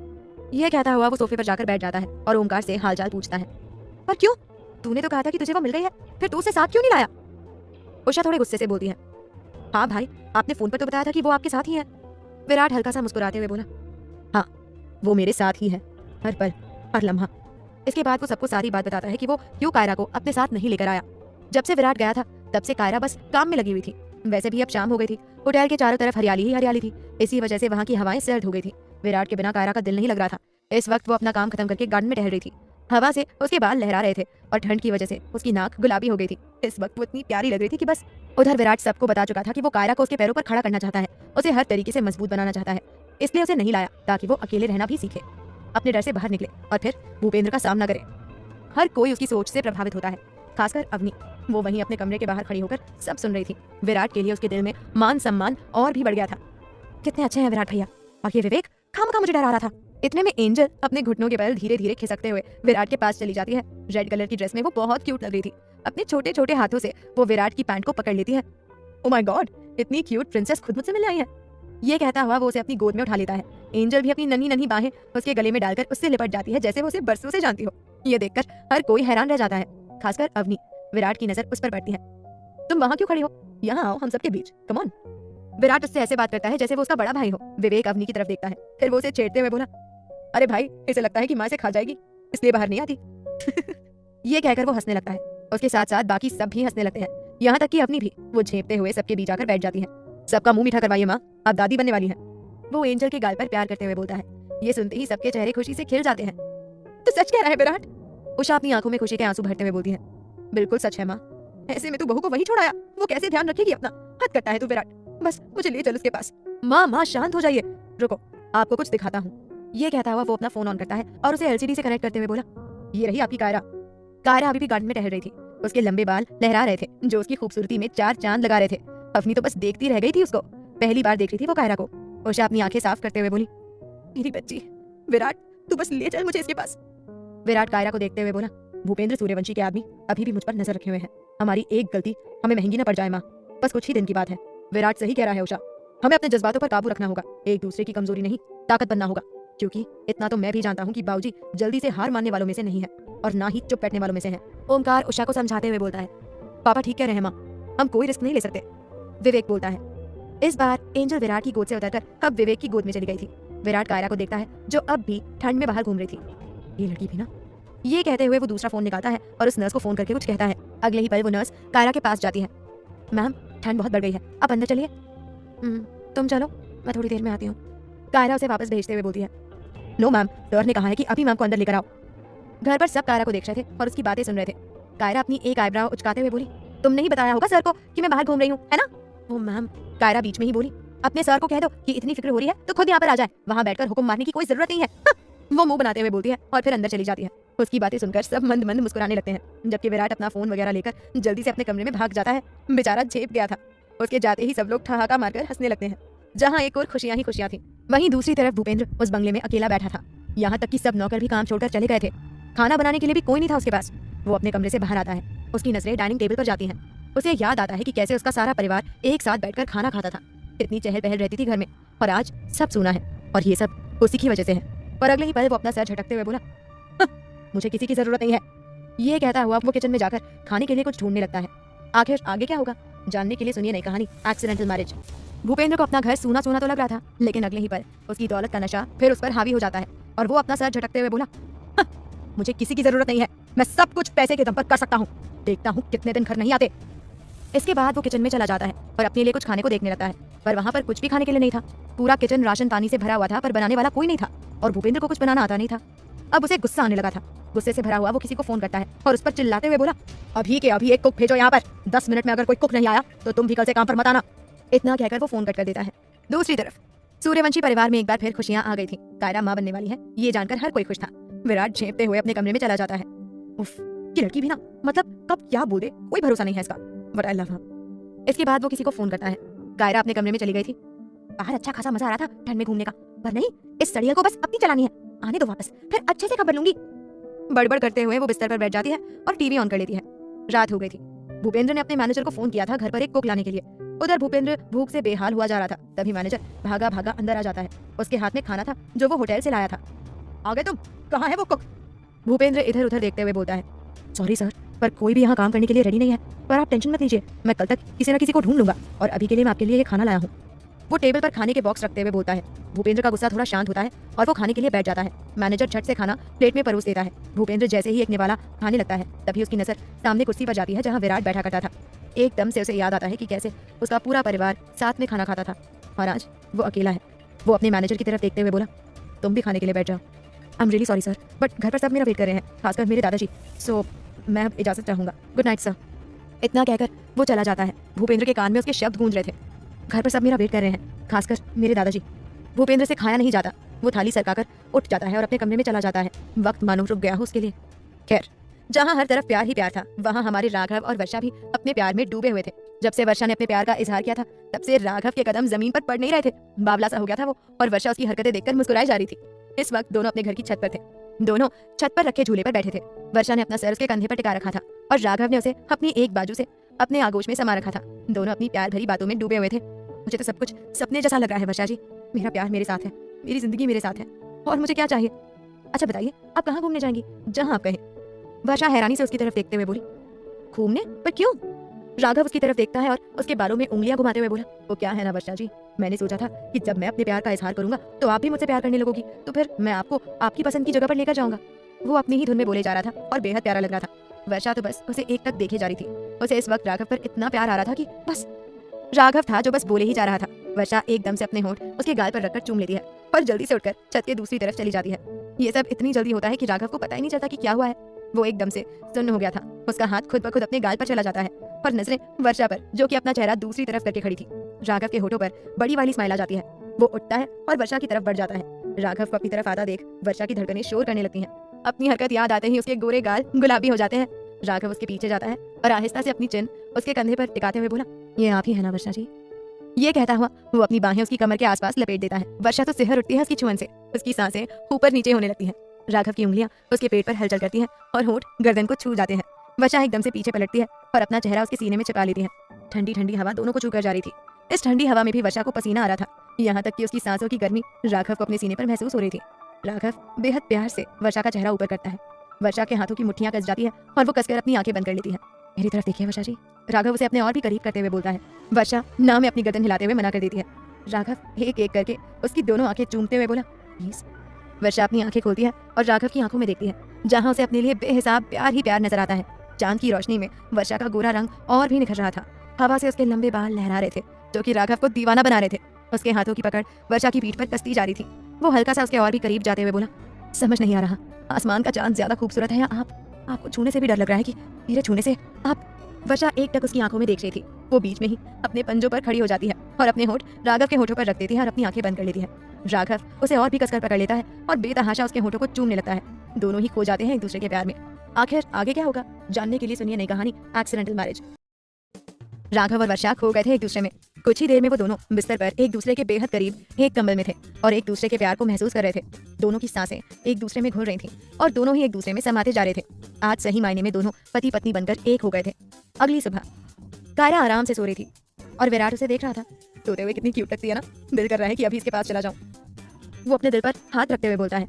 ये कहता हुआ वो सोफे पर जाकर बैठ जाता है और ओमकार से हालचाल पूछता है, पर क्यों? तूने तो कहा था कि तुझे वो मिल गई है, फिर तू उसे साथ क्यों नहीं लाया? उषा थोड़े गुस्से से बोलती है, हाँ भाई, आपने फोन पर तो बताया था कि वो आपके साथ ही है। विराट हल्का सा मुस्कुराते हुए बोला, हाँ, वो मेरे साथ ही है, हर पल हर लम्हा। इसके बाद वो सबको सारी बात बताता है कि वो क्यों कायरा को अपने साथ नहीं लेकर आया। जब से विराट गया था तब से कायरा बस काम में लगी हुई थी। वैसे भी अब शाम हो गई थी। होटल के चारों तरफ हरियाली ही हरियाली थी। इसी वजह से वहाँ की हवाएं सर्द हो गई थी। विराट के बिना कायरा का दिल नहीं लग रहा था। इस वक्त वो अपना काम खत्म करके गार्डन में टहल रही थी। हवा से उसके बाल लहरा रहे थे और ठंड की वजह से उसकी नाक गुलाबी हो गई थी। इस वक्त वो इतनी प्यारी लग रही थी कि बस। उधर विराट सबको बता चुका था कि वो कायरा को उसके पैरों पर खड़ा करना चाहता है, उसे हर तरीके से मजबूत बनाना चाहता है। इसलिए उसे नहीं लाया ताकि वो अकेले रहना भी सीखे, अपने डर से बाहर निकले और फिर भूपेंद्र का सामना करे। हर कोई उसकी सोच से प्रभावित होता है, खासकर अवनी। वो वहीं अपने कमरे के बाहर खड़ी होकर सब सुन रही थी। विराट के लिए उसके दिल में मान सम्मान और भी बढ़ गया था। कितने अच्छे हैं विराट भैया, और ये विवेक खामखा मुझे डरा रहा था। इतने में एंजल अपने घुटनों के बल धीरे धीरे खिसकते हुए विराट के पास चली जाती है। रेड कलर की ड्रेस में वो बहुत क्यूट लग रही थी। अपने छोटे छोटे हाथों से वो विराट की पैंट को पकड़ लेती है। ओ माय गॉड, इतनी क्यूट प्रिंसेस खुद मुझसे मिलने आई है। ये कहता हुआ वो उसे अपनी गोद में उठा लेता है। एंजल भी अपनी नन्ही नन्ही बाहें उसके गले में डालकर उससे लिपट जाती है जैसे वो उसे बरसों से जानती हो। ये देखकर हर कोई हैरान रह जाता है, खासकर अवनी। विराट की नजर उस पर पड़ती है। तुम वहाँ क्यों खड़ी हो? यहाँ आओ हम सबके बीच, कम ऑन। विराट उससे ऐसे बात करता है जैसे वो उसका बड़ा भाई हो। विवेक अवनी की तरफ देखता है, फिर वो उसे छेड़ते हुए बोला, अरे भाई, इसे लगता है कि माँ इसे खा जाएगी, इसलिए बाहर नहीं आती। ये कहकर वो हंसने लगता है। उसके साथ साथ बाकी सब भी हंसने लगते हैं, यहाँ तक कि अवनी भी। वो झेपते हुए सबके बीच आकर बैठ जाती है। सबका मुंह मीठा करवाइए माँ, आप दादी बनने वाली हैं। वो एंजल के गाल पर प्यार करते हुए बोलता है। ये सुनते ही सबके चेहरे खुशी से खिल जाते हैं। तो सच कह रहा है विराट? उषा अपनी आंखों में खुशी के आंसू भरते हुए बोलती है, बिल्कुल सच है माँ। ऐसे में तू बहू को वही छोड़ाया, वो कैसे ध्यान रखेगी अपना? हद करता है तू विराट, बस मुझे ले चल उसके पास। माँ शांत हो जाइए, रुको आपको कुछ दिखाता हूँ। ये कहता हुआ वो अपना फोन ऑन करता है और उसे एलसीडी से कनेक्ट करते हुए बोला, ये रही आपकी कायरा। कायरा अभी भी गार्डन में टहल रही थी। उसके लंबे बाल लहरा रहे थे जो उसकी खूबसूरती में चार चांद लगा रहे थे। अवनी तो बस देखती रह गई थी उसको। पहली बार देख रही थी वो कायरा को। उषा अपनी आंखें साफ करते हुए बोली, मेरी बच्ची, विराट तू बस ले चल मुझे इसके पास। विराट कायरा को देखते हुए बोला, भूपेंद्र सूर्यवंशी के आदमी अभी भी मुझ पर नजर रखे हुए हैं। हमारी एक गलती हमें महंगी न पड़ जाए माँ, बस कुछ ही दिन की बात है। विराट सही कह रहा है उषा, हमें अपने जज्बातों पर काबू रखना होगा। एक दूसरे की कमजोरी नहीं, ताकत बनना होगा। क्योंकि इतना तो मैं भी जानता हूँ कि बाबूजी जल्दी से हार मानने वालों में से नहीं है और ना ही चुप बैठने वालों में से है। ओमकार उषा को समझाते हुए बोलता है, पापा ठीक कह रहे हैं माँ, हम कोई रिस्क नहीं ले सकते। विवेक बोलता है। इस बार एंजल विराट की गोद से उतरकर अब विवेक की गोद में चली गई थी। विराट कायरा को देखता है जो अब भी ठंड में बाहर घूम रही थी। ये लड़की भी ना। ये कहते हुए वो दूसरा फोन निकालता है और उस नर्स को फोन करके कुछ कहता है। अगले ही पल वो नर्स कायरा के पास जाती है। मैम, ठंड बहुत बढ़ गई है, आप अंदर चलिए। तुम चलो, मैं थोड़ी देर में आती हूँ। कायरा उसे वापस भेजते हुए बोलती है, नो मैम, सर ने कहा है कि अभी मैम को अंदर लेकर आओ। घर पर सब कायरा को देख रहे थे और उसकी बातें सुन रहे थे। कायरा अपनी एक आईब्राव उचकाते हुए बोली, तुम नहीं बताया होगा सर को कि मैं बाहर घूम रही हूँ, है ना? वो मैम, कायरा बीच में ही बोली, अपने सर को कह दो कि इतनी फिक्र हो रही है तो खुद यहाँ पर आ जाए, वहाँ बैठकर हुक्म मारने की कोई जरूरत नहीं है। वो मुंह बनाते हुए बोलती है और फिर अंदर चली जाती है। उसकी बातें सुनकर सब मंद मंद मुस्कुराने लगते हैं, जबकि विराट अपना फोन वगैरह लेकर जल्दी से अपने कमरे में भाग जाता है। बेचारा झेप गया था। उसके जाते ही सब लोग ठहाका मारकर हंसने लगते हैं। जहाँ एक और खुशियां ही खुशियां थी, वहीं दूसरी तरफ भूपेंद्र उस बंगले में अकेला बैठा था। यहाँ तक कि सब नौकर भी काम छोड़कर चले गए थे। खाना बनाने के लिए भी कोई नहीं था उसके पास। वो अपने कमरे से बाहर आता है। उसकी नजरें डाइनिंग टेबल पर जाती हैं। उसे याद आता है कि कैसे उसका सारा परिवार एक साथ बैठकर खाना खाता था। इतनी चहल पहल रहती थी घर में, और आज सब सूना है, और ये सब उसी की वजह से है। पर अगले ही पल वो अपना सर झटकते हुए बोला, मुझे किसी की जरूरत नहीं है। ये कहता हुआ वो किचन में जाकर खाने के लिए कुछ ढूंढने लगता है। आखिर आगे क्या होगा, जानने के लिए सुनिए नई कहानी एक्सीडेंटल मैरिज। भूपेंद्र को अपना घर सूना सूना तो लग रहा था, लेकिन अगले ही पल उसकी दौलत का नशा फिर उस पर हावी हो जाता है और वो अपना सर झटकते हुए बोला, मुझे किसी की जरूरत नहीं है, मैं सब कुछ पैसे के दम पर कर सकता हूँ। देखता हूँ कितने दिन घर नहीं आते। इसके बाद वो किचन में चला जाता है और अपने लिए कुछ खाने को देखने लगता है, पर वहाँ पर कुछ भी खाने के लिए नहीं था। पूरा किचन राशन पानी से भरा हुआ था, पर बनाने वाला कोई नहीं था और भूपेंद्र को कुछ बनाना आता नहीं था। अब उसे गुस्सा आने लगा था। गुस्से से भरा हुआ वो किसी को फोन करता है और उस पर चिल्लाते हुए बोला, अभी के अभी एक कुक भेजो यहाँ पर। 10 मिनट में अगर कोई कुक नहीं आया तो तुम भी कल से काम पर मत आना। इतना कहकर वो फोन कट कर देता है। दूसरी तरफ सूर्यवंशी परिवार में एक बार फिर खुशियां आ गई थी। कायरा मां बनने वाली है, ये जानकर हर कोई खुश था। विराट झेपते हुए अपने कमरे में चला जाता है। उफ, ये लड़की भी ना, मतलब कब क्या बोल दे, कोई भरोसा नहीं है इसका। बट आई लव हर। इसके बाद वो किसी को फोन करता है। कायरा अपने कमरे में चली गई थी। बाहर अच्छा खासा मजा आ रहा था ठंड में घूमने का, पर नहीं, इस सड़ियल को बस अपनी चलानी है। आने दो वापस, फिर अच्छे से खबर लूंगी। बड़बड़ करते हुए वो बिस्तर पर बैठ जाती है और टीवी ऑन कर लेती है। रात हो गई थी। भूपेंद्र ने अपने मैनेजर को फोन किया था घर पर एक कुक लाने के लिए। उधर भूपेंद्र भूख से बेहाल हुआ जा रहा था। तभी मैनेजर भागा भागा अंदर आ जाता है। उसके हाथ में खाना था जो वो होटल से लाया था। आ गए तुम, कहाँ है वो कुक? भूपेंद्र इधर उधर देखते हुए बोलता है, सॉरी सर, पर कोई भी यहाँ काम करने के लिए रेडी नहीं है, पर आप टेंशन मत लीजिए, मैं कल तक किसी न किसी को ढूंढ लूंगा और अभी के लिए मैं आपके लिए ये खाना लाया हूँ। वो टेबल पर खाने के बॉक्स रखते हुए बोलता है। भूपेंद्र का गुस्सा थोड़ा शांत होता है और वो खाने के लिए बैठ जाता है। मैनेजर झट से खाना प्लेट में परोस देता है। भूपेंद्र जैसे ही एक निवाला खाने लगता है, तभी उसकी नजर सामने कुर्सी पर जाती है जहाँ विराट बैठा करता था। एकदम से उसे याद आता है कि कैसे उसका पूरा परिवार साथ में खाना खाता था और आज वो अकेला है। वो अपने मैनेजर की तरफ देखते हुए बोला, तुम भी खाने के लिए बैठ जाओ। I am really sorry sir, but घर पर सब मेरा वेट कर रहे हैं, खासकर मेरे दादाजी, सो मैं अब इजाजत चाहूंगा। Good night sir. इतना कहकर वो चला जाता है। भूपेंद्र के कान में उसके शब्द गूंज रहे थे, घर पर सब मेरा वेट कर रहे हैं, खासकर मेरे दादाजी। भूपेंद्र से खाया नहीं जाता। वो थाली सरकाकर उठ जाता है और अपने कमरे में चला जाता है। वक्त मानो रुक गया हो उसके लिए। खैर, जहाँ हर तरफ प्यार ही प्यार था, वहाँ हमारे राघव और वर्षा भी अपने प्यार में डूबे हुए थे। जब से वर्षा ने अपने प्यार का इजहार किया था, तब से राघव के कदम जमीन पर पड़ नहीं रहे थे। बावला सा हो गया था वो, और वर्षा उसकी हरकतें देखकर मुस्कुराई जा रही थी। इस वक्त दोनों अपने घर की छत पर थे। दोनों छत पर रखे झूले पर बैठे थे। वर्षा ने अपना सर उसके कंधे पर टिका रखा था और राघव ने उसे अपनी एक बाजू से अपने आगोश में समा रखा था। दोनों अपनी प्यार भरी बातों में डूबे हुए थे। मुझे तो सब कुछ सपने जैसा लग रहा है वर्षा जी। मेरा प्यार मेरे साथ है, मेरी जिंदगी मेरे साथ है, और मुझे क्या चाहिए? अच्छा बताइए, आप कहाँ घूमने जाएंगी? जहाँ आप कहें। वर्षा हैरानी से उसकी तरफ देखते हुए बोली, घूमने? पर क्यों? राघव उसकी तरफ देखता है और उसके बालों में उंगलियां घुमाते हुए बोला, वो क्या है ना वर्षा जी, मैंने सोचा था कि जब मैं अपने प्यार का इजहार करूंगा तो आप भी मुझसे प्यार करने लगोगी, तो फिर मैं आपको आपकी पसंद की जगह पर लेकर जाऊंगा। वो अपनी ही धुन में बोले जा रहा था और बेहद प्यारा लग रहा था। वर्षा तो बस उसे एक टक देखे जा रही थी। उसे इस वक्त राघव पर इतना प्यार आ रहा था कि बस राघव था जो बस बोले ही जा रहा था। वर्षा एकदम से अपने होंठ उसके गाल पर रखकर चूम लेती है और जल्दी से उठकर छत के दूसरी तरफ चली जाती है। ये सब इतनी जल्दी होता है कि राघव को पता ही नहीं चलता कि क्या हुआ है। वो एकदम से सुन्न हो गया था। उसका हाथ खुद ब खुद अपने गाल पर चला जाता है और नजरें वर्षा पर, जो कि अपना चेहरा दूसरी तरफ करके खड़ी थी। राघव के होठों पर बड़ी वाली स्माइल आ जाती है। वो उठता है और वर्षा की तरफ बढ़ जाता है। राघव को अपनी तरफ आता देख वर्षा की धड़कनें शोर करने लगती हैं। अपनी हरकत याद आते ही उसके गोरे गाल गुलाबी हो जाते हैं। राघव उसके पीछे जाता है और आहिस्ता से अपनी चिन उसके कंधे पर टिकाते हुए बोला, ये आप ही है ना वर्षा जी? ये कहता हुआ वो अपनी बाहें उसकी कमर के आसपास लपेट देता है। वर्षा तो सिहर उठती है उसकी छुअन से। उसकी सांसें ऊपर नीचे होने लगती हैं। राघव की उंगलियां उसके पेट पर हलचल करती हैं और होंठ गर्दन को छू जाते हैं। वर्षा एकदम से पीछे पलटती है और अपना चेहरा उसके सीने में छिपा लेती है। ठंडी ठंडी हवा दोनों को छू कर जा रही थी। इस ठंडी हवा में भी वर्षा को पसीना आ रहा था, यहाँ तक कि उसकी सांसों की गर्मी राघव को अपने सीने पर महसूस हो रही थी। राघव बेहद प्यार से वर्षा का चेहरा ऊपर करता है। वर्षा के हाथों की मुट्ठियां कस जाती है और वो कसकर अपनी आंखें बंद कर लेती है। मेरी तरफ देखिए वर्षा जी, राघव उसे अपने और भी करीब करते हुए बोलता है। वर्षा ना में अपनी गर्दन हिलाते हुए मना कर देती है। राघव एक एक करके उसकी दोनों आंखें चूमते हुए बोला, प्लीज। वर्षा अपनी आंखें खोलती है और राघव की आंखों में देखती है, जहां उसे अपने लिए बेहिसाब प्यार ही प्यार नजर आता है। चांद की रोशनी में वर्षा का गोरा रंग और भी निखर रहा था। हवा से उसके लंबे बाल लहरा रहे थे, जो कि राघव को दीवाना बना रहे थे। उसके हाथों की पकड़ वर्षा की पीठ पर कसती जा रही थी। वो हल्का सा उसके और भी करीब जाते हुए बोला, समझ नहीं आ रहा, आसमान का चांद ज्यादा खूबसूरत है या आपको छूने से भी डर लग रहा है कि मेरे छूने से आप? वर्षा एक टक उसकी आंखों में देख रही थी। वो बीच में ही अपने पंजों पर खड़ी हो जाती है और अपने होंठ राघव के होठों पर रख देती है और अपनी आंखें बंद कर लेती है। राघव उसे और भी कसकर पकड़ लेता है और बेतहाशा उसके होठों को चूमने लगता है। दोनों ही खो जाते हैं एक दूसरे के प्यार में। आखिर आगे क्या होगा, जानने के लिए सुनिए नई कहानी एक्सीडेंटल मैरिज। राघव और वर्षा खो गए थे एक दूसरे में। कुछ ही देर में वो दोनों बिस्तर पर एक दूसरे के बेहद करीब एक कंबल में थे और एक दूसरे के प्यार को महसूस कर रहे थे। दोनों की सांसें एक दूसरे में घुल रही थीं और दोनों ही एक दूसरे में समाते जा रहे थे। आज सही मायने में दोनों पति पत्नी बनकर एक हो गए थे। अगली सुबह कायरा आराम से सो रही थी और विराट उसे देख रहा था। सोते हुए कितनी क्यूट लगती है ना, दिल कर रहा है कि अभी इसके पास चला जाऊं। वो अपने दिल पर हाथ रखते हुए बोलता है।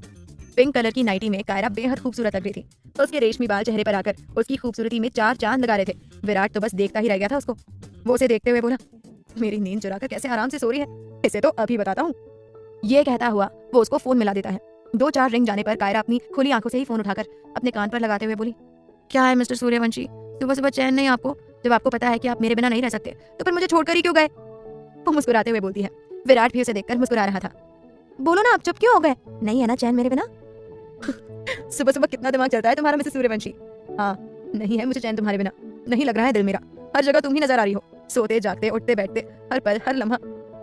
पिंक कलर की नाइटी में कायरा बेहद खूबसूरत लग रही थी। तो उसके रेशमी बाल चेहरे पर आकर उसकी खूबसूरती में चार चांद लगा रहे थे। विराट तो बस देखता ही रह गया था उसको। वो उसे देखते हुए बोला, मेरी नींद चुराकर कैसे आराम से सो रही है, इसे तो अभी बताता हूँ। ये कहता हुआ वो उसको फोन मिला देता है 2-4 रिंग जाने पर कायरा अपनी खुली आंखों से ही फोन उठाकर अपने कान पर लगाते हुए बोली, क्या है मिस्टर सूर्यवंशी, सुबह सुबह चैन नहीं आपको? जब आपको पता है कि आप मेरे बिना नहीं रह सकते तो फिर मुझे छोड़कर ही क्यों गए? वो मुस्कुराते हुए बोलती है। विराट भी उसे देखकर मुस्कुरा रहा था। बोलो ना, आप चुप क्यों हो गए? नहीं है ना चैन मेरे बिना? सुबह सुबह कितना दिमाग चलता है तुम्हारा मिस्टर सूर्यवंशी। हाँ, नहीं है मुझे चैन तुम्हारे बिना। नहीं लग रहा है दिल मेरा, हर जगह तुम ही नजर आ रही हो, सोते जागते उठते बैठते, हर पल हर लम्हा।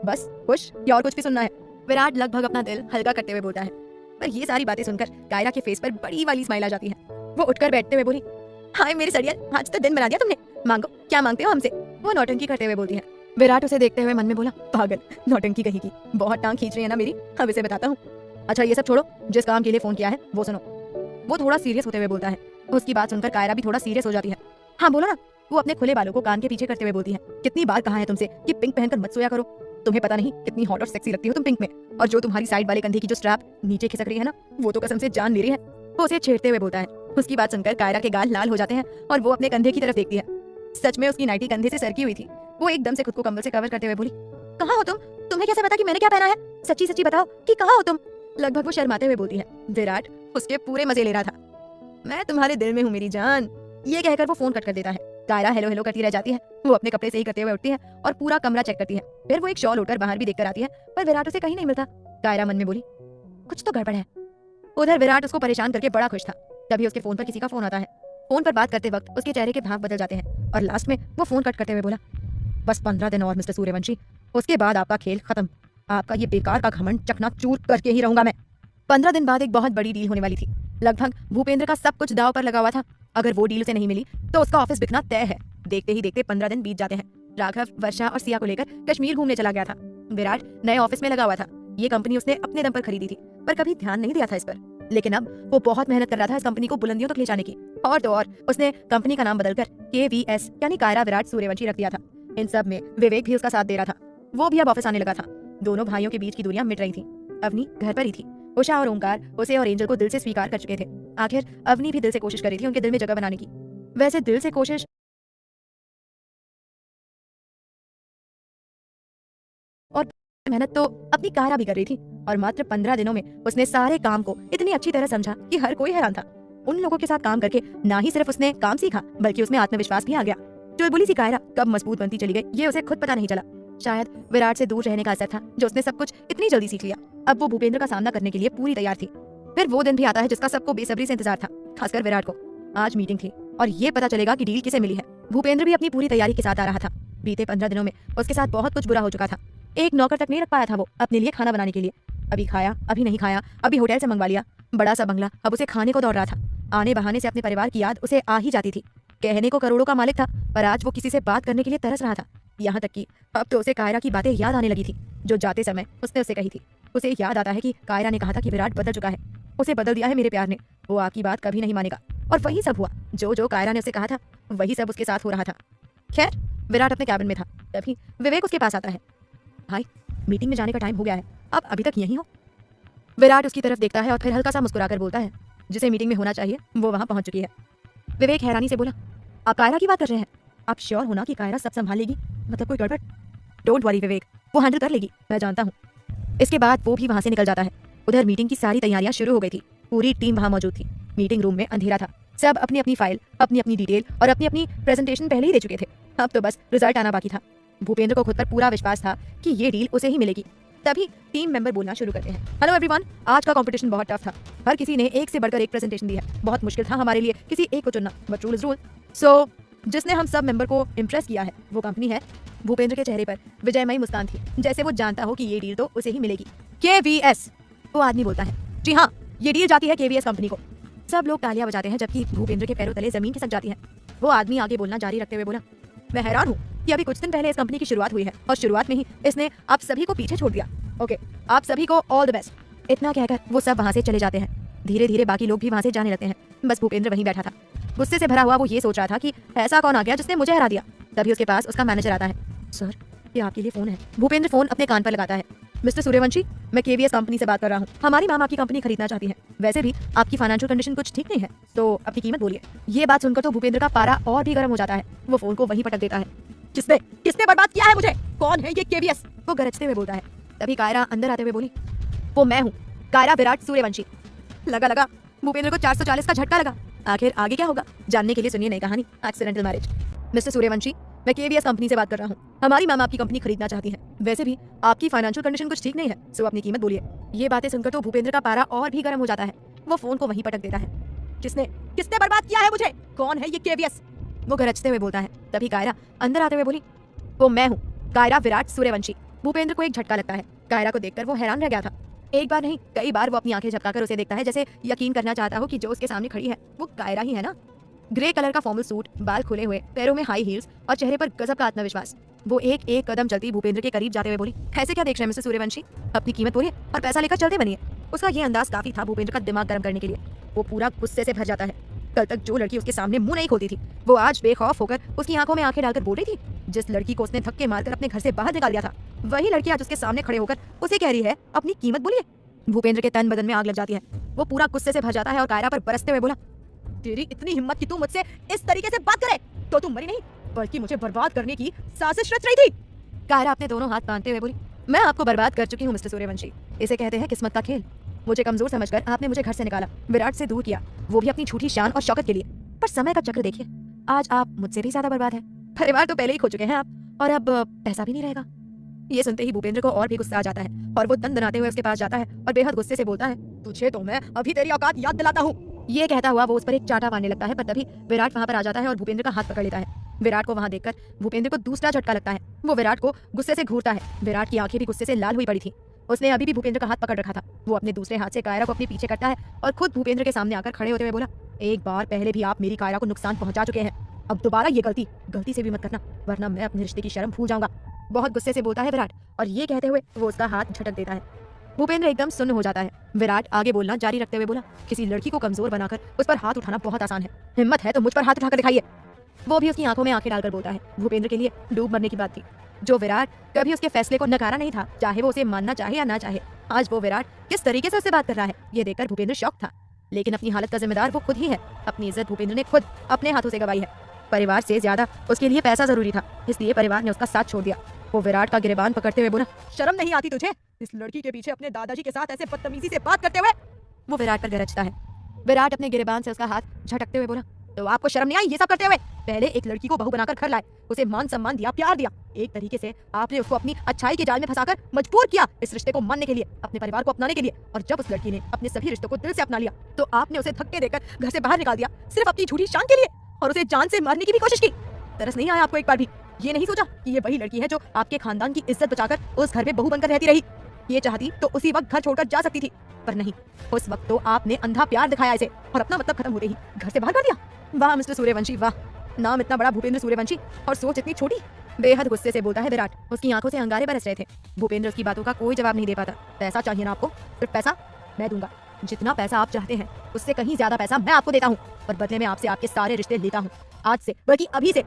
बस खुश या और कुछ भी सुनना है? विराट लगभग अपना दिल हल्का करते हुए बोलता है। पर ये सारी बातें सुनकर कायरा के फेस पर बड़ी वाली स्माइल आ जाती है। वो उठकर बैठते हुए बोली, हाय मेरी सड़िया, आज तो दिन बना दिया तुमने। मांगो, क्या मांगते हो हमसे? वो नौटंकी करते हुए बोलती है। विराट उसे देखते हुए मन में बोला, पागल, नौटंकी कहीं की, बहुत टांग खींच रही है ना मेरी, अब इसे बताता हूँ। अच्छा ये सब छोड़ो, जिस काम के लिए फोन किया है वो सुनो। वो थोड़ा सीरियस होते हुए बोलता है। उसकी बात सुनकर कायरा भी थोड़ा सीरियस हो जाती है। हाँ बोलो ना। वो अपने खुले बालों को कान के पीछे करते हुए बोलती है, कितनी बार कहा है तुमसे कि पिंक पहनकर मत सोया करो। तुम्हें पता नहीं कितनी हॉट और सेक्सी लगती हो तुम पिंक में। और जो तुम्हारी साइड वाले कंधे की जो स्ट्रैप नीचे खिसक रही है ना, वो तो कसम से जान ले रही है। वो उसे छेड़ते हुए बोलता है। उसकी बात सुनकर कायरा के गाल लाल हो जाते हैं और वो अपने कंधे की तरफ देखती है। सच में उसकी नाइटी कंधे से सरकी हुई थी। वो एकदम से खुद को कंबल से कवर करते हुए बोली, कहाँ हो तुम? तुम्हें कैसे पता कि मैंने क्या पहना है? सच्ची सच्ची बताओ कि कहाँ हो तुम? लगभग वो शर्माते हुए बोलती है। विराट उसके पूरे मजे ले रहा था। मैं तुम्हारे दिल में हूँ मेरी जान, ये कहकर वो फोन कट कर देता है। कायरा हेलो हेलो करती रह जाती है। वो अपने कपड़े सही करते हुए उठती है और पूरा कमरा चेक करती है। फिर वो एक शॉल उठकर बाहर भी देखकर आती है, पर विराट उसे कहीं नहीं मिलता। कायरा मन में बोली, कुछ तो गड़बड़ है। उधर विराट उसको परेशान करके बड़ा खुश था। तभी उसके फोन पर किसी का फोन आता है। फोन पर बात करते वक्त उसके चेहरे के भाव बदल जाते हैं और लास्ट में वो फोन कट करते हुए बोला, बस 15 दिन और मिस्टर सूर्यवंशी, उसके बाद आपका खेल खत्म। आपका ये बेकार का घमंड चकनाचूर करके ही रहूंगा मैं। 15 दिन बाद एक बहुत बड़ी डील होने वाली थी। लगभग भूपेंद्र का सब कुछ दांव पर लगा हुआ था। अगर वो डील उसे नहीं मिली तो उसका ऑफिस बिकना तय है। देखते ही देखते 15 दिन बीत जाते हैं। राघव वर्षा और सिया को लेकर कश्मीर घूमने चला गया था। विराट नए ऑफिस में लगा हुआ था। ये कंपनी उसने अपने दम पर खरीदी थी, पर कभी ध्यान नहीं दिया था इस पर। लेकिन अब वो बहुत मेहनत कर रहा था इस कंपनी को बुलंदियों तक ले जाने की। और तो और उसने कंपनी का नाम बदलकर KVS यानी कायरा विराट सूर्यवंशी रख दिया था। इन सब में विवेक भी उसका साथ दे रहा था। वो भी अब ऑफिस आने लगा था। दोनों भाइयों के बीच की दूरियां मिट रही थी। अवनी घर पर ही थी। उषा और ओंकार उसे और एंजल को दिल से स्वीकार कर चुके थे। आखिर अवनी भी दिल से कोशिश कर रही थी उनके दिल में जगह बनाने की। वैसे दिल से कोशिश और मेहनत तो अपनी कायरा भी कर रही थी। और मात्र 15 दिनों में उसने सारे काम को इतनी अच्छी तरह समझा कि हर कोई हैरान था। उन लोगों के साथ काम करके ना ही सिर्फ उसने काम सीखा, बल्कि उसमें आत्मविश्वास भी आ गया। चुलबुली सी कायरा कब मजबूत बनती चली गई ये उसे खुद पता नहीं चला। शायद विराट से दूर रहने का असर था जो उसने सब कुछ इतनी जल्दी सीख लिया। अब वो भूपेंद्र का सामना करने के लिए पूरी तैयार थी। फिर वो दिन भी आता है जिसका सबको बेसब्री से इंतजार था, खासकर विराट को। आज मीटिंग थी और ये पता चलेगा कि डील किसे मिली है। भूपेंद्र भी अपनी पूरी तैयारी के साथ आ रहा था। बीते 15 दिनों में उसके साथ बहुत कुछ बुरा हो चुका था। एक नौकर तक नहीं रख पाया था वो अपने लिए खाना बनाने के लिए। अभी खाया, अभी नहीं खाया, अभी होटल से मंगवा लिया। बड़ा सा बंगला अब उसे खाने को दौड़ रहा था। आने बहाने से अपने परिवार की याद उसे आ ही जाती थी। कहने को करोड़ों का मालिक था, पर आज वो किसी से बात करने के लिए तरस रहा था। यहाँ तक कि अब तो उसे कायरा की बातें याद आने लगी थी, जो जाते समय उसने उसे कही थी। उसे याद आता है कि कायरा ने कहा था कि विराट बदल चुका है, उसे बदल दिया है मेरे प्यार ने, वो आपकी बात कभी नहीं मानेगा। और वही सब हुआ, जो जो कायरा ने उसे कहा था वही सब उसके साथ हो रहा था। खैर, विराट अपने कैबिन में था, तभी विवेक उसके पास आता है। भाई, मीटिंग में जाने का टाइम हो गया है, आप अभी तक यहीं हो? विराट उसकी तरफ देखता है और फिर हल्का सा मुस्कुराकर बोलता है, जिसे मीटिंग में होना चाहिए वो वहां पहुंच चुकी है। विवेक हैरानी से बोला, आप कायरा की बात कर रहे हैं? आप श्योर हो ना कि कायरा सब संभालेगी? मतलब कोई गड़बड़? डोंट वरी विवेक, वो हैंडल कर लेगी, मैं जानता हूँ। इसके बाद वो भी वहां से निकल जाता है। उधर मीटिंग की सारी तैयारियां शुरू हो गई थी। पूरी टीम वहां मौजूद थी। मीटिंग रूम में अंधेरा था। सब अपनी अपनी फाइल, अपनी अपनी डिटेल और अपनी अपनी प्रेजेंटेशन पहले ही दे चुके थे। अब तो बस रिजल्ट आना बाकी था। भूपेंद्र को खुद पर पूरा विश्वास था कि ये डील उसे ही मिलेगी। तभी टीम मेंबर बोलना शुरू करते हैं। हेलो एवरीवन, आज का कंपटीशन बहुत टफ था। हर किसी ने एक से बढ़कर एक प्रेजेंटेशन दी है। बहुत मुश्किल था हमारे लिए किसी एक को चुनना, बट रूल इज रूल। सो जिसने हम सब मेंबर को इम्प्रेस किया है वो कंपनी है। भूपेंद्र के चेहरे पर विजयमयी मुस्कान थी, जैसे वो जानता हो कि ये डील तो उसे ही मिलेगी। KVS, वो आदमी बोलता है। जी हाँ, ये डील जाती है KVS कंपनी को। सब लोग तालियां बजाते हैं, जबकि भूपेंद्र के पैरों तले जमीन खिसक जाती है। वो आदमी आगे बोलना जारी रखते हुए बोला, मैं हैरान हूँ कि अभी कुछ दिन पहले इस कंपनी की शुरुआत हुई है और शुरुआत में ही इसने आप सभी को पीछे छोड़ दिया। ओके, आप सभी को ऑल द बेस्ट। इतना कहकर वो सब वहाँ से चले जाते हैं। धीरे धीरे बाकी लोग भी वहाँ से जाने लगते हैं। बस भूपेंद्र वहीं बैठा था। गुस्से से भरा हुआ वो ये सोच रहा था कि ऐसा कौन आ गया जिसने मुझे हरा दिया। तभी उसके पास उसका मैनेजर आता है। सर, ये आपके लिए फोन है। भूपेंद्र फोन अपने कान पर लगाता है। मिस्टर सूर्यवंशी, मैं KVS कंपनी से बात कर रहा हूँ। हमारी माम आपकी कंपनी खरीदना चाहती है। वैसे भी आपकी फाइनेंशियल कंडीशन कुछ ठीक नहीं है, तो अपनी कीमत बोलिए। ये बात सुनकर तो भूपेंद्र का पारा और भी गर्म हो जाता है। वो फोन को वहीं पटक देता है। किसने किसने बर्बाद किया है मुझे? कौन है ये KVS? वो गरजते हुए बोलता है। तभी कायरा अंदर आते हुए बोली, वो मैं हूँ। कायरा विराट सूर्यवंशी। लगा लगा भूपेंद्र को 440 का झटका लगा। आखिर आगे क्या होगा, जानने के लिए सुनिए नई कहानी एक्सीडेंटल मैरिज। मिस्टर सूर्यवंशी, मैं केवीएस कंपनी से बात कर रहा हूँ। हमारी मैम आपकी कंपनी खरीदना चाहती है। वैसे भी आपकी फाइनेंशियल कंडीशन कुछ ठीक नहीं है, सो अपनी कीमत बोलिए। ये बातें सुनकर तो भूपेंद्र का पारा और भी गर्म हो जाता है। वो फोन को वहीं पटक देता है। किसने बर्बाद किया है मुझे? कौन है ये केवीएस? वो गरजते हुए बोलता है। तभी कायरा अंदर आते हुए बोली, वो मैं हूँ, कायरा विराट सूर्यवंशी। भूपेंद्र को एक झटका लगता है। कायरा को देखकर वो हैरान रह गया था। एक बार नहीं, कई बार वो अपनी आंखें झपकाकर उसे देखता है, जैसे यकीन करना चाहता हो कि जो उसके सामने खड़ी है वो कायरा ही है ना। ग्रे कलर का फॉर्मल सूट, बाल खुले हुए, पैरों में हाई हील्स और चेहरे पर गजब का आत्मविश्वास। वो एक एक कदम चलती भूपेंद्र के करीब जाते हुए बोली, ऐसे क्या देख रहे हैं मिस्टर सूर्यवंशी? अपनी कीमत बोलिए और पैसा लेकर चलते बनिए। उसका ये अंदाज काफी था भूपेंद्र का दिमाग गर्म करने के लिए। वो पूरा गुस्से से भर जाता है। कल तक जो लड़की उसके सामने मुंह नहीं खोलती थी, वो आज बेखौफ होकर उसकी आंखों में आंखें डालकर बोल रही थी। जिस लड़की को उसने धक्के मारकर अपने घर से बाहर निकाल दिया था, वही लड़की आज उसके सामने खड़े होकर उसे कह रही है अपनी कीमत बोलिए। भूपेंद्र के तन बदन में आग लग जाती है। वो पूरा गुस्से से भर जाता है और कायरा पर बरसते हुए बोला, तेरी इतनी हिम्मत कि तू मुझसे इस तरीके से बात करे, तो तुम मरी नहीं बल्कि मुझे बर्बाद करने की साजिश रच रही थी। कायरा अपने दोनों हाथ बांधते हुए बोली, मैं आपको बर्बाद कर चुकी हूँ मिस्टर सूर्यवंशी। इसे कहते हैं किस्मत का खेल। मुझे कमजोर समझकर आपने मुझे घर से निकाला, विराट से दूर किया, वो भी अपनी झूठी शान और शौकत के लिए। पर समय का चक्र देखिए, आज आप मुझसे भी ज्यादा बर्बाद है। परिवार तो पहले ही खो चुके हैं आप, और अब पैसा भी नहीं रहेगा। ये सुनते ही भूपेंद्र को और भी गुस्सा आ जाता है और वो दंड दनाते हुए उसके पास जाता है और बेहद गुस्से से बोलता है, तुझे तो मैं अभी तेरी औकात याद दिलाता हूँ। ये कहता हुआ वो उस पर एक चाटा मारने लगता है, पर तभी विराट वहाँ पर आ जाता है और भूपेंद्र का हाथ पकड़ लेता है। विराट को वहाँ देखकर भूपेंद्र को दूसरा झटका लगता है। वो विराट को गुस्से से घूरता है। विराट की आंखें भी गुस्से से लाल हुई पड़ी थी। उसने अभी भी भूपेंद्र का हाथ पकड़ रखा था। वो अपने दूसरे हाथ से कायरा को अपने पीछे करता है और खुद भूपेंद्र के सामने आकर खड़े होते हुए बोला, एक बार पहले भी आप मेरी कायरा को नुकसान पहुंचा चुके हैं, अब दोबारा ये गलती से भी मत करना, वरना मैं अपने रिश्ते की शर्म भूल जाऊंगा। बहुत गुस्से से बोलता है विराट, और ये कहते हुए वो उसका हाथ झटक देता है। भूपेंद्र एकदम सुन्न हो जाता है। विराट आगे बोलना जारी रखते हुए बोला, किसी लड़की को कमजोर बनाकर उस पर हाथ उठाना बहुत आसान है। हिम्मत है तो मुझ पर हाथ उठाकर दिखाइए। वो भी उसकी आंखों में आंखें डालकर बोलता है। भूपेंद्र के लिए डूब मरने की बात थी। जो विराट कभी उसके फैसले को नकारा नहीं था, चाहे वो उसे मानना चाहे या ना चाहे, आज वो विराट किस तरीके से उससे बात कर रहा है, ये देखकर भूपेंद्र शॉक था। लेकिन अपनी हालत का जिम्मेदार वो खुद ही है। अपनी इज्जत भूपेंद्र ने खुद अपने हाथों से गंवाई है। परिवार से ज्यादा उसके लिए पैसा जरूरी था, इसलिए परिवार ने उसका साथ छोड़ दिया। वो विराट का गिरेबान पकड़ते हुए बोला, शर्म नहीं आती तुझे इस लड़की के पीछे अपने दादाजी के साथ ऐसे बदतमीजी से बात करते हुए? वो विराट पर गरजता है। विराट अपने गिरेबान से उसका हाथ झटकते हुए बोला, तो आपको शर्म नहीं आई ये सब करते हुए? पहले एक लड़की को बहू बनाकर घर लाए, उसे मान सम्मान दिया, प्यार दिया, एक तरीके से आपने उसको अपनी अच्छाई के जाल में फंसाकर मजबूर किया इस रिश्ते को मानने के लिए, अपने परिवार को अपनाने के लिए। और जब उस लड़की ने अपने सभी रिश्तों को दिल से अपना लिया, तो आपने उसे धक्के देकर घर से बाहर निकाल दिया, सिर्फ अपनी झूठी शान के लिए, और उसे जान से मारने की भी कोशिश की। तरस नहीं आया आपको एक बार भी? ये नहीं सोचा कि ये वही लड़की है जो आपके खानदान की इज्जत बचाकर उस घर में बहू बनकर रहती रही? ये चाहती तो उसी वक्त घर छोड़कर जा सकती थी, पर नहीं, उस वक्त तो आपने अंधा प्यार दिखाया इसे और अपना मतलब खत्म होते ही घर से बाहर कर दिया। वाह मिस्टर सूर्यवंशी वाह, नाम इतना बड़ा भूपेंद्र सूर्यवंशी और सोच इतनी छोटी। बेहद गुस्से से बोलता है विराट। उसकी आंखों से अंगारे बरस रहे थे। भूपेंद्र उसकी बातों का कोई जवाब नहीं दे पाता। पैसा चाहिए ना आपको? सिर्फ पैसा मैं दूंगा। जितना पैसा आप चाहते हैं उससे कहीं ज्यादा पैसा मैं आपको देता हूँ, पर बदले में आपसे आपके सारे रिश्ते लेता हूँ। आज से, बल्कि अभी से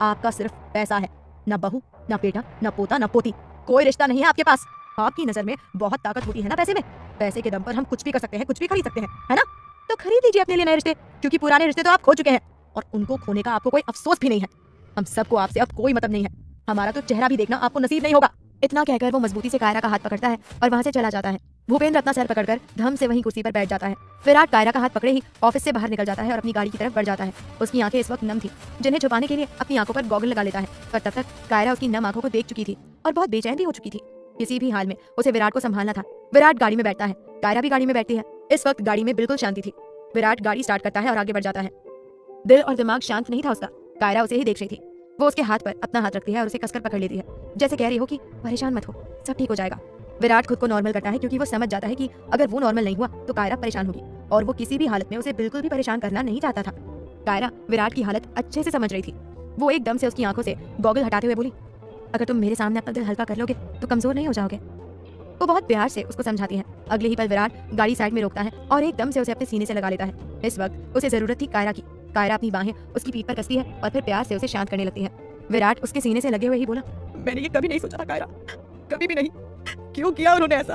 आपका सिर्फ पैसा है, ना बहू, ना बेटा, ना पोता, ना पोती, कोई रिश्ता नहीं है आपके पास। आपकी नजर में बहुत ताकत होती है ना पैसे में। पैसे के दम पर हम कुछ भी कर सकते हैं, कुछ भी खरीद सकते हैं, है ना? तो खरीद लीजिए अपने लिए नए रिश्ते, क्योंकि पुराने रिश्ते तो आप खो चुके हैं और उनको खोने का आपको कोई अफसोस भी नहीं है। हम सबको आपसे अब कोई मतलब नहीं है। हमारा तो चेहरा भी देखना आपको नसीब नहीं होगा। इतना कहकर वो मजबूती से कायरा का हाथ पकड़ता है और वहां से चला जाता है। भूपेंद्र अपना सर पकड़कर धम से वहीं कुर्सी पर बैठ जाता है। विराट कायरा का हाथ पकड़े ही ऑफिस से बाहर निकल जाता है और अपनी गाड़ी की तरफ बढ़ जाता है। उसकी आंखें इस वक्त नम थी, जिन्हें छुपाने के लिए अपनी आंखों पर गॉगल लगा लेता है, पर तब तक कायरा उसकी नम आंखों को देख चुकी थी और बहुत बेचैन भी हो चुकी थी। किसी भी हाल में उसे विराट को संभालना था। विराट गाड़ी में बैठता है, कायरा भी गाड़ी में बैठती है। इस वक्त गाड़ी में बिल्कुल शांति थी। विराट गाड़ी स्टार्ट करता है और आगे बढ़ जाता है। दिल और दिमाग शांत नहीं था उसका। कायरा उसे ही देख रही थी। वो उसके हाथ पर अपना हाथ रखती है और उसे कसकर पकड़ लेती है, जैसे कह रही हो कि परेशान मत हो, सब ठीक हो जाएगा। विराट खुद को नॉर्मल करता है, क्योंकि वो समझ जाता है कि अगर वो नॉर्मल नहीं हुआ तो कायरा परेशान होगी, और वो किसी भी हालत में उसे बिल्कुल भी परेशान करना नहीं चाहता था। कायरा विराट की हालत अच्छे से समझ रही थी। वो एकदम से उसकी आंखों से गॉगल हटाते हुए बोली, अगर तुम मेरे सामने अपना दिल हल्का कर लोगे तो कमजोर नहीं हो जाओगे। वो बहुत प्यार से उसको समझाती है। अगले ही पल विराट गाड़ी साइड में रोकता है और एकदम से उसे अपने सीने से लगा लेता है। इस वक्त उसे जरूरत थी कायरा की। कायरा अपनी बाहें उसकी पीठ पर कसती है और फिर प्यार से उसे शांत करने लगती है। विराट उसके सीने से लगे हुए ही बोला, मैंने ये कभी नहीं सोचा था कायरा, कभी भी नहीं। क्यों किया उन्होंने ऐसा?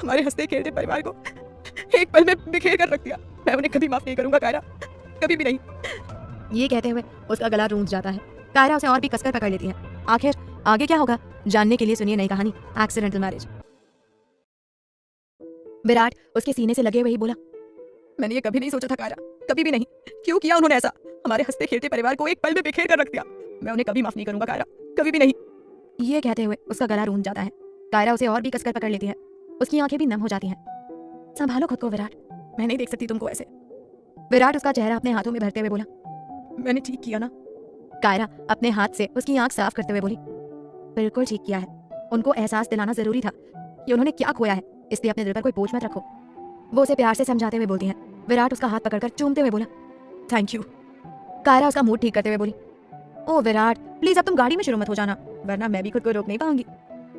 हमारे हंसते खेलते परिवार को एक पल में बिखेर कर रख दिया। मैं उन्हें कभी माफ नहीं करूंगा कायरा, कभी भी नहीं। ये कहते हुए उसका गला रूंझ जाता है। कायरा उसे और भी कसकर पकड़ लेती है। आखिर आगे क्या होगा, जानने के लिए सुनिए नई कहानी एक्सीडेंटल मैरिज। विराट उसके सीने से लगे हुए ही बोला, मैंने ये कभी नहीं सोचा था कायरा, कभी भी नहीं। क्यों किया उन्होंने ऐसा? हमारे हंसते खेलते परिवार को एक पल में बिखेर कर रख दिया। मैं उन्हें कभी माफ नहीं करूंगा कायरा, कभी भी नहीं। ये कहते हुए उसका गला रूंध जाता है। कायरा उसे और भी कसकर पकड़ लेती है। उसकी आंखें भी नम हो जाती हैं। संभालो खुद को विराट, मैं नहीं देख सकती तुमको ऐसे। विराट उसका चेहरा अपने हाथों में भरते हुए बोला। मैंने ठीक किया ना? कायरा अपने हाथ से उसकी आंख साफ करते हुए बोली, बिल्कुल ठीक किया है। उनको एहसास दिलाना जरूरी था कि उन्होंने क्या खोया है, इसलिए अपने दिल पर कोई बोझ मत रखो। वो उसे प्यार से समझाते हुए बोलती हैं। विराट उसका हाथ पकड़कर चूमते हुए बोला, थैंक यू। कायरा उसका मूड ठीक करते हुए बोली, ओ विराट प्लीज अब तुम गाड़ी में शुरू मत हो जाना, वरना मैं भी खुद को रोक नहीं पाऊंगी।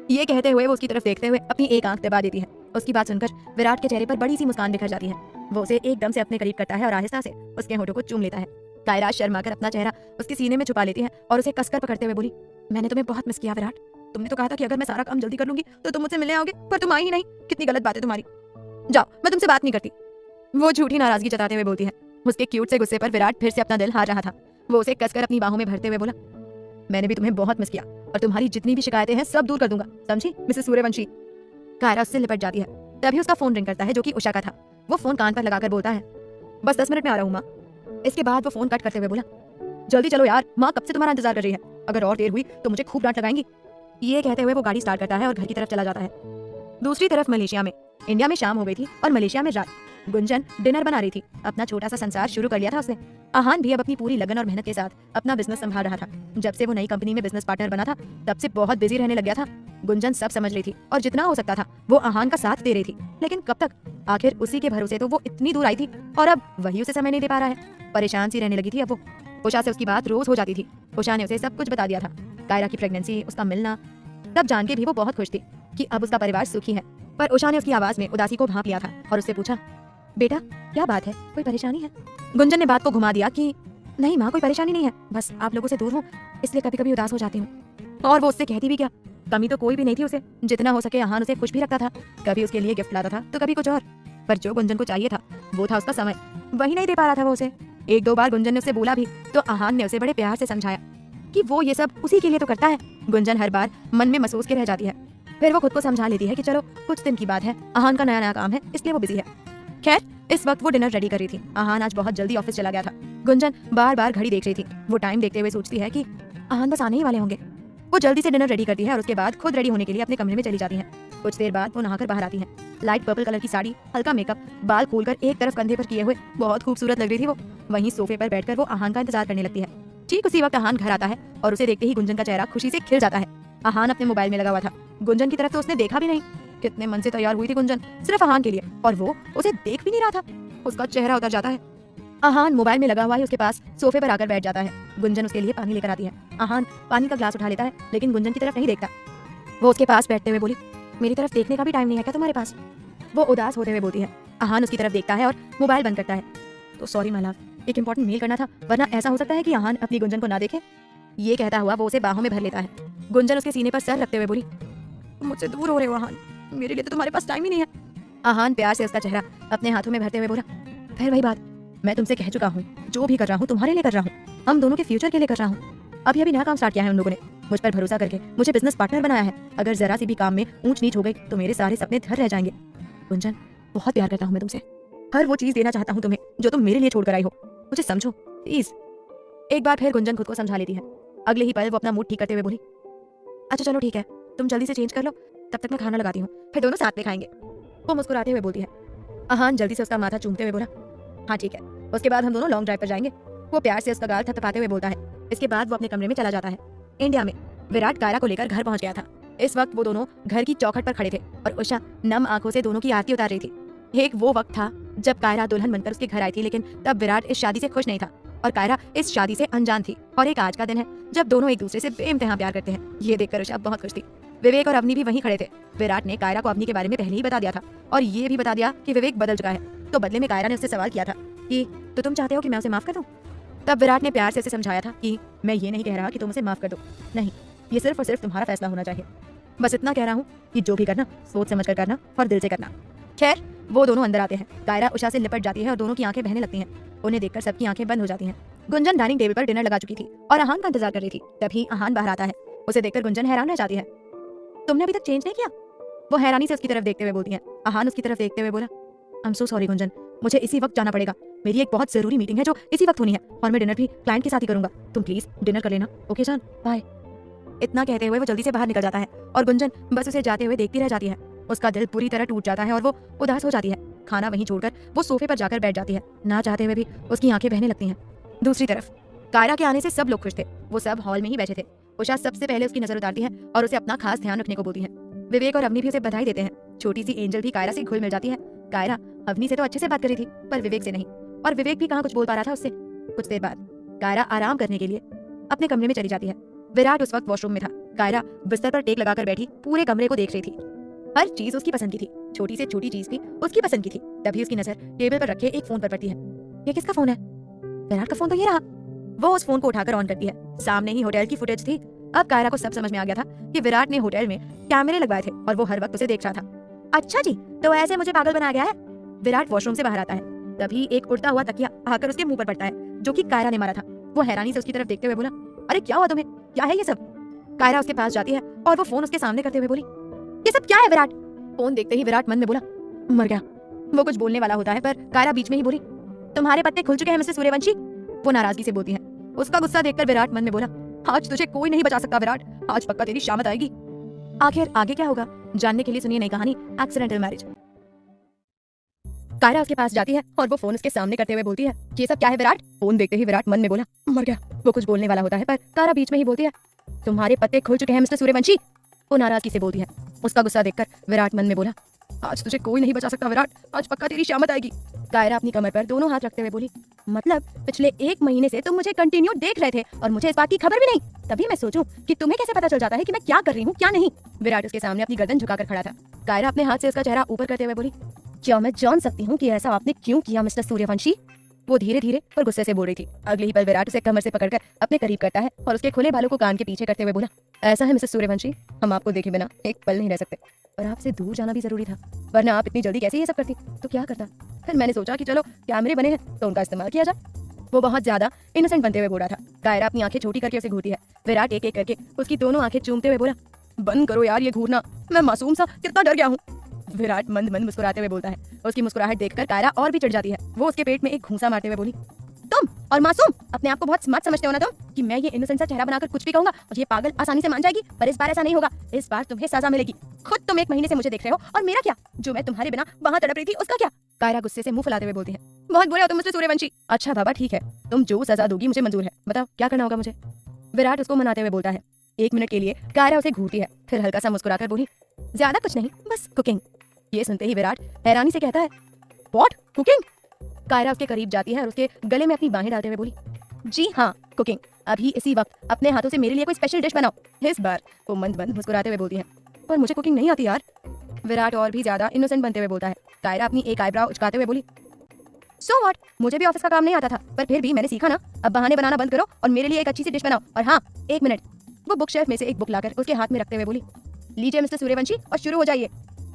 ये कहते हुए वो उसकी तरफ देखते हुए अपनी एक आंख दबा देती है। उसकी बात सुनकर विराट के चेहरे पर बड़ी सी मुस्कान बिखर जाती है। वो उसे एकदम से अपने करीब करता है और आहिस्ता से उसके होठों को चूम लेता है। कायरा शर्मा कर अपना चेहरा उसके सीने में छुपा लेती है और उसे कसकर पकड़ते हुए बोली, मैंने तुम्हें बहुत मिस किया विराट। तुमने तो कहा था कि अगर मैं सारा काम जल्दी कर लूंगी तो तुम मुझसे मिलने आओगे, पर तुम आई ही नहीं। कितनी गलत बात है तुम्हारी। जाओ, मैं तुमसे बात नहीं करती। वो झूठी नाराजगी जताते हुए बोलती है। उसके क्यूट से गुस्से पर विराट फिर से अपना दिल हार रहा था। वो उसे कसकर अपनी बाहों में भरते हुए बोला, मैंने भी तुम्हें बहुत मिस किया और तुम्हारी जितनी भी शिकायतें हैं सब दूर कर दूंगा, समझी मिसेस सूर्यवंशी। कायरा उससे लिपट जाती है। तभी उसका फोन रिंग करता है, जो कि उषा का था। वो फोन कान पर लगाकर बोलता है, बस 10 मिनट में आ रहा हूँ माँ। इसके बाद वो फोन कट करते हुए बोला, जल्दी चलो यार, माँ कब से तुम्हारा इंतजार कर रही है। अगर और देर हुई तो मुझे खूब डांट लगाएंगी। ये कहते हुए वो गाड़ी स्टार्ट करता है और घर की तरफ चला जाता है। दूसरी तरफ मलेशिया में, इंडिया में शाम हो गई थी और मलेशिया में रात। गुंजन डिनर बना रही थी। अपना छोटा सा संसार शुरू कर लिया था उसने। आहान भी अब अपनी पूरी लगन और मेहनत के साथ अपना बिजनेस संभाल रहा था। जब से वो नई कंपनी में बिजनेस पार्टनर बना था तब से बहुत बिजी रहने लग गया था। गुंजन सब समझ रही थी और जितना हो सकता था वो आहान का साथ दे रही थी, लेकिन कब तक? आखिर उसी के भरोसे तो वो इतनी दूर आई थी और अब वही उसे समय नहीं दे पा रहा है। परेशान सी रहने लगी थी अब वो। उषा से उसकी बात रोज हो जाती थी। उषा ने उसे सब कुछ बता दिया था, कायरा की प्रेगनेंसी, उसका मिलना। तब जान के भी वो बहुत खुश थी कि अब उसका परिवार सुखी है। पर उषा ने उसकी आवाज में उदासी को भांप लिया था और उससे पूछा, बेटा क्या बात है, कोई परेशानी है? गुंजन ने बात को घुमा दिया कि नहीं माँ, कोई परेशानी नहीं है, बस आप लोगों से दूर हूँ इसलिए कभी कभी उदास हो जाती हूँ। और वो उससे कहती भी क्या, कमी तो कोई भी नहीं थी उसे। जितना हो सके आहान उसे खुश भी रखता था। कभी उसके लिए गिफ्ट लाता था तो कभी कुछ और। पर जो गुंजन को चाहिए था वो था उसका समय, वही नहीं दे पा रहा था वो उसे। एक दो बार गुंजन ने उसे बोला भी तो आहान ने उसे बड़े प्यार से समझाया कि वो ये सब उसी के लिए तो करता है। गुंजन हर बार मन में महसूस के रह जाती है। फिर वो खुद को समझा लेती है कि चलो कुछ दिन की बात है, आहान का नया नया काम है इसलिए वो बिजी है। खैर इस वक्त वो डिनर रेडी कर रही थी। आहान आज बहुत जल्दी ऑफिस चला गया था। गुंजन बार बार घड़ी देख रही थी। वो टाइम देखते हुए सोचती है कि आहान बस आने ही वाले होंगे। वो जल्दी से डिनर रेडी करती है और उसके बाद खुद रेडी होने के लिए अपने कमरे में चली जाती है। कुछ देर बाद वो नहाकर बाहर आती है। लाइट पर्पल कलर की साड़ी, हल्का मेकअप, बाल खोलकर एक तरफ कंधे पर किए हुए बहुत खूबसूरत लग रही थी वो। वहीं सोफे पर बैठकर वो आहान का इंतजार करने लगती है। ठीक उसी वक्त आहान घर आता है और उसे देखते ही गुंजन का चेहरा खुशी से खिल जाता है। आहान अपने मोबाइल में लगा हुआ था। गुंजन की तरफ तो उसने देखा भी नहीं। कितने मन से तैयार हुई थी गुंजन सिर्फ आहान के लिए, और वो उसे देख भी नहीं रहा था। उसका चेहरा उतर जाता है। आहान मोबाइल में लगा हुआ है उसके पास सोफे पर आकर बैठ जाता है। गुंजन उसके लिए पानी लेकर आती है। आहान पानी का ग्लास उठा लेता है लेकिन गुंजन की तरफ नहीं देखता। वो उसके पास बैठते हुए बोली, मेरी तरफ देखने का भी टाइम नहीं है क्या तुम्हारे पास? वो उदास होते हुए बोलती है। आहान उसकी तरफ देखता है और मोबाइल बंद करता है। तो सॉरी माय लव, एक इंपॉर्टेंट मेल करना था, वरना ऐसा हो सकता है कि आहान अपनी गुंजन को ना देखे। ये कहता हुआ वो उसे बाहों में भर लेता है। गुंजन उसके सीने पर सर रखते हुए बोली, मुझसे दूर हो रहे हो आहान, मेरे लिए तो तुम्हारे पास टाइम ही नहीं है। आहान प्यार से उसका चेहरा अपने हाथों में भरते हुए बोला, फिर वही बात, मैं तुमसे कह चुका हूँ, जो भी कर रहा हूँ तुम्हारे लिए कर रहा हूँ, हम दोनों के फ्यूचर के लिए कर रहा हूँ। अभी नया काम स्टार्ट किया है उन लोगों ने, मुझ पर भरोसा करके मुझे बिजनेस पार्टनर बनाया है। अगर जरा सी भी काम में ऊंच नीच हो गई तो मेरे सारे सपने धर रह जाएंगे। गुंजन बहुत प्यार करता हूँ मैं तुमसे, हर वो चीज देना चाहता हूँ तुम्हें जो तुम मेरे लिए छोड़ कर आई हो, मुझे समझो प्लीज। एक बार फिर गुंजन खुद को समझा लेती है। अगले ही पल वो अपना मूड ठीक करते हुए बोली, अच्छा चलो ठीक है, तुम जल्दी से चेंज कर लो, तब तक मैं खाना लगाती हूँ, फिर दोनों साथ में खाएंगे। वो मुस्कुराते हुए बोलती है। आहान जल्दी से उसका माथा चूमते हुए बोला, हाँ ठीक है। उसके बाद हम दोनों लॉन्ग ड्राइव पर जाएंगे। वो प्यार से उसका गाल थपथपाते हुए बोलता है। इसके बाद वो अपने कमरे में चला जाता है। इंडिया में विराट कायरा को लेकर घर पहुंच गया था। इस वक्त वो दोनों घर की चौखट पर खड़े थे और उषा नम आंखों से दोनों की आरती उतार रही थी। एक वो वक्त था जब कायरा दुल्हन बनकर उसके घर आई थी, लेकिन तब विराट इस शादी से खुश नहीं था और कायरा इस शादी से अनजान थी। और एक आज का दिन है जब दोनों एक दूसरे से बेइंतहा प्यार करते हैं। ये देखकर उषा बहुत खुश थी। विवेक और अवनी भी वहीं खड़े थे। विराट ने कायरा को अवनी के बारे में पहले ही बता दिया था और ये भी बता दिया कि विवेक बदल चुका है। तो बदले में कायरा ने उससे सवाल किया था कि तो तुम चाहते हो कि मैं उसे माफ कर दूं? तब विराट ने प्यार से उसे समझाया था कि मैं ये नहीं कह रहा कि तुम उसे माफ कर दो, नहीं, ये सिर्फ और सिर्फ तुम्हारा फैसला होना चाहिए। बस इतना कह रहा हूँ कि जो भी करना सोच समझ कर करना और दिल से करना। खैर वो दोनों अंदर आते हैं। कायरा उषा से लिपट जाती है और दोनों की आंखें बहने लगती हैं। उन्हें देखकर सबकी आंखें बंद हो जाती हैं। गुंजन डाइनिंग टेबल पर डिनर लगा चुकी थी और आहान का इंतजार कर रही थी। तभी आहान बाहर आता है। उसे देखकर गुंजन हैरान रह जाती है। तुमने अभी तक चेंज नहीं किया? वो हैरानी से उसकी तरफ देखते हुए बोलती है। आहान उसकी तरफ देखते हुए बोला, I am so sorry Gunjan, मुझे इसी वक्त जाना पड़ेगा। मेरी एक बहुत जरूरी मीटिंग है जो इसी वक्त होनी है और मैं डिनर भी क्लाइंट के साथ ही करूंगा। तुम प्लीज डिनर कर लेना। ओके जान, बाय। इतना कहते हुए वो जल्दी से बाहर निकल जाता है और गुंजन बस उसे जाते हुए देखती रह जाती है। उसका दिल पूरी तरह टूट जाता है और वो उदास हो जाती है। खाना वहीं छोड़कर वो सोफे पर जाकर बैठ जाती है। ना चाहते हुए भी उसकी आंखें बहने लगती हैं। दूसरी तरफ कायरा के आने से सब लोग खुश थे। वो सब हॉल में ही बैठे थे। उषा सबसे पहले उसकी नजर उतारती है और उसे अपना खास ध्यान रखने को बोलती है। विवेक और अवनी भी उसे बधाई देते हैं। छोटी सी एंजल भी कायरा से घुल मिल जाती है। कायरा अवनी से तो अच्छे से बात करी थी पर विवेक से नहीं, और विवेक भी कहाँ कुछ बोल पा रहा था उससे। कुछ देर बाद कायरा आराम करने के लिए अपने कमरे में चली जाती है। विराट उस वक्त वॉशरूम में था। कायरा बिस्तर पर टेक लगाकर बैठी पूरे कमरे को देख रही थी। हर चीज उसकी पसंद की थी, छोटी से छोटी चीज भी उसकी पसंद की थी। तभी उसकी नजर टेबल पर रखे एक फोन पर पड़ती है। ये किसका फोन है? विराट का फोन तो ये रहा। वो उस फोन को उठाकर ऑन करती है। सामने ही होटल की फुटेज थी। अब कायरा को सब समझ में आ गया था कि विराट ने होटल में कैमरे लगवाए थे और वो हर वक्त उसे देख रहा था। अच्छा जी, तो ऐसे मुझे पागल बनाया गया है। विराट वॉशरूम से बाहर आता है। तभी एक उड़ता हुआ तकिया आकर उसके मुंह पर पड़ता है जो कि कायरा ने मारा था। वो हैरानी से उसकी तरफ देखते हुए बोला, अरे क्या हुआ तुम्हें? क्या है ये सब? कायरा उसके पास जाती है और वो फोन उसके सामने करते हुए बोली, ये सब क्या है विराट? फोन देखते ही विराट मन में बोला, मर गया। वो कुछ बोलने वाला होता है पर कायरा बीच में ही बोली, तुम्हारे पत्ते खुल चुके हैं मिस्टर सूर्यवंशी। वो नाराजगी से बोलती है। उसका गुस्सा देखकर विराट मन में बोला, आज तुझे कोई नहीं बचा सकता विराट, आज पक्का तेरी शामत आएगी। आखिर आगे क्या होगा जानने के लिए सुनिए नई कहानी एक्सीडेंटल मैरिज। कायरा उसके पास जाती है और वो फोन उसके सामने करते हुए बोलती है, ये सब क्या है विराट? फोन देखते ही विराट मन में बोला, मर गया। वो कुछ बोलने वाला होता है पर कायरा बीच में ही बोलती है, तुम्हारे पत्ते खुल चुके हैं मिस्टर सूर्यवंशी। वो नाराजगी से बोलती है। उसका गुस्सा देखकर विराट मन में बोला, आज तुझे कोई नहीं बचा सकता विराट, आज पक्का तेरी शामत आएगी। कायरा अपनी कमर पर दोनों हाथ रखते हुए बोली, मतलब पिछले 1 महीने से तुम मुझे कंटिन्यू देख रहे थे और मुझे इस बात की खबर भी नहीं। तभी मैं सोचूं कि तुम्हें कैसे पता चल जाता है कि मैं क्या कर रही हूँ क्या नहीं। विराट उसके सामने अपनी गर्दन झुकाकर खड़ा था। कायरा अपने हाथ से उसका चेहरा ऊपर करते हुए बोली, क्या मैं जान सकती हूँ कि ऐसा आपने क्यों किया मिस्टर सूर्यवंशी? वो धीरे धीरे और गुस्से से बोल रही थी। अगले ही पल विराट उसे कमर से पकड़कर अपने करीब करता है और उसके खुले बालों को कान के पीछे करते हुए बोला, ऐसा है मिस्टर सूर्यवंशी, हम आपको देखे बिना एक पल नहीं रह सकते और आपसे दूर जाना भी जरूरी था, वरना आप इतनी जल्दी कैसे ये सब करती? तो क्या करता? फिर मैंने सोचा कि चलो कैमरे बने हैं तो उनका इस्तेमाल किया जाए। वो बहुत ज्यादा इनोसेंट बनते हुए बोल रहा था। कायरा अपनी आंखें छोटी करके उसे घूरती है। विराट एक एक करके उसकी दोनों आंखें चूमते हुए बोला, बंद करो यार ये घूरना, मैं मासूम सा कितना डर गया हूँ। विराट मंद मंद मुस्कुराते हुए बोलता है। उसकी मुस्कुराहट देखकर कायरा और भी चिढ़ जाती है। वो उसके पेट में एक घूंसा मारते हुए बोली, तुम और मासूम अपने आप को बहुत स्मार्ट समझते हो ना तुम, कि मैं ये इनोसेंट सा चेहरा बनाकर कुछ भी कहूंगा और ये पागल आसानी से मान जाएगी। पर इस बार ऐसा नहीं होगा, इस बार तुम्हें सजा मिलेगी। खुद तुम 1 महीने से मुझे देख रहे हो और मेरा क्या? जो मैं तुम्हारे बिना वहाँ तड़प रही थी उसका क्या? कायरा गुस्से से मुंह फुलाते हुए बोलती है, बहुत बुरे हो तुम मिस्टर सूर्यवंशी। अच्छा बाबा ठीक है, तुम जो सजा दोगी मुझे मंजूर है, बताओ क्या करना होगा मुझे? विराट उसको मनाते हुए बोलता है। 1 मिनट के लिए कायरा उसे घूरती है, फिर हल्का सा मुस्कुराकर बोली, ज्यादा कुछ नहीं, बस कुकिंग। ये सुनते ही विराट हैरानी से कहता है, व्हाट कुकिंग? कायरा उसके करीब जाती है और उसके गले में अपनी बाहें डालते हुए बोली, जी हाँ कुकिंग, अभी इसी वक्त अपने हाथों से मेरे लिए कोई स्पेशल डिश बनाओ। इस बार वो मंद मंद मुस्कुराते हुए बोलती है, पर मुझे कुकिंग नहीं आती यार। विराट और भी ज्यादा इनोसेंट बनते हुए बोलता है। कायरा अपनी एक आईब्राव उचकाते हुए बोली, सो व्हाट, मुझे भी ऑफिस का काम नहीं आता था, पर फिर भी मैंने सीखा ना। अब बहाने बनाना बंद करो और मेरे लिए एक अच्छी सी डिश बनाओ। और हाँ 1 मिनट। वो बुक शेल्फ में से एक बुक लाकर उसके हाथ में रखते हुए बोली, लीजिए मिस्टर सूर्यवंशी और शुरू हो जाइए।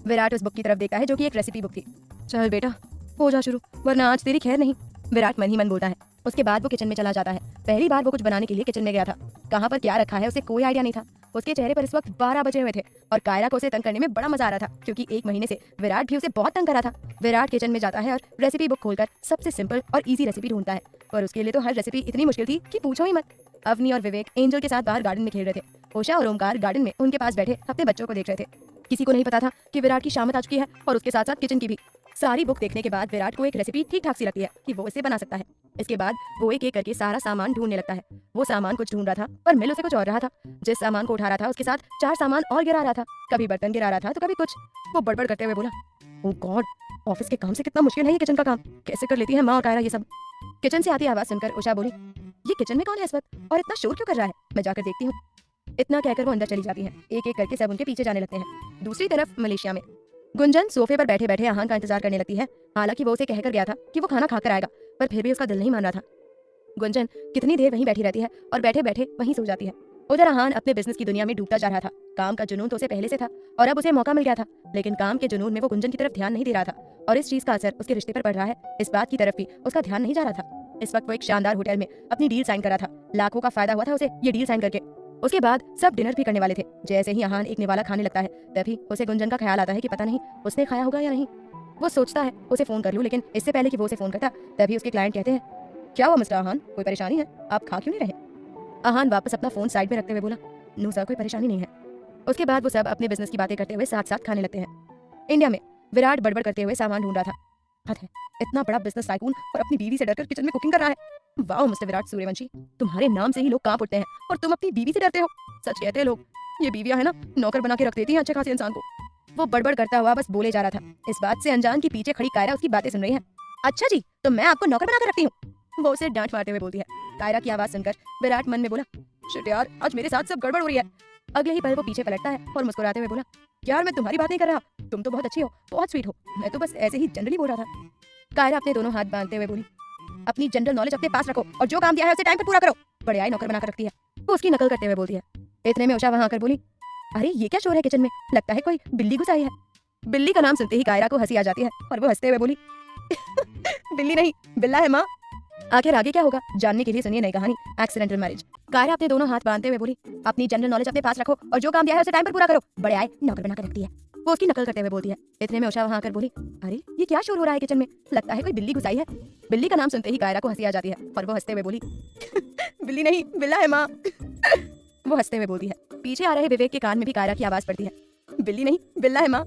विराट उस बुक की तरफ देखता है जो कि एक रेसिपी बुक थी। चल बेटा हो जा शुरू, वरना आज तेरी खैर नहीं। विराट मन ही मन बोलता है। उसके बाद वो किचन में चला जाता है। पहली बार वो कुछ बनाने के लिए किचन में गया था। कहाँ पर क्या रखा है उसे कोई आइडिया नहीं था। उसके चेहरे पर इस वक्त 12 बजे हुए थे और कायरा को उसे तंग करने में बड़ा मजा आ रहा था, क्योंकि 1 महीने से विराट भी उसे बहुत तंग कर रहा था। विराट किचन में जाता है और रेसिपी बुक खोलकर सबसे सिंपल और इजी रेसिपी ढूंढता है, पर उसके लिए तो हर रेसिपी इतनी मुश्किल थी कि पूछो ही मत। अवनी और विवेक एंजल के साथ बाहर गार्डन में खेल रहे थे। उषा और ओमकार गार्डन में उनके पास बैठे अपने बच्चों को देख रहे थे। किसी को नहीं पता था कि विराट की शामत आ चुकी है और उसके साथ साथ किचन की भी। सारी बुक देखने के बाद विराट को एक रेसिपी ठीक ठाक सी लगती है कि वो इसे बना सकता है। इसके बाद वो एक एक करके सारा सामान ढूंढने लगता है। वो सामान कुछ ढूंढ रहा था पर मिल उसे कुछ और रहा था। जिस सामान को उठा रहा था उसके साथ 4 सामान और गिरा रहा था। कभी बर्तन गिरा रहा था तो कभी कुछ। वो बड़बड़ करते हुए बोला, ओह गॉड, ऑफिस के काम से कितना मुश्किल है ये किचन का काम, कैसे कर लेती है माँ और कायरा ये सब। किचन से आती आवाज सुनकर उषा बोली, ये किचन में कौन है इस वक्त और इतना शोर क्यों कर रहा है, मैं जाकर देखती हूँ। इतना कहकर वो अंदर चली जाती है। एक एक करके सब उनके पीछे जाने लगते हैं। दूसरी तरफ मलेशिया में गुंजन सोफे पर बैठे बैठे आहान का इंतजार करने लगती है। हालांकि वो उसे कहकर गया था कि वो खाना खाकर आएगा, पर फिर भी उसका दिल नहीं मान रहा था। गुंजन कितनी देर वहीं बैठी रहती है और बैठे बैठे वहीं सो जाती है। उधर आहान अपने बिजनेस की दुनिया में डूबता जा रहा था। काम का जुनून तो उसे पहले से था और अब उसे मौका मिल गया था, लेकिन काम के जुनून में वो गुंजन की तरफ ध्यान नहीं दे रहा था और इस चीज का असर उसके रिश्ते पर पड़ रहा है, इस बात की तरफ भी उसका ध्यान नहीं जा रहा था। इस वक्त वो एक शानदार होटल में अपनी डील साइन कर रहा था। लाखों का फायदा हुआ था उसे ये डील साइन करके। उसके बाद सब डिनर भी करने वाले थे। जैसे ही आहान एक निवाला खाने लगता है तभी उसे गुंजन का ख्याल आता है कि पता नहीं उसने खाया होगा या नहीं। वो सोचता है उसे फोन कर लूं, लेकिन इससे पहले कि वो उसे फोन करता तभी उसके क्लाइंट कहते हैं, क्या हुआ मिस्टर आहान, कोई परेशानी है, आप खा क्यों नहीं रहे। आहान वापस अपना फोन साइड में रखते हुए बोला, नो सर, कोई परेशानी नहीं है। उसके बाद वो सब अपने बिजनेस की बातें करते हुए साथ साथ खाने लगते हैं। इंडिया में विराट बड़बड़ करते हुए सामान ढूंढ रहा था। हद है, इतना बड़ा बिजनेस टाइकून और अपनी बीवी से डरकर किचन में कुकिंग कर रहा है। वाह मिस्टर विराट सूर्यवंशी, तुम्हारे नाम से ही लोग कांप उठते हैं और तुम अपनी बीवी से डरते हो। सच कहते हैं लोग, ये बीवियां है ना, नौकर बना के रख देती हैं अच्छे खासे इंसान को। वो बड़बड़ करता हुआ बस बोले जा रहा था। इस बात से अनजान की पीछे खड़ी कायरा उसकी बातें सुन रही है। अच्छा जी, तो मैं आपको नौकर बना कर रखती हूँ, वो उसे डांट मारते हुए बोलती है। कायरा की आवाज सुनकर विराट मन में बोला, शिट यार, आज मेरे साथ सब गड़बड़ हो रही है। अगले ही पल वो पीछे पलटता है और मुस्कुराते हुए बोला, यार मैं तुम्हारी बात नहीं कर रहा, तुम तो बहुत अच्छी हो, बहुत स्वीट हो, मैं तो बस ऐसे ही जनरली बोल रहा था। कायरा अपने दोनों हाथ बांधते हुए बोली, अपनी जनरल नॉलेज अपने पास रखो और जो काम दिया है उसे टाइम पर पूरा करो। बड़े आई नौकर बनाकर रखती है, वो उसकी नकल करते हुए बोलती है। इतने में उषा वहां आकर बोली, अरे ये क्या शोर है किचन में, लगता है कोई बिल्ली घुस आई है। बिल्ली का नाम सुनते ही कायरा को हंसी आ जाती है और वो हंसते हुए बोली, बिल्ली नहीं, बिल्ला है माँ। आखिर आगे क्या होगा जानने के लिए सुनिए नई कहानी एक्सीडेंटल मैरिज। कायरा अपने दोनों हाथ बांधते हुए बोली, अपनी जनरल नॉलेज अपने पास रखो और जो काम दिया है उसे टाइम पर पूरा करो। बड़े आए नौकर बनाकर रखती है, वो उसकी नकल करते हुए बोलती है। इतने में उषा वहां आकर बोली, अरे ये क्या शोर हो रहा है किचन में, लगता है कोई बिल्ली घुस आई है। बिल्ली का नाम सुनते ही कायरा को हंसी आ जाती है और वो हंसते हुए बोली, बिल्ली नहीं, बिल्ला है माँ। वो हंसते हुए बोलती है। पीछे आ रहे विवेक के कान में भी कायरा की आवाज पड़ती है, बिल्ली नहीं, बिल्ला है माँ।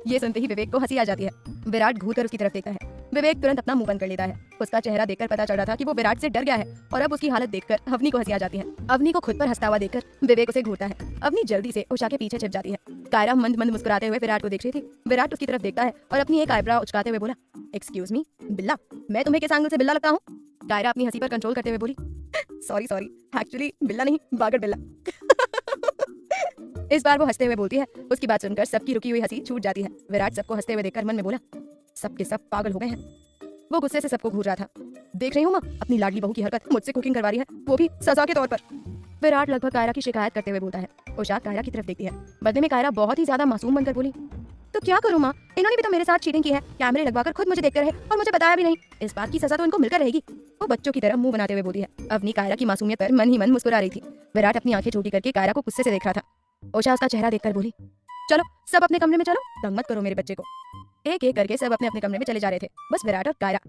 ये सुनते ही विवेक को हंसी आ जाती है। विराट घूर कर उसकी तरफ देखता है। विवेक तुरंत अपना मुंह बंद कर लेता है। उसका चेहरा देखकर पता चल रहा था कि वो विराट से डर गया है और अब उसकी हालत देखकर अवनी को हंसी आ जाती है। अवनी को खुद पर हंसता हुआ देखकर विवेक उसे घूरता है। अवनी जल्दी से उषा के पीछे छिप जाती है। कायरा मंद मंद मुस्कुराते हुए विराट को देख रही थी। विराट उसकी तरफ देखता है और अपनी एक आईब्रो उचकाते हुए बोला, एक्सक्यूज मी, बिल्ला, मैं तुम्हें किस एंगल से बिल्ला लगता हूँ। कायरा अपनी हंसी पर कंट्रोल करते हुए बोली, सॉरी सॉरी, एक्चुअली बिल्ला नहीं, बागड़ बिल्ला। इस बार वो हंसते हुए बोलती है। उसकी बात सुनकर सबकी रुकी हुई हंसी छूट जाती है। विराट सबको हंसते हुए देखकर मन में बोला, सबके सब पागल हो गए हैं। वो गुस्से से सबको घूर रहा था। देख रही हूँ माँ, अपनी लाडली बहू की हरकत, मुझसे कुकिंग करवा रही है, वो भी सजा के तौर पर। विराट लगभग कायरा की शिकायत करते हुए बोलता है। उषा कायरा की तरफ देखती है। बदले में कायरा बहुत ही ज्यादा मासूम बनकर बोली, तो क्या करूँ माँ, इन्होंने भी तो मेरे साथ चीटिंग की है, कैमरे लगवाकर खुद मुझे देखते रहे और मुझे बताया भी नहीं। इस बात की सजा तो इनको मिलकर रहेगी। वो बच्चों की तरह मुंह बनाते हुए बोली है। अवनी कायरा की मासूमियत पर मन ही मन मुस्कुरा रही थी। विराट अपनी आंखें छोटी करके कायरा को गुस्से से देख रहा था। उषा उसका चेहरा देखकर बोली, चलो सब अपने कमरे में चलो, तंग मत करो मेरे बच्चे को। एक एक करके सब अपने अपने कमरे में चले जा रहे थे, बस विराट और कायरा।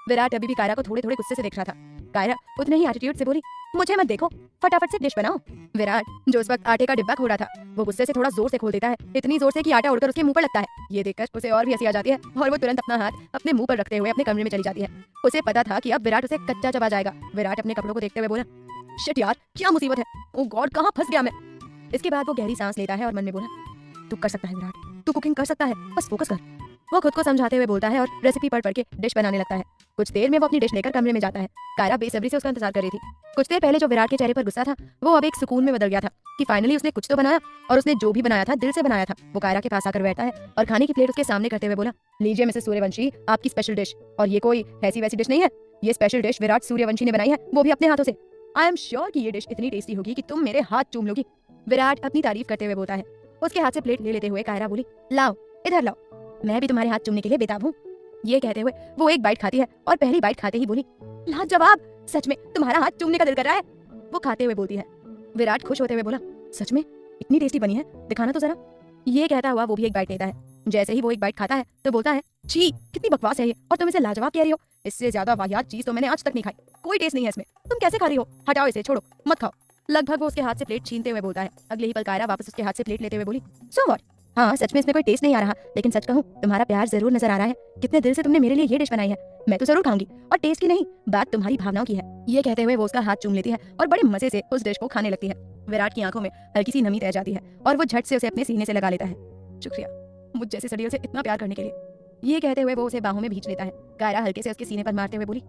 विराट अभी भी कायरा को थोड़े थोड़े गुस्से से देख रहा था। कायरा उतने ही एटीट्यूड से बोली, मुझे मत देखो, फटाफट से डिश बनाओ। विराट जो उस वक्त आटे का डिब्बा खोल रहा था, वो गुस्से से थोड़ा जोर से खोल देता है, इतनी जोर से कि आटा उड़कर उसके मुंह पर लगता है। ये देखकर उसे और भी हंसी आ जाती है और वो तुरंत अपना हाथ अपने मुंह पर रखते हुए अपने कमरे में चली जाती है। उसे पता था कि अब विराट उसे कच्चा चबा जाएगा। विराट अपने कपड़ों को देखते हुए बोला, शिट यार, क्या मुसीबत है, ओ गॉड, कहाँ फंस गया मैं। इसके बाद वो गहरी सांस लेता है और मन में बोला, तू कर सकता है विराट, तू कुकिंग कर सकता है, बस फोकस कर। वो खुद को समझाते हुए बोलता है और रेसिपी पढ़ पढ़ के डिश बनाने लगता है। कुछ देर में वो अपनी डिश लेकर कमरे में जाता है। कायरा बेसब्री से उसका इंतजार कर रही थी। कुछ देर पहले जो विराट के चेहरे पर गुस्सा था, वो अब एक सुकून में बदल गया था कि फाइनली उसने कुछ तो बनाया और उसने जो भी बनाया था दिल से बनाया था। वो कायरा के पास आकर बैठता है और खाने की प्लेट उसके सामने करते हुए बोला, लीजिए मिसेस सूर्यवंशी, आपकी स्पेशल डिश। और ये कोई ऐसी वैसी डिश नहीं है, ये स्पेशल डिश विराट सूर्यवंशी ने बनाई है, वो भी अपने हाथों से। आई एम श्योर कि ये डिश इतनी टेस्टी होगी कि तुम मेरे हाथ चूम लोगी। विराट अपनी तारीफ करते हुए बोलता है। उसके हाथ से प्लेट ले लेते हुए कायरा बोली, लाओ इधर लाओ, मैं भी तुम्हारे हाथ चूमने के लिए बेताब हूँ। ये कहते हुए वो एक बाइट खाती है और पहली बाइट खाते ही बोली, लाजवाब, सच में तुम्हारा हाथ चूमने का दिल कर रहा है। वो खाते हुए बोलती है। विराट खुश होते हुए बोला, सच में इतनी टेस्टी बनी है, दिखाना तो जरा। ये कहता हुआ वो भी एक बाइट लेता है। जैसे ही वो एक बाइट खाता है तो बोलता है, छी, कितनी बकवास है ये, और तुम इसे लाजवाब कह रही हो। इससे ज्यादा वाहियात चीज तो मैंने आज तक नहीं खाई, कोई टेस्ट नहीं है इसमें, तुम कैसे खा रही हो, हटाओ इसे, छोड़ो, मत खाओ। लगभग वो उसके हाथ से प्लेट छीनते हुए बोलता है। अगले ही पल कायरा वापस उसके हाथ से प्लेट लेते हुए बोली, सो व्हाट, हाँ सच में इसमें कोई टेस्ट नहीं आ रहा, लेकिन सच कहूँ तुम्हारा प्यार जरूर नजर आ रहा है। कितने दिल से तुमने मेरे लिए ये डिश बनाई है, मैं तो जरूर खाऊंगी, और टेस्ट की नहीं, बात तुम्हारी भावनाओं की है। ये कहते हुए वो उसका हाथ चूम लेती है और बड़े मजे से उस डिश को खाने लगती है। विराट की आंखों में हल्की सी नमी रह जाती है और वो झट से उसे अपने सीने से लगा लेता है। शुक्रिया मुझ जैसे सड़ियों से इतना प्यार करने के लिए। ये कहते हुए वो उसे बाहों में भींच लेता है। कायरा हल्के से उसके सीने पर मारते हुए बोली,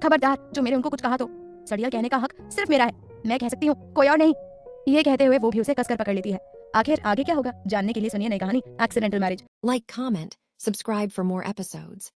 खबरदार, जो मेरे उनको कुछ कहा तो सड़िया कहने का हक सिर्फ मेरा है, मैं कह सकती हूँ, कोई और नहीं। ये कहते हुए वो भी उसे कसकर पकड़ लेती है। आखिर आगे क्या होगा जानने के लिए सुनिए नई कहानी accidental marriage. Like, comment, subscribe for more episodes.